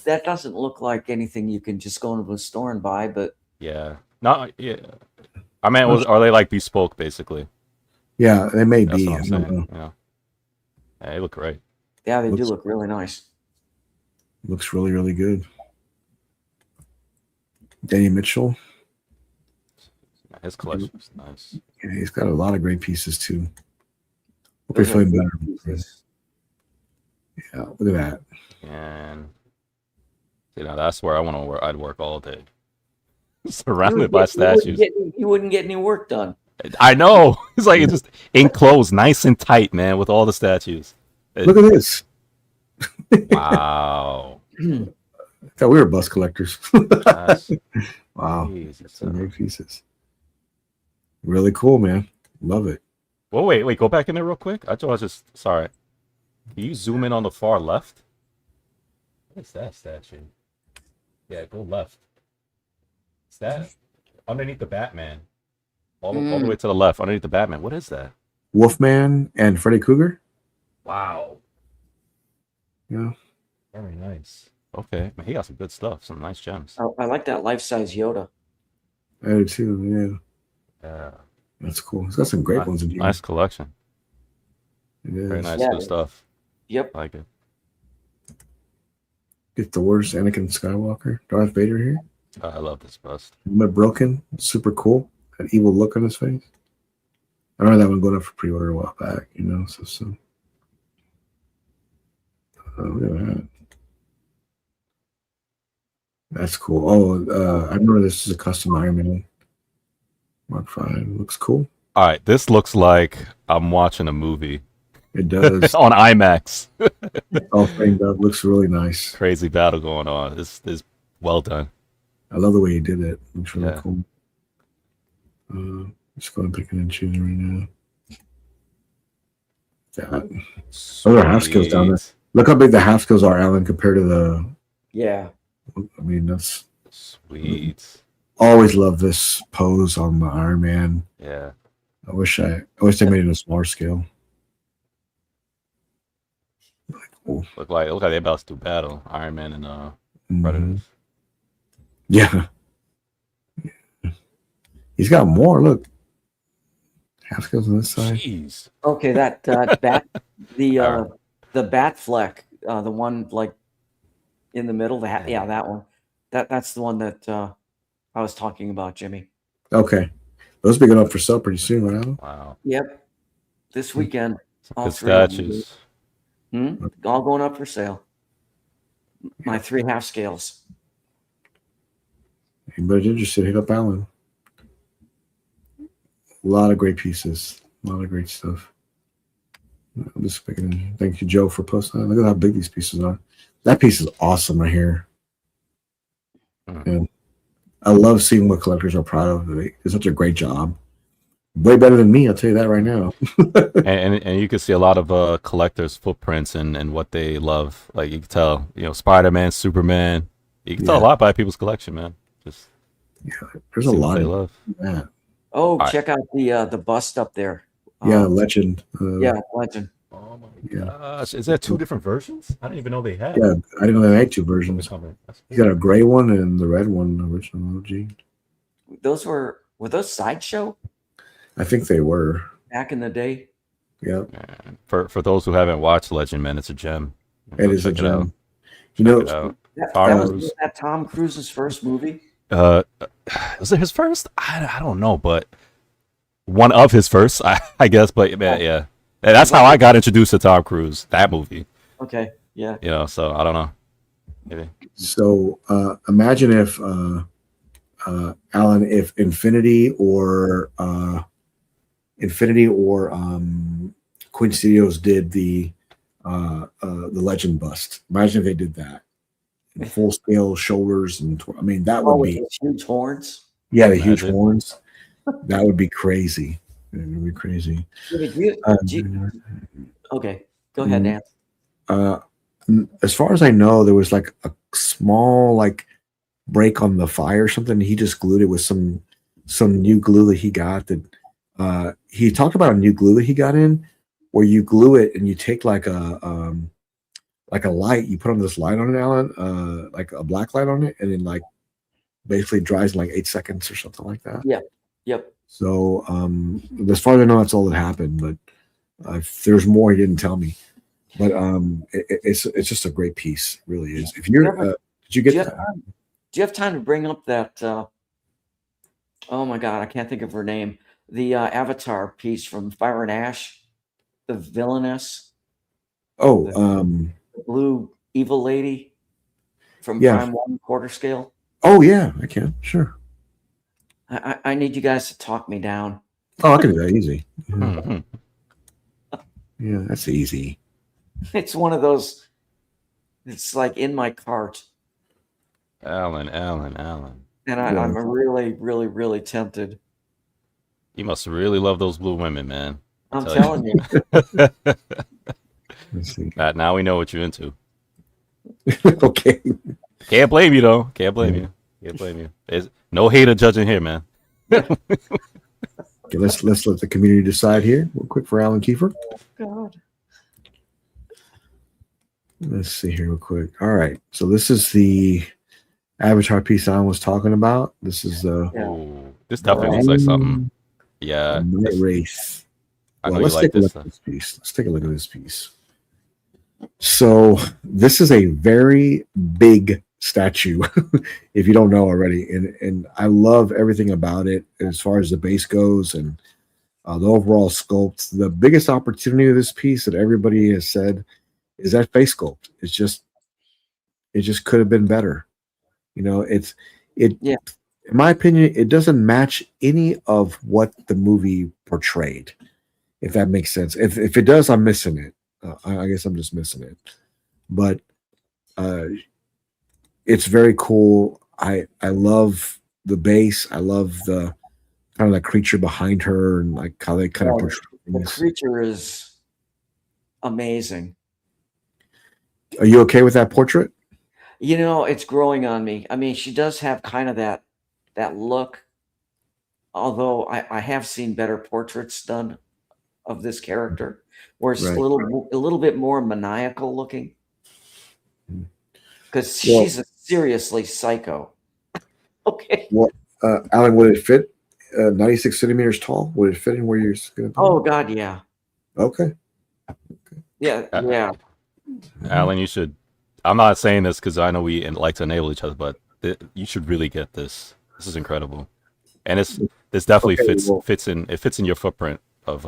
That doesn't look like anything you can just go into a store and buy, but Yeah. No. Yeah. I mean, are they like bespoke, basically? Yeah, they may That's be. what I I'm don't saying. know. Yeah. Yeah, they look great. yeah, they do Looks- look really nice. Looks really, really good. Danny Mitchell. His collection is nice. Yeah, he's got a lot of great pieces too. Hope Those you're are feeling good better. pieces. Yeah, look at that. And you know, that's where I want to work. I'd work all day, You surrounded wouldn't by get- you wouldn't statues. get- You wouldn't get any work done. I know. It's like it's just enclosed, nice and tight, man, with all the statues. Look at this. Wow. I thought we were bus collectors. That's Wow. crazy Some stuff. great pieces. Really cool, man. Love it. Well, wait, go back in there real quick. I was just sorry. Can you zoom in on the far left? What is that statue? Yeah, go left. Is that underneath the Batman? All the way to the left, underneath the Batman. What is that? Wolfman and Freddy Krueger. Wow. Yeah. Very nice. Okay, man, he got some good stuff, some nice gems. I like that life-size Yoda. I do too. Yeah. Yeah, That's cool. He's got some great ones in here. nice collection. It is. Very nice, Yeah. good stuff. Yep. I like it. Get the worst Anakin Skywalker, Darth Vader here. I love this bust. Helmet broken. Super cool. That evil look on his face. I remember that one going up for pre-order a while back, so look at that. That's cool. Oh, I remember this is a custom Iron Man. Mark V. Looks cool. All right, this looks like I'm watching a movie It does. on IMAX. All framed up. Looks really nice. Crazy battle going on. This is well done. I love the way he did it. Looks really Yeah. cool. Just going to pick and choose right now. That. Those are half skills down there. Sweet. Look how big the half skills are, Alan, compared to the. Yeah. I mean, that's Sweet. always love this pose on the Iron Man. Yeah. I wish they made it a smaller scale. Cool. Look like they're about to do battle. Iron Man and Mhm. Predators. Yeah. He's got more. Look. Half skills on this side. Jeez. Okay, that bat, Alright. the bat fleck, the one like in the middle. Yeah, that one. That's the one that I was talking about, Jimmy. Okay. Those will be going up for sale pretty soon, right, Alan? Wow. Yep. This weekend, Some all good three of them. statues. All going up for sale. My 3 half scales. Anybody's interested, hit up Alan. A lot of great pieces. A lot of great stuff. I'm just picking. Thank you, Joe, for posting that. Look at how big these pieces are. That piece is awesome right here. And I love seeing what collectors are proud of. They did such a great job. Way better than me, I'll tell you that right now. and you can see a lot of collectors' footprints and what they love. Like you can tell, Spider-Man, Superman. You can tell a lot by people's collection, man. Just There's a see what lot they of love. that. Oh, Alright. check out the bust up there. Yeah, legend. Yeah, legend. Oh my Yeah. gosh! Is that 2 different versions? I didn't even know they had. Yeah, I didn't know they had 2 versions. That's You got a gray one and the red one, original OG. Those were those sideshow I think they were. back in the day? Yeah, Man, for those who haven't watched Legend, man, it's a gem. it Go is a check it out. gem. You know, Check it out. That Cruise. was that Tom Cruise's first movie. Was it his first? I don't know, but one of his first, I guess. But man, yeah, and that's how I got introduced to Tom Cruise. That movie, Okay, yeah. So I don't know. Maybe. so imagine if Alan, if Infinity or Queen Studios did the Legend bust. Imagine if they did that. In full scale shoulders and I mean that would Oh, with be those huge horns. yeah, the huge Imagine. horns. That would be crazy. It would be crazy. Okay, go ahead, Dan. As far as I know, there was like a small like break on the fire or something. He just glued it with some new glue that he got. That he talked about a new glue that he got in, where you glue it and you take like a light, you put on this light on it, Alan, like a black light on it, and then like basically dries in like 8 seconds or something like that. Yeah. Yep. So as far as I know, that's all that happened. But if there's more, he didn't tell me. But it's just a great piece, it really is. If you're, did you get that? Do you have time to bring up that? Oh my God, I can't think of her name. The Avatar piece from Fire and Ash, the villainess. Oh, the blue evil lady from Yeah. Prime 1 quarter scale. Oh yeah, I can. Sure. I need you guys to talk me down. Oh, I can do that easy. Yeah, Mhm. yeah, that's easy. It's one of those. It's like in my cart, Alan. and Yeah. I'm really, really, really tempted. You must really love those blue women, man. I'm Tell telling you. Let's see. Now we know what you're into. Okay. Can't blame you though. Can't blame you. Can't blame you. There's no hater judging here, man. Okay, let's let the community decide here real quick for Alan Kiefer. God. Let's see here real quick. All right. So this is the Avatar piece Alan was talking about. This is the Yeah. Ooh, this definitely looks like something. Yeah. Night this- Race. I know Well, you let's like take a this look stuff. at this piece. Let's take a look at this piece. So this is a very big statue, if you don't know already, and I love everything about it as far as the base goes and the overall sculpt. The biggest opportunity of this piece that everybody has said is that face sculpt. It just could have been better. You know, Yeah. in my opinion, it doesn't match any of what the movie portrayed. If that makes sense. If it does, I'm missing it. I guess I'm just missing it. But it's very cool. I love the base. I love the kind of the creature behind her and like how they kind of Oh, portray The things. creature is amazing. Are you okay with that portrait? You know, it's growing on me. I mean, she does have kind of that look. Although I have seen better portraits done of this character, where it's Right. a little bit more maniacal looking. Because Well- she's a seriously psycho. Okay. Well, Alan, would it fit 96 centimeters tall? Would it fit in where you're going to Oh God, yeah, Okay. yeah, yeah. Alan, you should. I'm not saying this because I know we like to enable each other, but you should really get this. This is incredible, and this definitely Okay, well- fits in your footprint of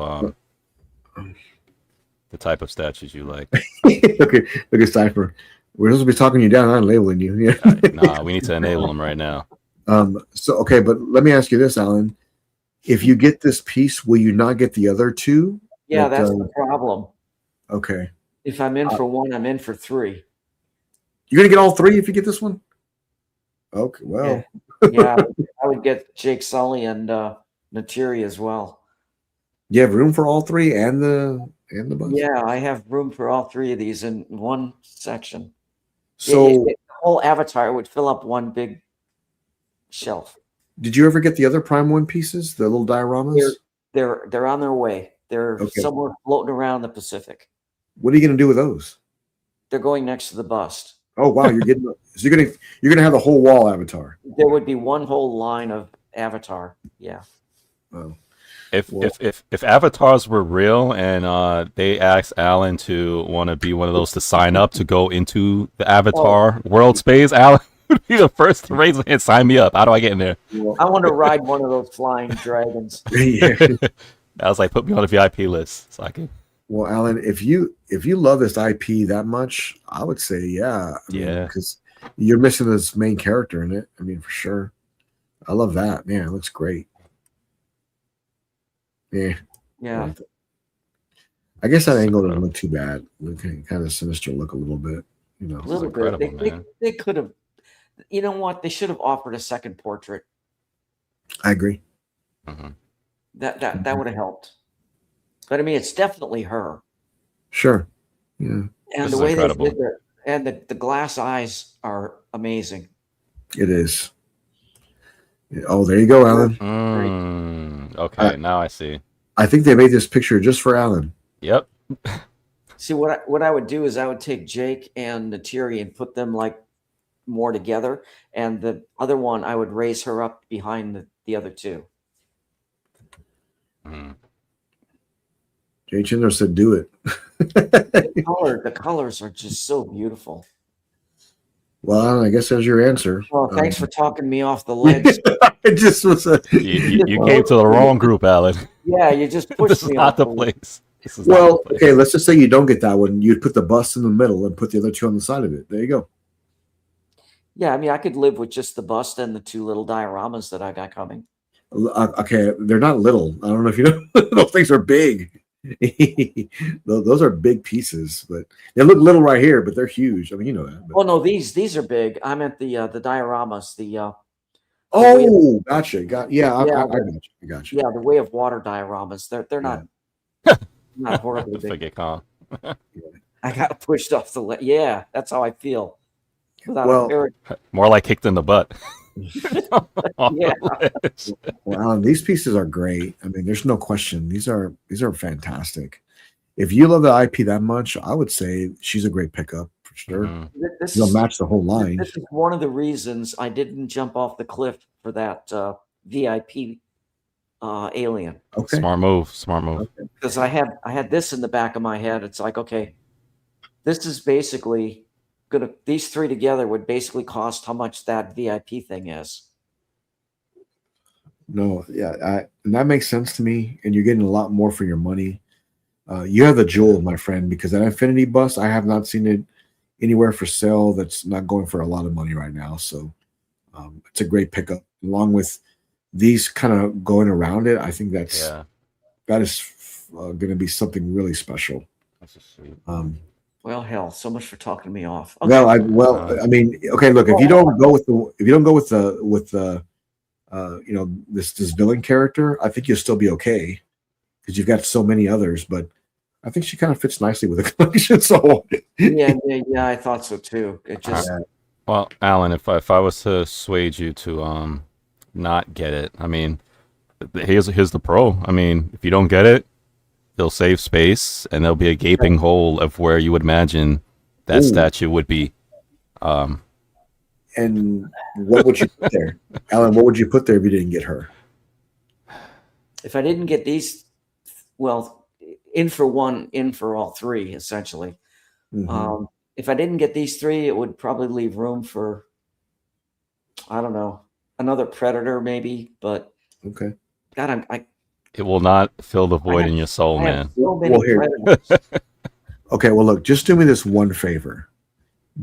the type of statues you like. Okay. Look at Cypher. We're supposed to be talking you down, not labeling you. Yeah. Nah, we need to enable them right now. So okay, but let me ask you this, Alan. If you get this piece, will you not get the other two? Yeah, That, that's the problem. Okay. If I'm in for one, I'm in for three. You're gonna get all three if you get this one? Okay, well. Yeah, I would get Jake Sully and Natiri as well. You have room for all three and the bus? Yeah, I have room for all three of these in one section. So The whole Avatar would fill up one big shelf. did you ever get the other Prime One pieces, the little dioramas? They're on their way. They're Okay. somewhere floating around the Pacific. What are you gonna do with those? They're going next to the bust. Oh wow, you're getting so you're gonna have the whole wall Avatar. There would be one whole line of Avatar. Yeah. Oh. If Well- if avatars were real and they asked Alan to want to be one of those to sign up to go into the Avatar world space, Alan would be the first to raise a hand. Sign me up. How do I get in there? Well, I want to ride one of those flying dragons. yeah. I was like, put me on the VIP list so I can. Well, Alan, if you love this IP that much, I would say yeah. Yeah. Because you're missing this main character in it. I mean, for sure. I love that. Man, it looks great. Yeah. Yeah. I guess that angle doesn't look too bad. Kind of sinister look a little bit, you know. A little incredible, bit. man. They could have. You know what? They should have offered a second portrait. I agree. Mhm. That would have helped. But I mean, it's definitely her. Sure. Yeah. And This the is way incredible. they did the glass eyes are amazing. It is. Oh, there you go, Alan. Okay, now I see. I think they made this picture just for Alan. Yep. See, what I would do is I would take Jake and Natiri and put them like more together, and the other one I would raise her up behind the other two. Jay Chandler said, "Do it." The colors are just so beautiful. Well, Alan, I guess that's your answer. Well, thanks for talking me off the ledge. It just was a. You came to the wrong group, Alan. Yeah, you just pushed This is me not off the ledge. place. This is not Well, the place. okay, let's just say you don't get that one. You'd put the bus in the middle and put the other two on the side of it. There you go. Yeah, I mean, I could live with just the bust and the two little dioramas that I got coming. Okay, they're not little. I don't know if you know. Those things are big. Those are big pieces, but they look little right here, but they're huge. I mean, you know that. But. Oh no, these are big. I meant the dioramas. Gotcha. I got you. I got you. Yeah, the Way of Water dioramas. They're not not horribly big. Forget calm. I got pushed off the ledge. Yeah, that's how I feel. Well, more like kicked in the butt. Yeah. Well, Alan, these pieces are great. I mean, there's no question. These are fantastic. If you love the IP that much, I would say she's a great pickup for sure. They'll match the whole line. This is one of the reasons I didn't jump off the cliff for that VIP alien. Okay. Smart move. Because I had this in the back of my head. It's like, okay, this is basically these three together would basically cost how much that VIP thing is. No, yeah, and that makes sense to me. And you're getting a lot more for your money. You have the jewel, my friend, because that Infinity bus, I have not seen it anywhere for sale that's not going for a lot of money right now. So it's a great pickup. Along with these kind of going around it, I think that is going to be something really special. That's a sweet. Well, hell, so much for talking me off. Okay. I mean, okay, look, if you don't go with the this villain character, I think you'll still be okay because you've got so many others. But I think she kind of fits nicely with the collection. So yeah, I thought so too. It just well, Alan, if I was to sway you to not get it, I mean, here's the pro. I mean, if you don't get it, they'll save space, and there'll be a gaping hole of where you would imagine that statue would be. And what would you put there, Alan? What would you put there if you didn't get her? If I didn't get these, well, in for one, in for all three, essentially. Mm-hmm. If I didn't get these three, it would probably leave room for, I don't know, another Predator maybe. But okay, God, it will not fill the void in your soul, man. So many okay, well, look, just do me this one favor.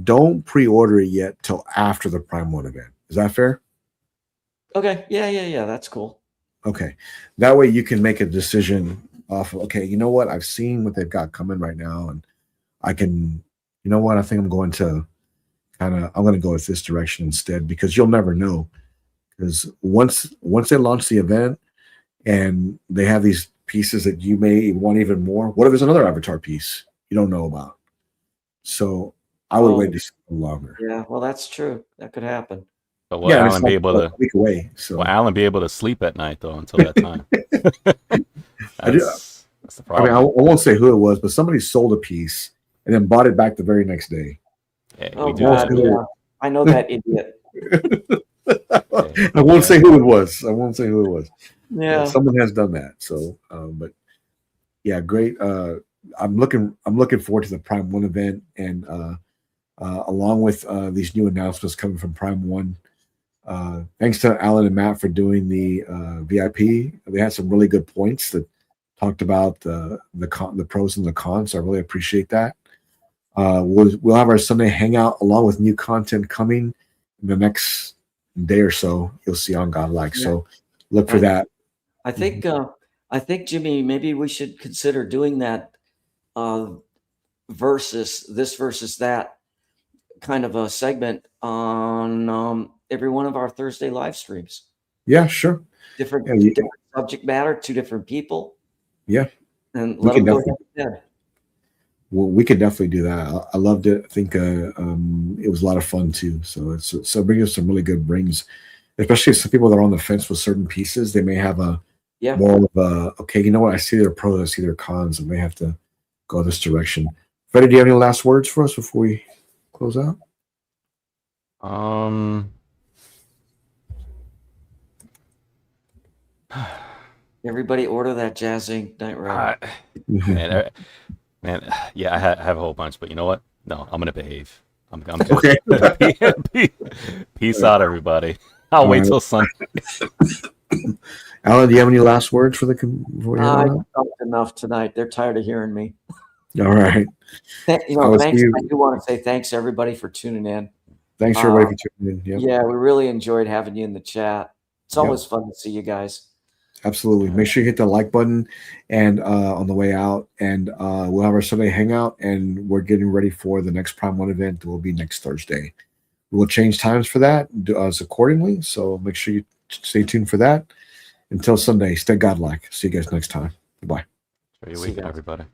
Don't pre-order it yet till after the Prime 1 event. Is that fair? Okay. Yeah. That's cool. Okay. That way you can make a decision off of, okay, you know what? I've seen what they've got coming right now, and I can, you know what? I think I'm going to go with this direction instead, because you'll never know. Because once they launch the event and they have these pieces that you may want even more, what if there's another Avatar piece you don't know about? So I would wait just a little longer. Yeah, well, that's true. That could happen. But will Alan be able to? A week away. So will Alan be able to sleep at night though until that time? That's the problem. I mean, I won't say who it was, but somebody sold a piece and then bought it back the very next day. Yeah, oh God, yeah. I know that idiot. I won't say who it was. Yeah, someone has done that. So, but yeah, great. I'm looking forward to the Prime 1 event, and along with these new announcements coming from Prime 1. Thanks to Alan and Matt for doing the VIP. They had some really good points that talked about the pros and the cons. So I really appreciate that. We'll have our Sunday hangout along with new content coming in the next day or so. You'll see on Godlike. Yeah. So look for that. I think Jimmy, maybe we should consider doing that versus that kind of a segment on every one of our Thursday live streams. Yeah, sure. Different subject matter, two different people. Yeah, and let them go ahead. we could definitely do that. I loved it. I think it was a lot of fun too. So so bringing us some really good brings, especially some people that are on the fence with certain pieces. They may have a more of a, okay, you know what? I see their pros, I see their cons, and may have to go this direction. Freddie, do you have any last words for us before we close out? Everybody order that Jazz Inc. Night Ride. Man, yeah, I have a whole bunch, but you know what? No, I'm gonna behave. I'm good. Okay. Peace out, everybody. I'll wait till Sunday. Alan, do you have any last words for the? I talked enough tonight. They're tired of hearing me. All right. Thanks. I do want to say thanks everybody for tuning in. Thanks everybody for tuning in. Yep. Yeah, we really enjoyed having you in the chat. It's always fun to see you guys. Absolutely. Make sure you hit the like button and on the way out, and we'll have our Sunday hangout, and we're getting ready for the next Prime 1 event that will be next Thursday. We'll change times for that as accordingly, so make sure you stay tuned for that. Until Sunday, stay godlike. See you guys next time. Goodbye. Enjoy your weekend, everybody.